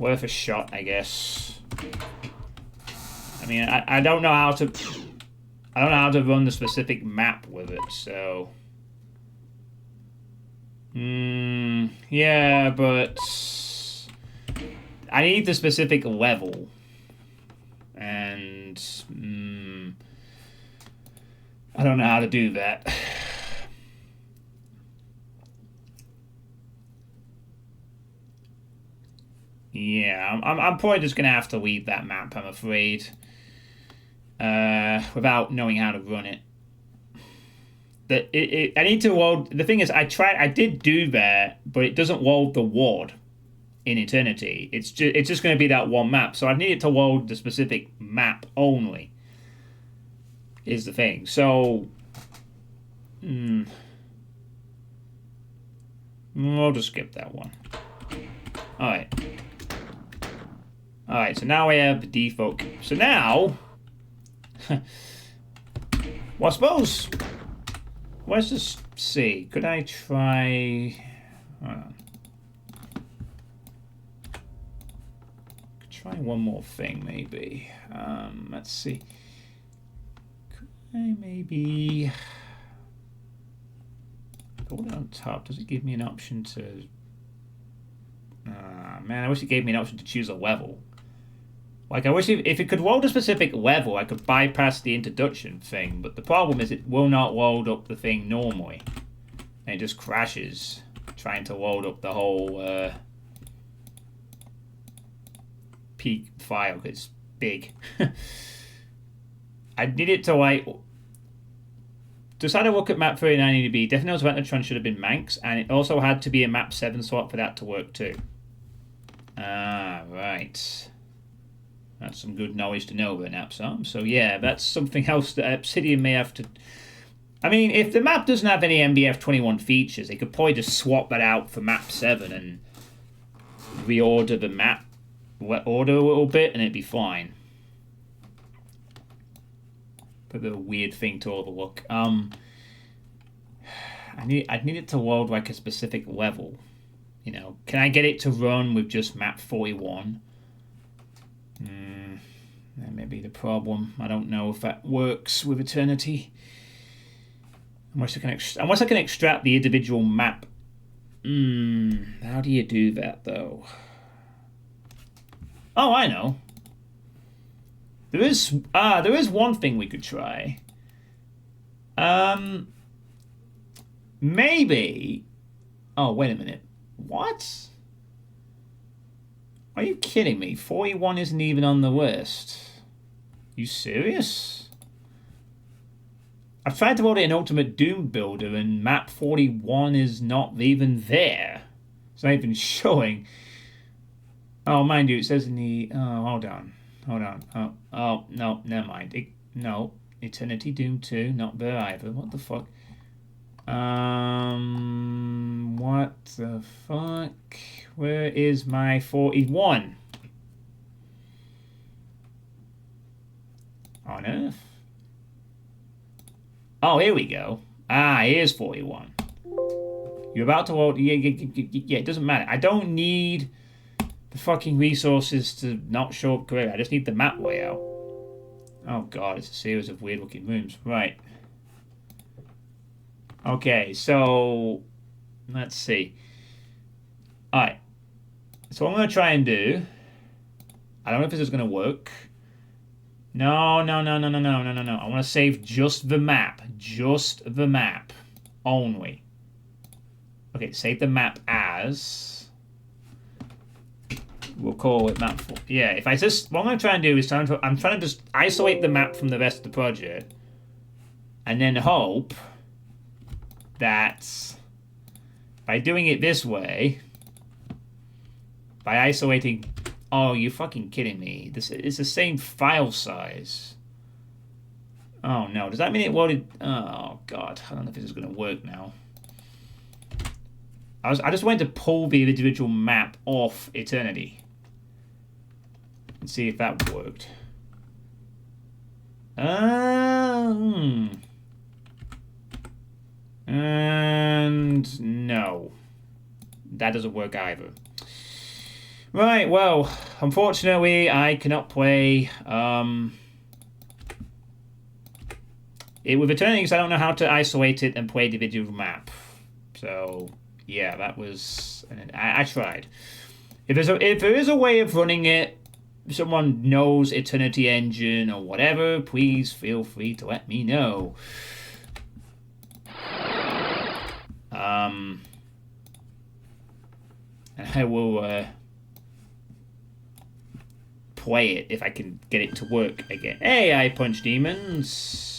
Worth a shot, I guess. I mean, I don't know how to... I don't know how to run the specific map with it, so... yeah, but... I need the specific level. and I don't know how to do that. Yeah, I'm probably just gonna have to leave that map, I'm afraid, without knowing how to run it. I need to load. The thing is, I did do that, but it doesn't load the ward in Eternity. It's just going to be that one map. So I need it to load the specific map only. Is the thing. So, I'll just skip that one. All right. All right. So now I have the default. So now, well, I suppose. Let's just see. Could I try? Hold on. Could try one more thing, maybe. Let's see. Could I maybe? Hold it on top. Does it give me an option to? Man, I wish it gave me an option to choose a level. Like, I wish if it could load a specific level, I could bypass the introduction thing, but the problem is it will not load up the thing normally. And it just crashes trying to load up the whole peak file, because it's big. I need it to, like... Just had a look at map 39 EDB. Definitely knows Ventatron should have been Manx, and it also had to be a map 7 slot for that to work too. Ah, right. That's some good knowledge to know about Napsam. So yeah, that's something else that Obsidian may have to... I mean, if the map doesn't have any MBF 21 features, they could probably just swap that out for map 7 and reorder the map order a little bit and it'd be fine. But a weird thing to overlook. I'd need it to load like a specific level. You know, can I get it to run with just map 41? That may be the problem. I don't know if that works with Eternity. Unless I can extract the individual map. How do you do that though? Oh, I know. There is one thing we could try. Maybe. Oh, wait a minute. What? Are you kidding me? 41 isn't even on the list. You serious? I've tried to load it in Ultimate Doom Builder and map 41 is not even there. It's not even showing. Oh, mind you, it says in the... Oh, hold on. Oh, no, never mind. No, Eternity Doom 2, not there either. What the fuck? What the fuck? Where is my 41? On Earth? Oh, here we go. Ah, here's 41. You're about to load... Yeah, it doesn't matter. I don't need the fucking resources to not show up correctly. I just need the map layout. Oh god, it's a series of weird looking rooms. Right. Okay, so... Let's see. Alright. So what I'm going to try and do... I don't know if this is going to work. No. I want to save just the map. Just the map. Only. Okay, save the map as... We'll call it map 4. Yeah, if I just... What I'm going to try and do is I'm trying to just isolate the map from the rest of the project. And then hope that by doing it this way... By isolating... Oh, you're fucking kidding me. This is the same file size. Oh, no. Does that mean it loaded... Oh, God. I don't know if this is going to work now. I just wanted to pull the individual map off Eternity. And see if that worked. And no. That doesn't work either. Right, well, unfortunately, I cannot play it with Eternity because I don't know how to isolate it and play the individual map. So, yeah, that was... I tried. If there is a way of running it someone knows Eternity Engine or whatever, please feel free to let me know. And I will play it if I can get it to work again. Hey, I punch demons.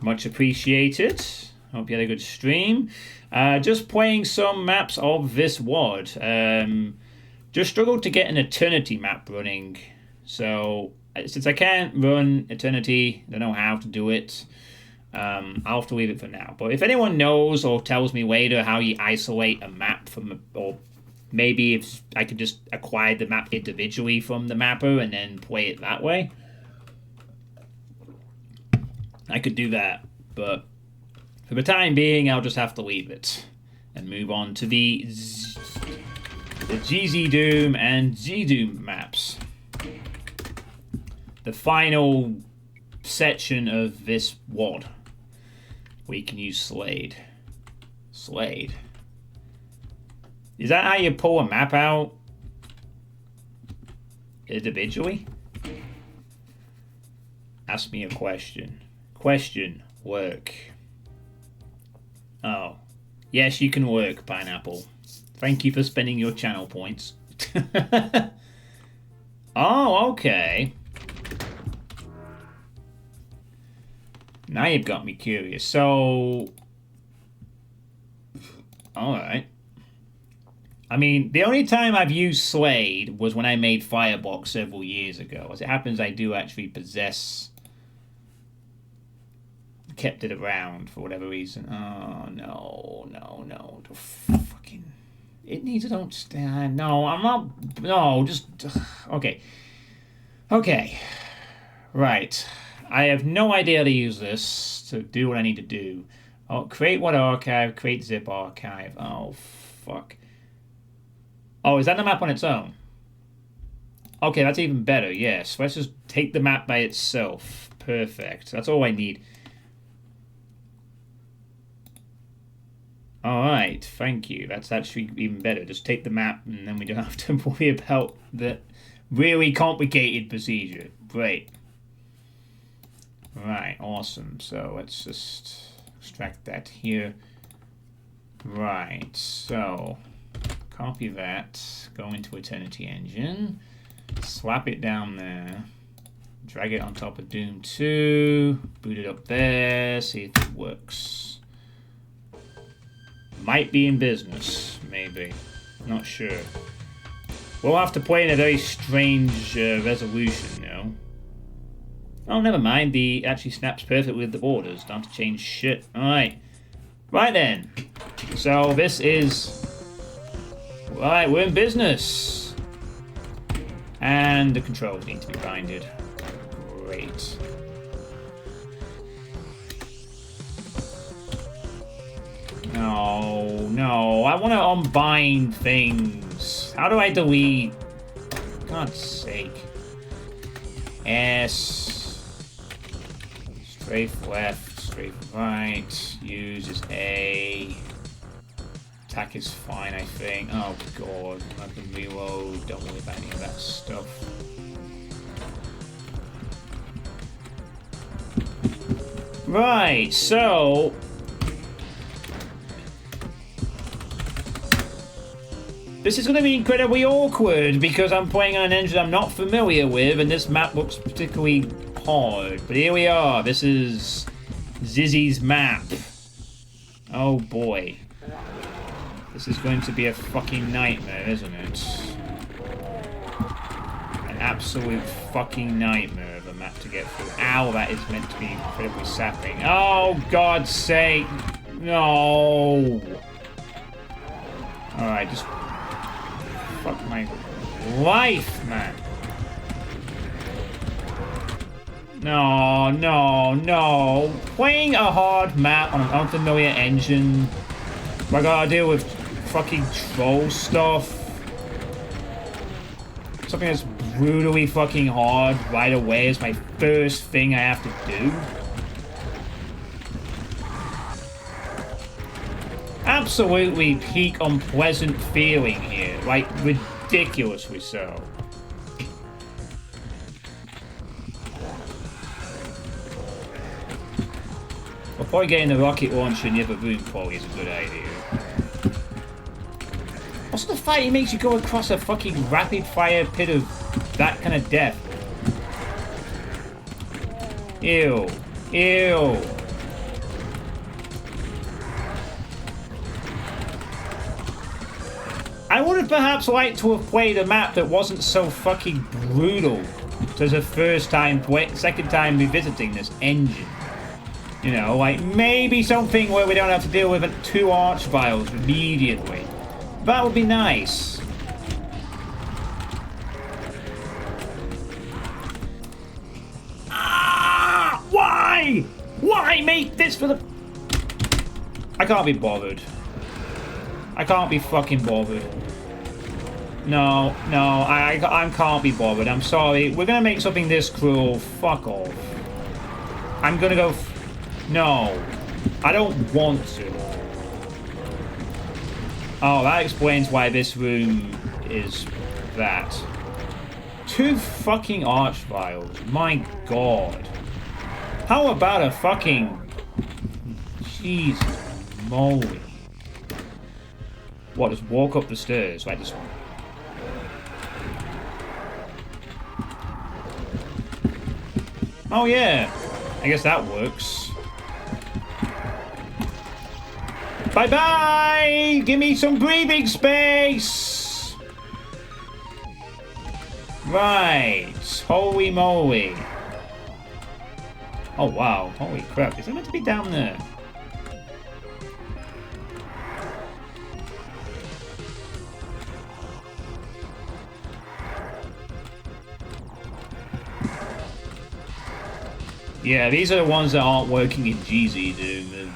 Much appreciated. Hope you had a good stream. Just playing some maps of this WOD. Just struggled to get an Eternity map running. So, since I can't run Eternity, I don't know how to do it. I'll have to leave it for now. But if anyone knows or tells me later how you isolate a map from, or maybe if I could just acquire the map individually from the mapper and then play it that way, I could do that. But for the time being, I'll just have to leave it and move on to the Xyzzy Doom and Z-Doom maps. The final section of this WOD. We can use Slade. Slade. Is that how you pull a map out? Individually? Ask me a question. Question. Work. Oh. Yes, you can work, Pineapple. Thank you for spending your channel points. Oh, okay. Now you've got me curious. So, alright. I mean, the only time I've used Slade was when I made Firebox several years ago. As it happens, I do actually possess... kept it around for whatever reason. Oh, no. Fucking... It needs a don't stand. No, I'm not... No, just... Okay. Okay. Right. I have no idea how to use this to do what I need to do. Oh, create what archive, create zip archive. Oh, fuck. Oh, is that the map on its own? Okay, that's even better, yes. Let's just take the map by itself. Perfect. That's all I need. Alright, thank you. That's actually even better. Just take the map and then we don't have to worry about the really complicated procedure. Great. Right, awesome. So let's just extract that here. Right, so copy that, go into Eternity Engine, slap it down there, drag it on top of Doom 2, boot it up there, see if it works. Might be in business, maybe. Not sure. We'll have to play in a very strange resolution now. Oh, never mind. The actually snaps perfectly with the borders. Don't have to change shit. Alright. Right then. So this is... Right, we're in business. And the controls need to be binded. Great. No. I want to unbind things. How do I delete? For God's sake. S. Strafe left, strafe right. Use is A. Attack is fine, I think. Oh god. I can reload. Don't worry about any of that stuff. Right, so... This is going to be incredibly awkward because I'm playing on an engine I'm not familiar with and this map looks particularly hard. But here we are. This is Xyzzy's map. Oh boy. This is going to be a fucking nightmare, isn't it? An absolute fucking nightmare of a map to get through. Ow, that is meant to be incredibly sapping. Oh, God's sake. No. Alright, just... Fuck my life, man. No. Playing a hard map on an unfamiliar engine. I gotta deal with fucking troll stuff. Something that's brutally fucking hard right away is my first thing I have to do. Absolutely peak unpleasant feeling here. Like, ridiculously so. We'll probably getting the rocket launcher in the other room probably is a good idea. What's the fight? It makes you go across a fucking rapid fire pit of that kind of death. Ew. Ew. I would have perhaps liked to have played a map that wasn't so fucking brutal as a second time revisiting this engine. You know, like maybe something where we don't have to deal with 2 archviles immediately. That would be nice. Ah! Why? Why make this for the... I can't be bothered. I can't be fucking bothered. No, I can't be bothered. I'm sorry. We're gonna make something this cruel. Fuck off. I'm gonna go... No. I don't want to. Oh, that explains why this room is that. 2 fucking archviles. My god. How about a fucking... Jesus moly. What, just walk up the stairs like this one? Oh yeah. I guess that works. Bye-bye! Give me some breathing space! Right. Holy moly. Oh wow. Holy crap. Is it meant to be down there? Yeah, these are the ones that aren't working in Xyzzy, dude.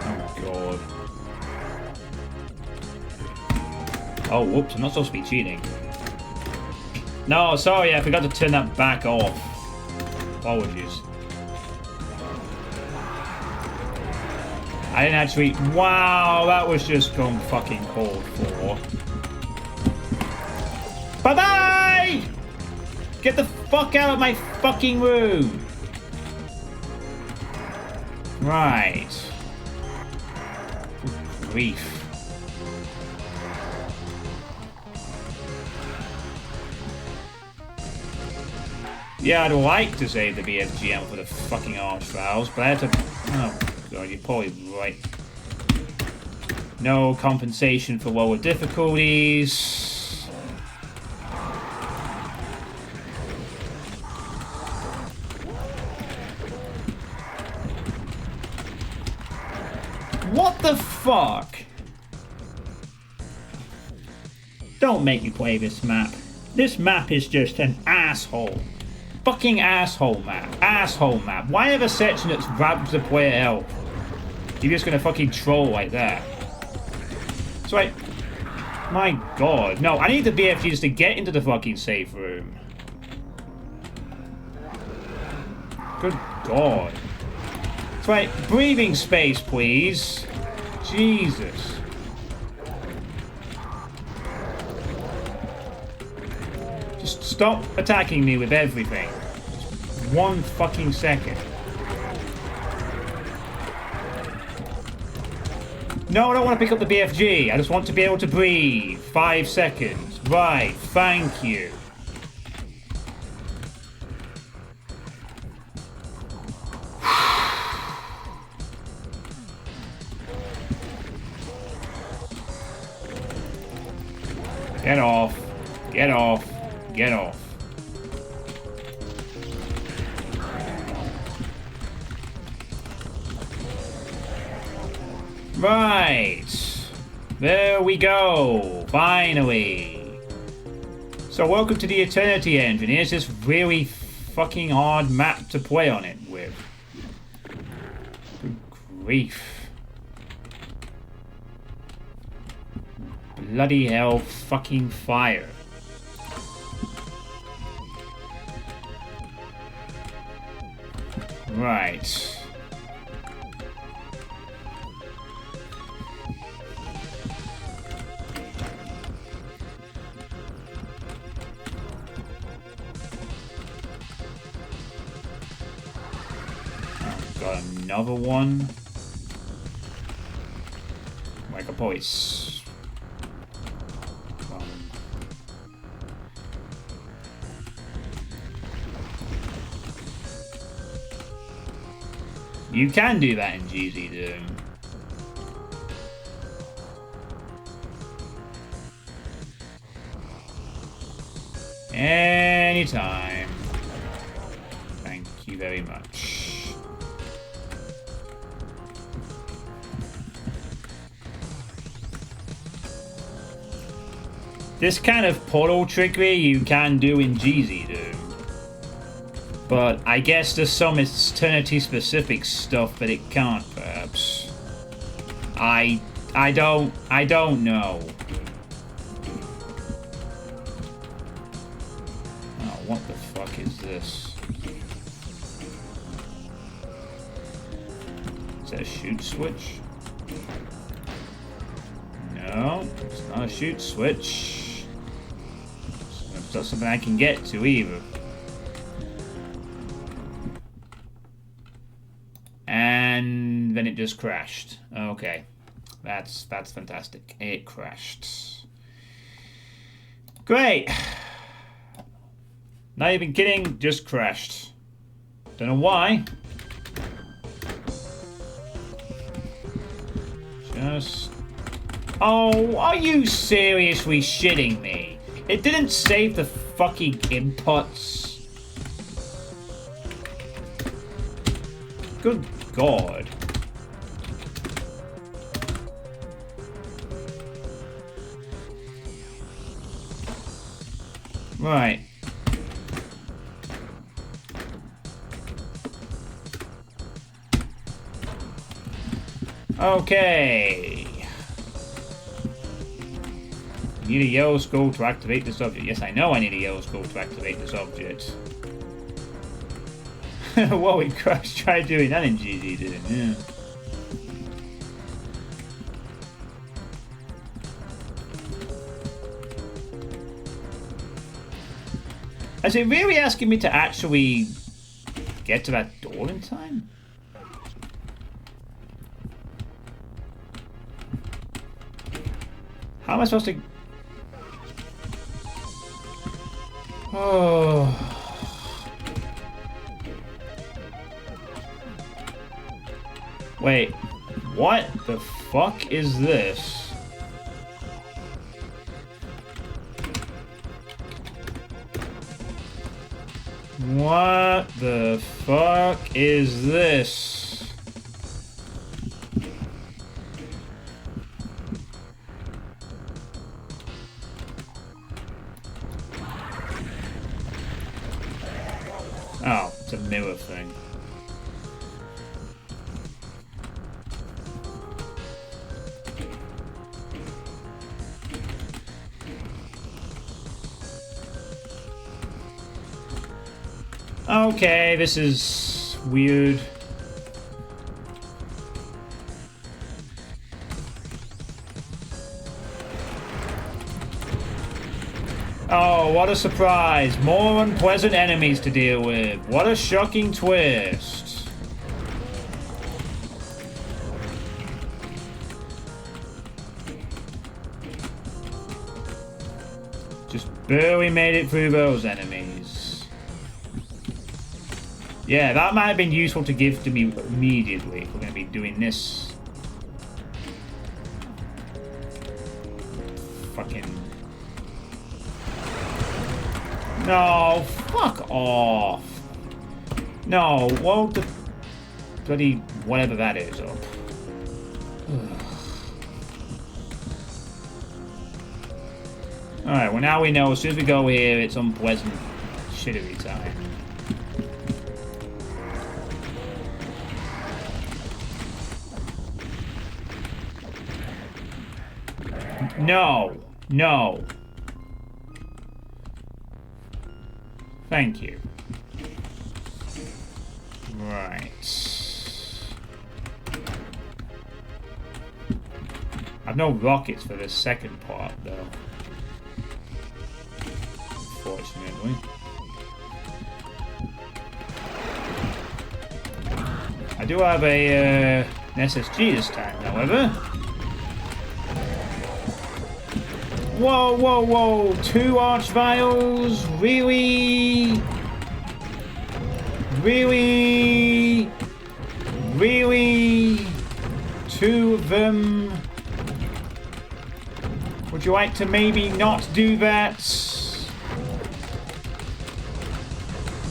Oh, God. Oh, whoops, I'm not supposed to be cheating. No, sorry, I forgot to turn that back off. Apologies. I didn't actually... Wow, that was just gone fucking called for. Bye-bye! Get the fuck out of my fucking room! Right. Good grief. Yeah, I'd like to save the BFGM for the fucking archviles, but I had to... Oh, God, you're probably right. No compensation for lower difficulties. What the fuck? Don't make me play this map. This map is just an asshole. Fucking asshole map. Asshole map. Why have a section that's grabbed the player health? You're just gonna fucking troll like that. So my god. No, I need the BFGs to get into the fucking safe room. Good god. So breathing space, please. Jesus. Just stop attacking me with everything. Just 1 fucking second. No, I don't want to pick up the BFG. I just want to be able to breathe. 5 seconds. Right, thank you. Get off. Get off. Get off. Right. There we go. Finally. So welcome to the Eternity Engine. Here's this really fucking hard map to play on it with. Good grief. Bloody hell fucking fire. Right. got another one. I could probably... You can do that in Xyzzy Doom. Anytime. Thank you very much. This kind of portal trickery you can do in Xyzzy Doom. But I guess there's some eternity-specific stuff that it can't, perhaps. I don't know. Oh, what the fuck is this? Is that a shoot switch? No, it's not a shoot switch. It's not something I can get to either. And then it just crashed. Okay. That's fantastic. It crashed. Great. Not even kidding, just crashed. Don't know why. Just... Oh, are you seriously shitting me? It didn't save the fucking inputs. Good God. Right. Okay. Need a yellow skull to activate this object. Yes, I know I need a yellow skull to activate this object. Whoa, we crashed. Tried doing that in Xyzzy, didn't it? Yeah. Is it really asking me to actually get to that door in time? How am I supposed to... Oh... Wait, what the fuck is this? What the fuck is this? Oh, it's a mirror thing. Okay, this is weird. Oh, what a surprise. More unpleasant enemies to deal with. What a shocking twist. Just barely made it through those enemies. Yeah, that might have been useful to give to me immediately if we're going to be doing this. Fucking... No, fuck off. No, well, the bloody whatever that is up. Alright, well now we know as soon as we go here, it's unpleasant shittery time. No, no. Thank you. Right. I've no rockets for this second part, though. Unfortunately. I do have a an SSG this time, however. Whoa, whoa, whoa! 2 Archviles? Really? Really? Really? 2 of them? Would you like to maybe not do that?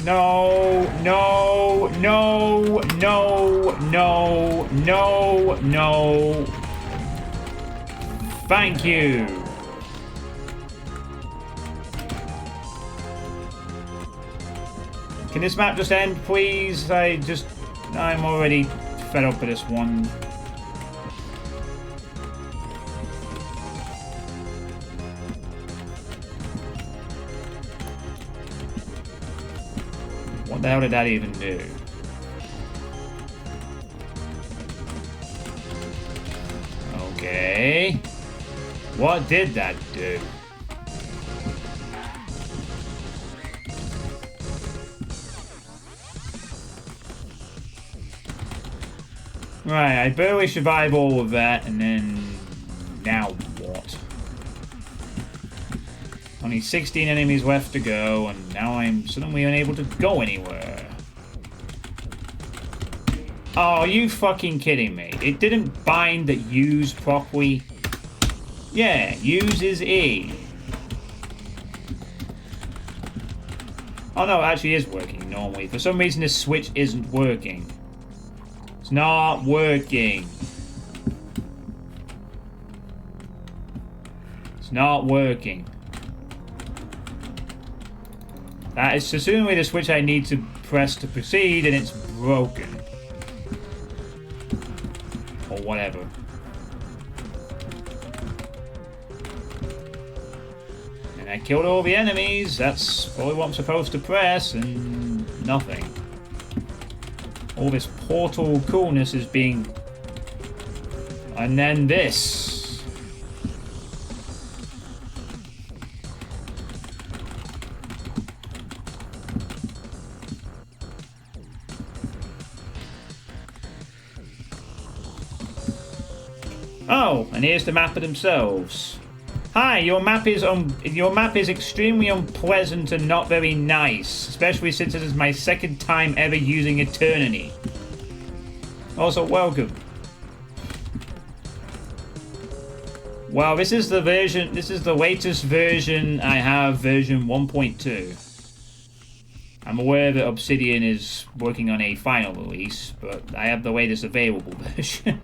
No, no, no, no, no, no, no. Thank you. Can this map just end, please? I'm already fed up with this one. What the hell did that even do? Okay. What did that do? Right, I barely survive all of that, and then... now what? Only 16 enemies left to go, and now I'm suddenly unable to go anywhere. Oh, are you fucking kidding me? It didn't bind that use properly? Yeah, use is E. Oh no, it actually is working normally. For some reason this switch isn't working. It's not working. It's not working. That is presumably the switch I need to press to proceed, and it's broken. Or whatever. And I killed all the enemies. That's probably what I'm supposed to press, and nothing. All this portal coolness is being... and then this. Oh, and here's the map of themselves. Hi, your map is extremely unpleasant and not very nice, especially since it is my second time ever using Eternity. Also, welcome. Well, this is the latest version I have, version 1.2. I'm aware that Obsidian is working on a final release, but I have the latest available version.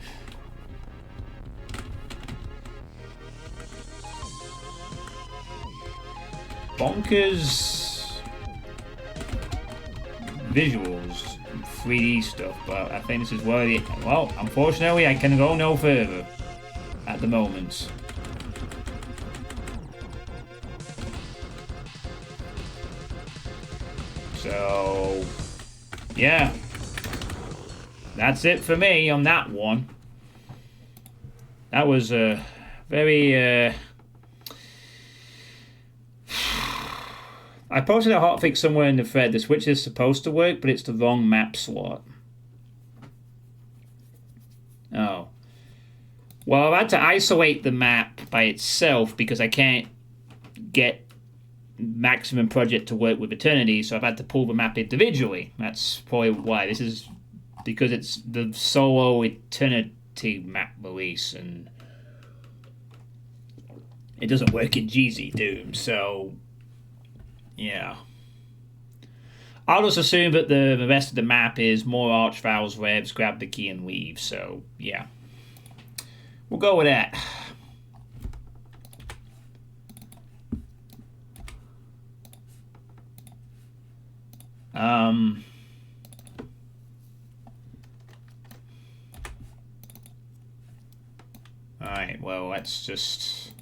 Bonkers visuals, 3D stuff, but I think this is worthy. Well, unfortunately, I can go no further at the moment. So, yeah, that's it for me on that one. That was a very I posted a hotfix somewhere in the thread. The switch is supposed to work, but it's the wrong map slot. Oh. Well, I've had to isolate the map by itself because I can't get Maximum Project to work with Eternity, so I've had to pull the map individually. That's probably why. This is because it's the solo Eternity map release, and it doesn't work in Xyzzy Doom, so... yeah. I'll just assume that the rest of the map is more Archviles, Revs, grab the key and leave, so yeah. We'll go with that. Alright, well, let's just...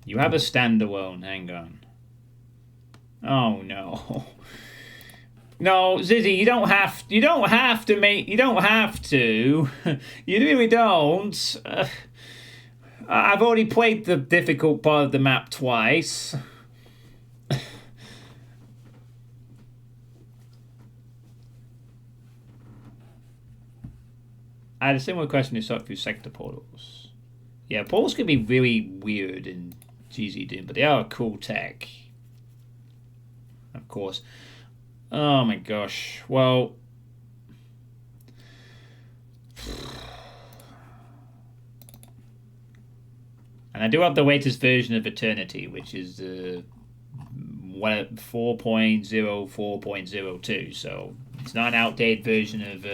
you have a standalone, hang on. Oh no. No, Xyzzy, you don't have to you really don't. I've already played the difficult part of the map twice. I had a similar question to sort through sector portals. Yeah, portals can be really weird in Xyzzy Doom, but they are a cool tech. Of course. Oh my gosh. Well, and I do have the latest version of Eternity, which is 4.04.02, so it's not an outdated version of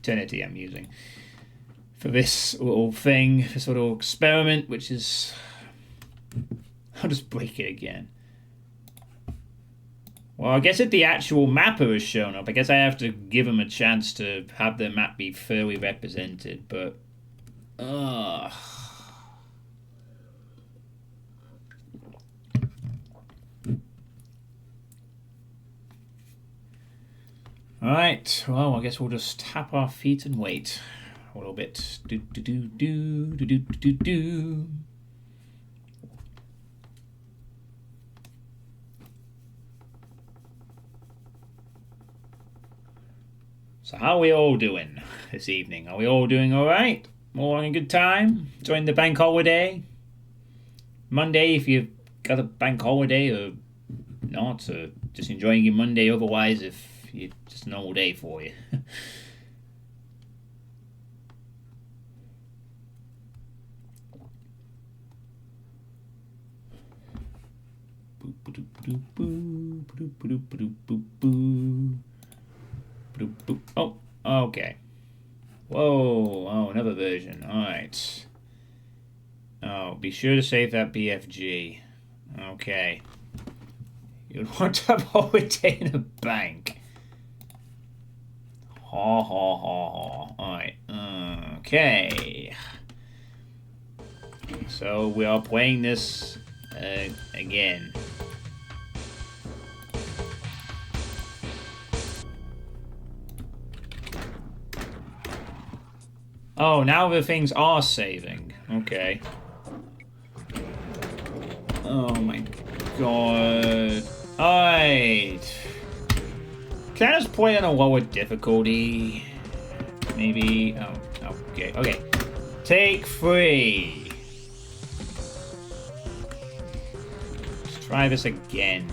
Eternity I'm using for this little thing, this little experiment, which is... I'll just break it again. Well, I guess if the actual mapper has shown up, I guess I have to give them a chance to have their map be fairly represented, but... Alright, well, I guess we'll just tap our feet and wait a little bit. Do do do do do do do do. So how are we all doing this evening? Are we all doing alright? All having a good time? Enjoying the bank holiday? Monday if you've got a bank holiday, or not, or just enjoying your Monday otherwise if it's just a normal day for you. Oh, okay. Whoa, oh, another version. Alright. Oh, be sure to save that BFG. Okay. You'd want to have holiday in a bank. Ha ha ha ha. Alright. Okay. So we are playing this again. Oh, now the things are saving. Okay. Oh my god. Alright. Can I just play on a lower difficulty? Maybe. Oh, okay. Okay. Take 3. Let's try this again.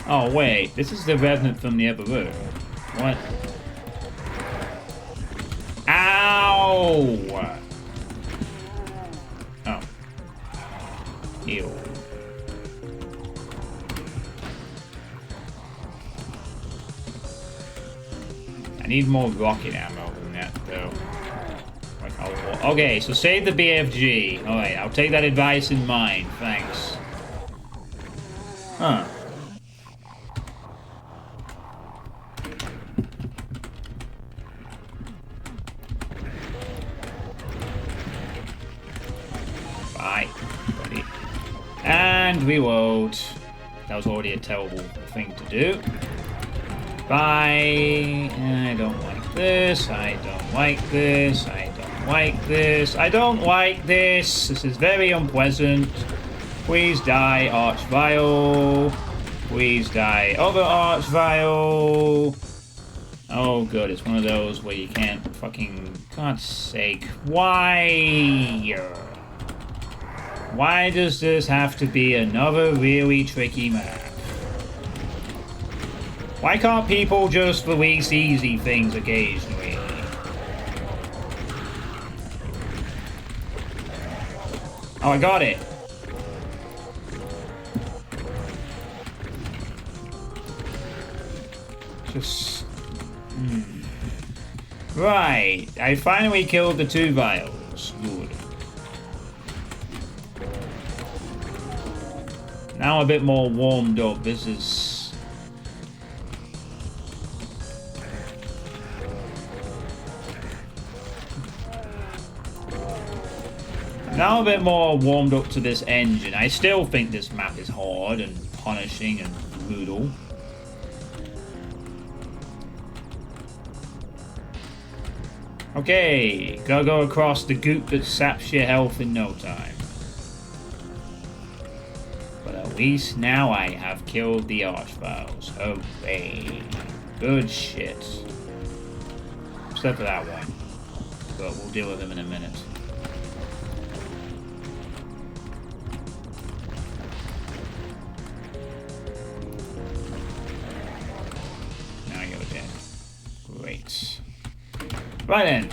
Oh wait, this is the Revenant from the other room. What? Ow! Oh. Ew. I need more rocket ammo than that, though. Okay, so save the BFG. Alright, I'll take that advice in mind. Thanks. Huh. And reload. That was already a terrible thing to do. Bye. I don't like this. I don't like this. I don't like this. I don't like this. This is very unpleasant. Please die, Archvile. Please die, other Archvile. Oh, good. It's one of those where you can't fucking... God's sake. Why? Why does this have to be another really tricky map? Why can't people just release easy things occasionally? Oh, I got it. Just... Right. I finally killed the 2 vials. Good. Now a bit more warmed up. This is... Now a bit more warmed up to this engine. I still think this map is hard and punishing and brutal. Okay, gotta go across the goop that saps your health in no time. But at least now I have killed the Archviles. Hooray. Good shit. Except for that one. But we'll deal with him in a minute. Now you're dead. Great. Right then.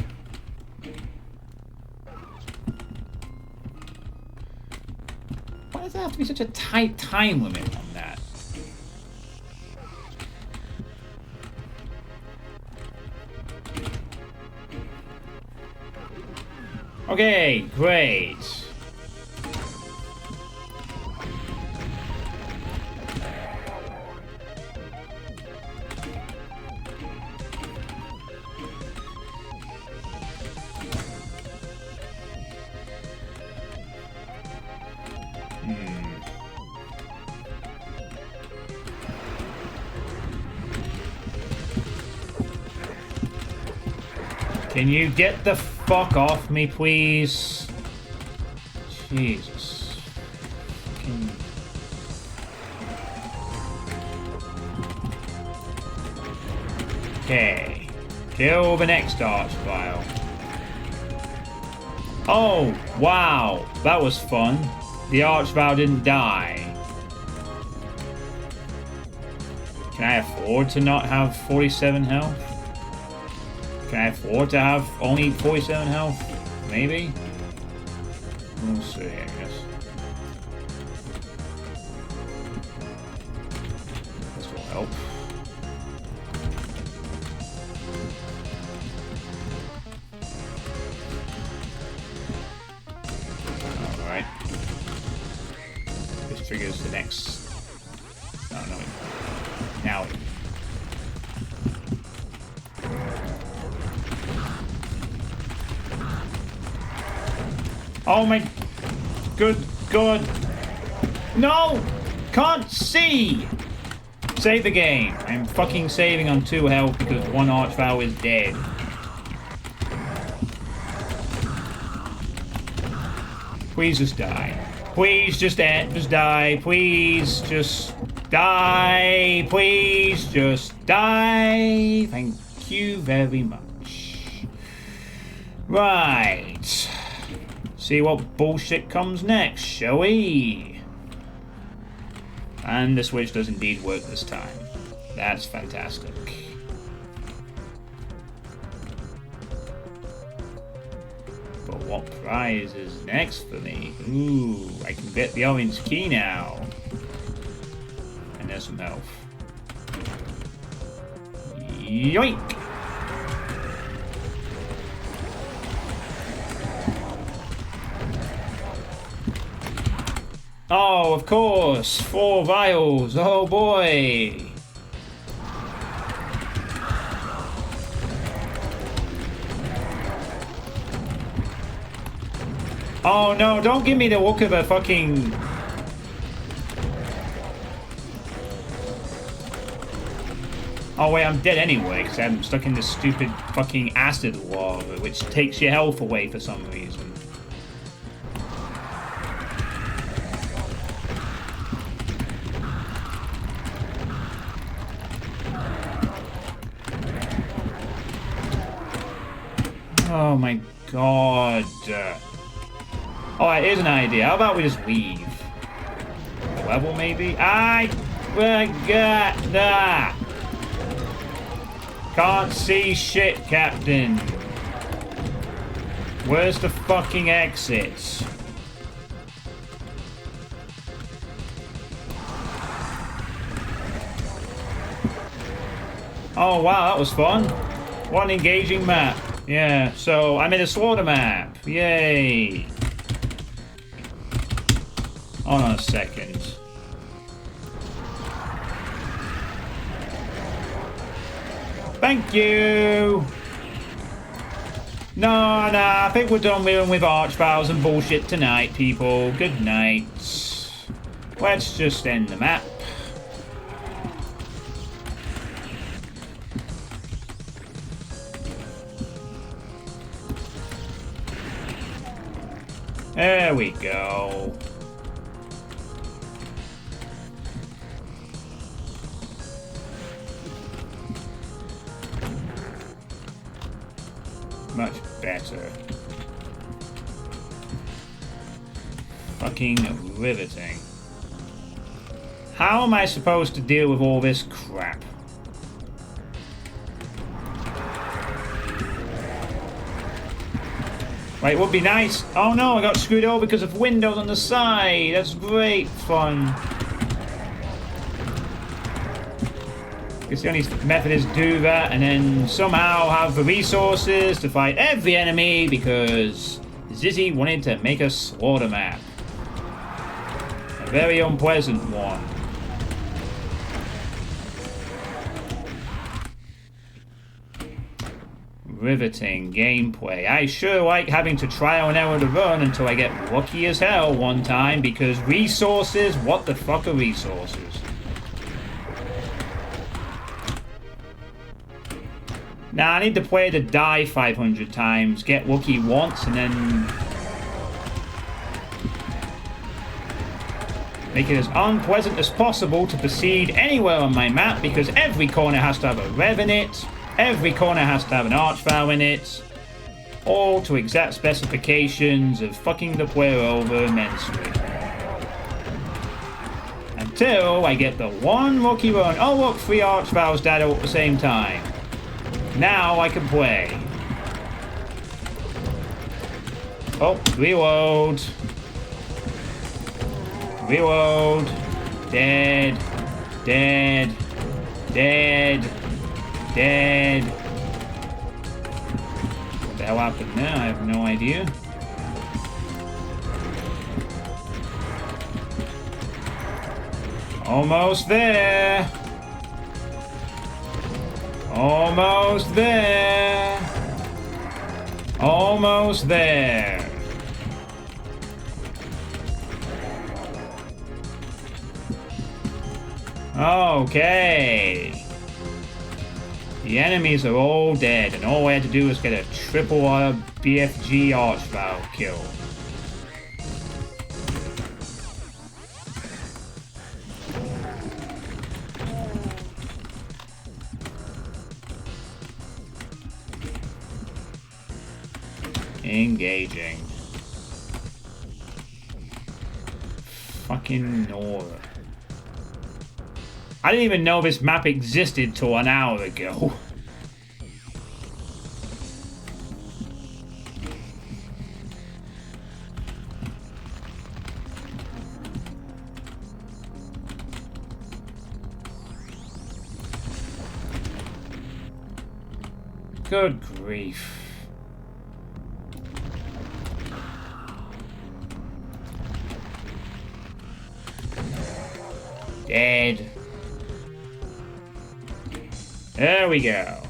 Why does there have to be such a tight time limit on that? Okay, great. Can you get the fuck off me, please? Jesus. Okay. Kill the next Archvile. Oh, wow. That was fun. The Archvile didn't die. Can I afford to not have 47 health? Can I afford to have only 47 health? Maybe? We'll see, I guess. This will help. Alright. This triggers the next... Oh, no. Now... Oh my good God. No! Can't see! Save the game. I'm fucking saving on 2 health because one Archvile is dead. Please just die. Please just die. Please just die. Please just die. Thank you very much. Right. See what bullshit comes next, shall we? And the switch does indeed work this time. That's fantastic. But what prize is next for me? Ooh, I can get the orange key now. And there's some health. Yoink! Oh, of course! 4 vials! Oh boy! Oh no, don't give me the look of a fucking... Oh wait, I'm dead anyway, because I'm stuck in this stupid fucking acid lava, which takes your health away for some reason. Oh my god. Alright, here's an idea. How about we just leave? Level, maybe? I forgot that! Can't see shit, Captain. Where's the fucking exit? Oh wow, that was fun. What an engaging map. Yeah, so I made a slaughter map. Yay. Hold on a second. Thank you. No, I think we're done with Archviles and bullshit tonight, people. Good night. Let's just end the map. There we go. Much better. Fucking riveting. How am I supposed to deal with all this crap? Right, it would be nice. Oh no, I got screwed over because of windows on the side. That's great fun. Guess the only method is do that and then somehow have the resources to fight every enemy because Xyzzy wanted to make a slaughter map. A very unpleasant one. Riveting gameplay. I sure like having to trial and error the run until I get lucky as hell one time because resources, what the fuck are resources? Now I need the player to die 500 times, get lucky once, and then make it as unpleasant as possible to proceed anywhere on my map because every corner has to have a rev in it. Every corner has to have an archvile in it, all to exact specifications of fucking the player over immensely. Until I get the one lucky run. Oh look, 3 archviles died all at the same time. Now I can play. Oh, reload. Reload. Dead. Dead. Dead. Dead. What the hell happened there? I have no idea. Almost there. Almost there. Almost there. Okay. The enemies are all dead, and all I had to do was get a triple BFG archvile kill. Engaging. Fucking Nora. I didn't even know this map existed till an hour ago. Good grief. Dead. There we go.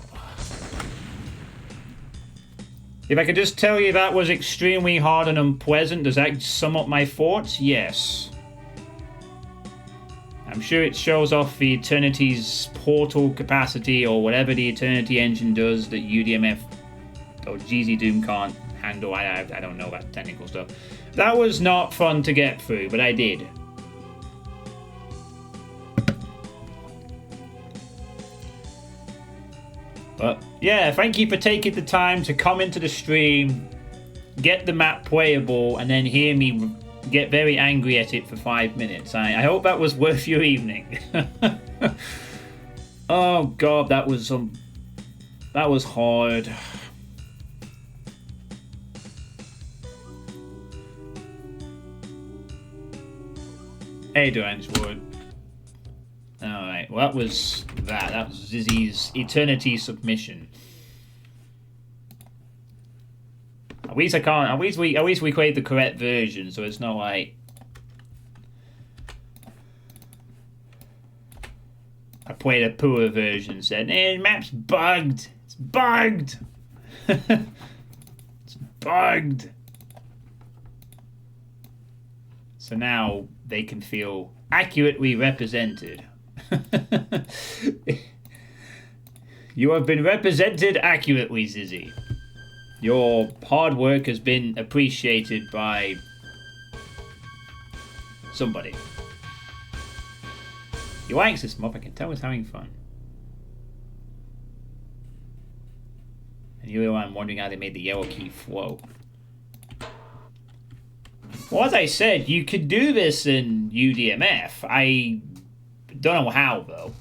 If I could just tell you that was extremely hard and unpleasant, does that sum up my thoughts? Yes. I'm sure it shows off the Eternity's portal capacity or whatever the Eternity engine does that UDMF or Xyzzy Doom can't handle. I don't know that technical stuff. That was not fun to get through, but I did. But yeah, thank you for taking the time to come into the stream, get the map playable, and then hear me get very angry at it for 5 minutes. I hope that was worth your evening. Oh god, that was hard. Hey, Duanswood. Alright, well that was that. That was Xyzzy's Eternity submission. At least I can't. At least we create the correct version, so it's not like I played a poor version. Said, "Hey, the map's bugged. It's bugged. It's bugged." So now they can feel accurately represented. You have been represented accurately, Xyzzy. Your hard work has been appreciated by Somebody. He likes this map, I can tell he's having fun. And you know, I'm wondering how they made the yellow key float. Well, as I said, you could do this in UDMF. I don't know how, though.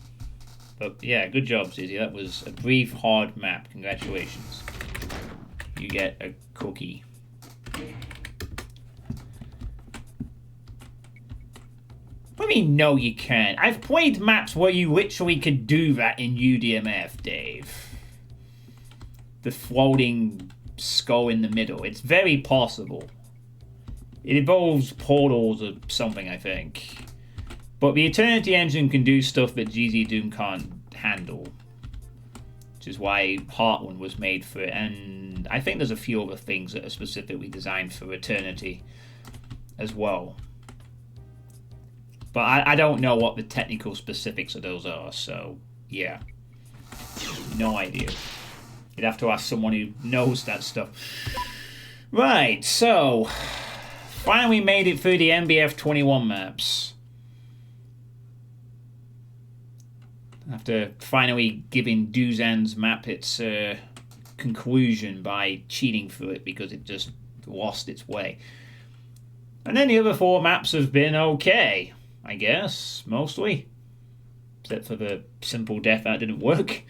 But yeah, good job, Xyzzy. That was a brief, hard map. Congratulations. You get a cookie. What do you mean, no, you can't? I've played maps where you literally could do that in UDMF, Dave. The floating skull in the middle. It's very possible. It involves portals or something, I think. But the Eternity engine can do stuff that Xyzzy Doom can't handle. Which is why Heartland was made for it. And I think there's a few other things that are specifically designed for Eternity as well. But I don't know what the technical specifics of those are, so yeah. No idea. You'd have to ask someone who knows that stuff. Right, so finally made it through the MBF 21 maps. After finally giving Duzan's map its conclusion by cheating through it because it just lost its way. And then the other 4 maps have been okay, I guess, mostly. Except for the simple death that didn't work.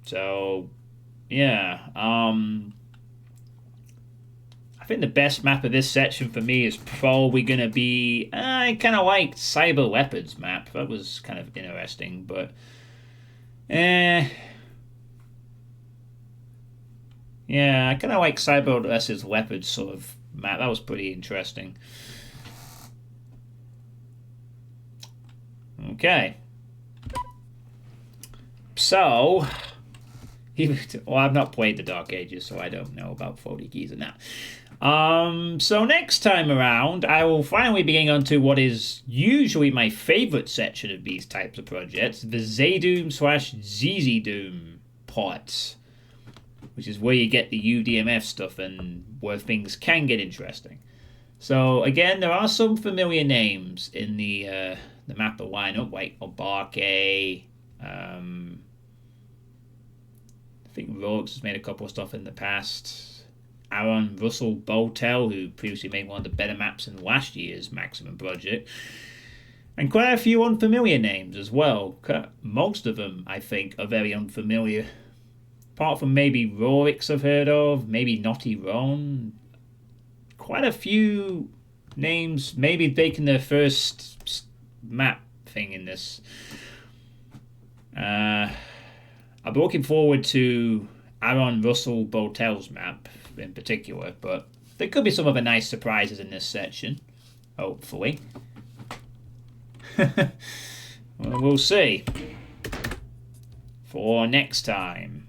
So, yeah. I think the best map of this section for me is probably going to be... I kind of liked Cyber Leopard's map. That was kind of interesting, but... Yeah, I kind of like Cyber versus Leopard sort of map. That was pretty interesting. Okay. So... Well, I've not played the Dark Ages, so I don't know about 40 keys and that. So next time around, I will finally be getting onto what is usually my favourite section of these types of projects, the Xyzzy Doom parts, which is where you get the UDMF stuff and where things can get interesting. So again, there are some familiar names in the mapper lineup, like Obarke. I think Rolex has made a couple of stuff in the past. Aaron Russell Botel, who previously made one of the better maps in last year's Maximum project. And quite a few unfamiliar names as well. Most of them, I think, are very unfamiliar. Apart from maybe Rorix I've heard of, maybe Naughty Ron. Quite a few names, maybe making their first map thing in this. I'll be looking forward to Aaron Russell Botel's map in particular, but there could be some other nice surprises in this section, hopefully. Well, we'll see. For next time.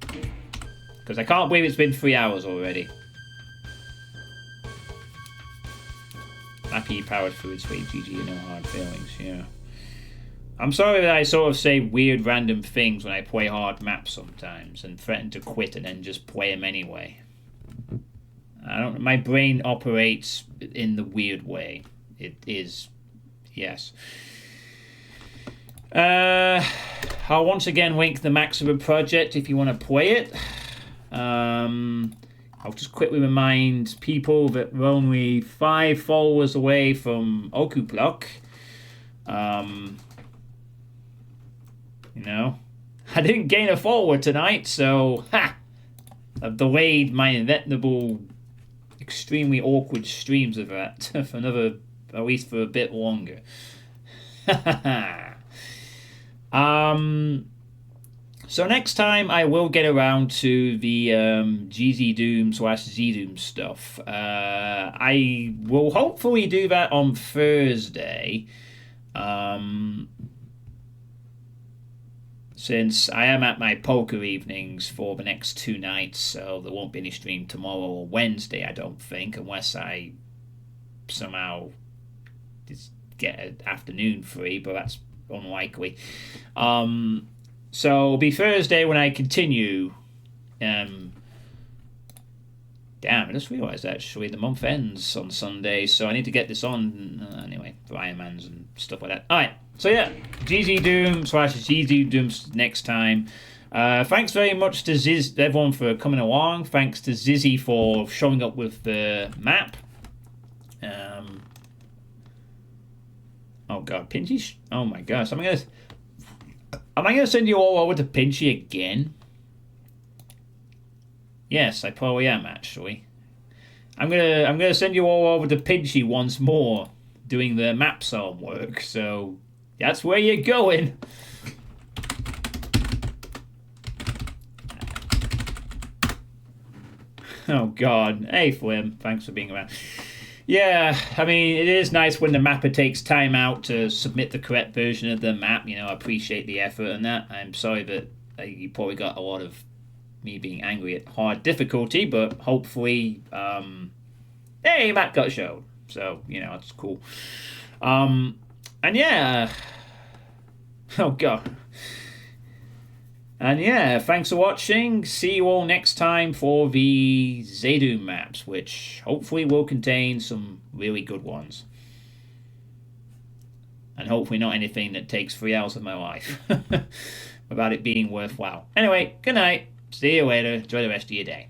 Because I can't believe it's been 3 hours already. Happy powered foods for GG and no hard feelings, yeah. I'm sorry that I sort of say weird random things when I play hard maps sometimes and threaten to quit and then just play them anyway. My brain operates in the weird way. It is, yes. I'll once again link the Maximum project if you want to play it. I'll just quickly remind people that we're only 5 followers away from Okuplock. You know, I didn't gain a follower tonight, so I've delayed my inevitable, extremely awkward streams of that for another, at least for a bit longer. So next time I will get around to the Xyzzy Doom / Z-Doom stuff. I will hopefully do that on Thursday. Since I am at my poker evenings for the next 2 nights, so there won't be any stream tomorrow or Wednesday, I don't think, unless I somehow just get an afternoon free, but that's unlikely. So it'll be Thursday when I continue Damn, I just realised actually the month ends on Sunday, so I need to get this on anyway for Ironmans and stuff like that. Alright, so yeah, Xyzzy Doom / Xyzzy Doom next time. Thanks very much to everyone for coming along. Thanks to Xyzzy for showing up with the map. Oh god, Pinchy. Oh my gosh, am I gonna send you all over to Pinchy again? Yes, I probably am actually. I'm gonna send you all over to Pinchy once more, doing the map song work. So that's where you're going. Oh god, hey Flim, thanks for being around. Yeah, I mean, it is nice when the mapper takes time out to submit the correct version of the map. You know, I appreciate the effort and that. I'm sorry that you probably got a lot of me being angry at hard difficulty, but hopefully, hey, map got showed. So, you know, it's cool. And yeah. Oh, God. And yeah, thanks for watching. See you all next time for the Xyzzy maps, which hopefully will contain some really good ones. And hopefully not anything that takes 3 hours of my life without it being worthwhile. Anyway, good night. See you later. Enjoy the rest of your day.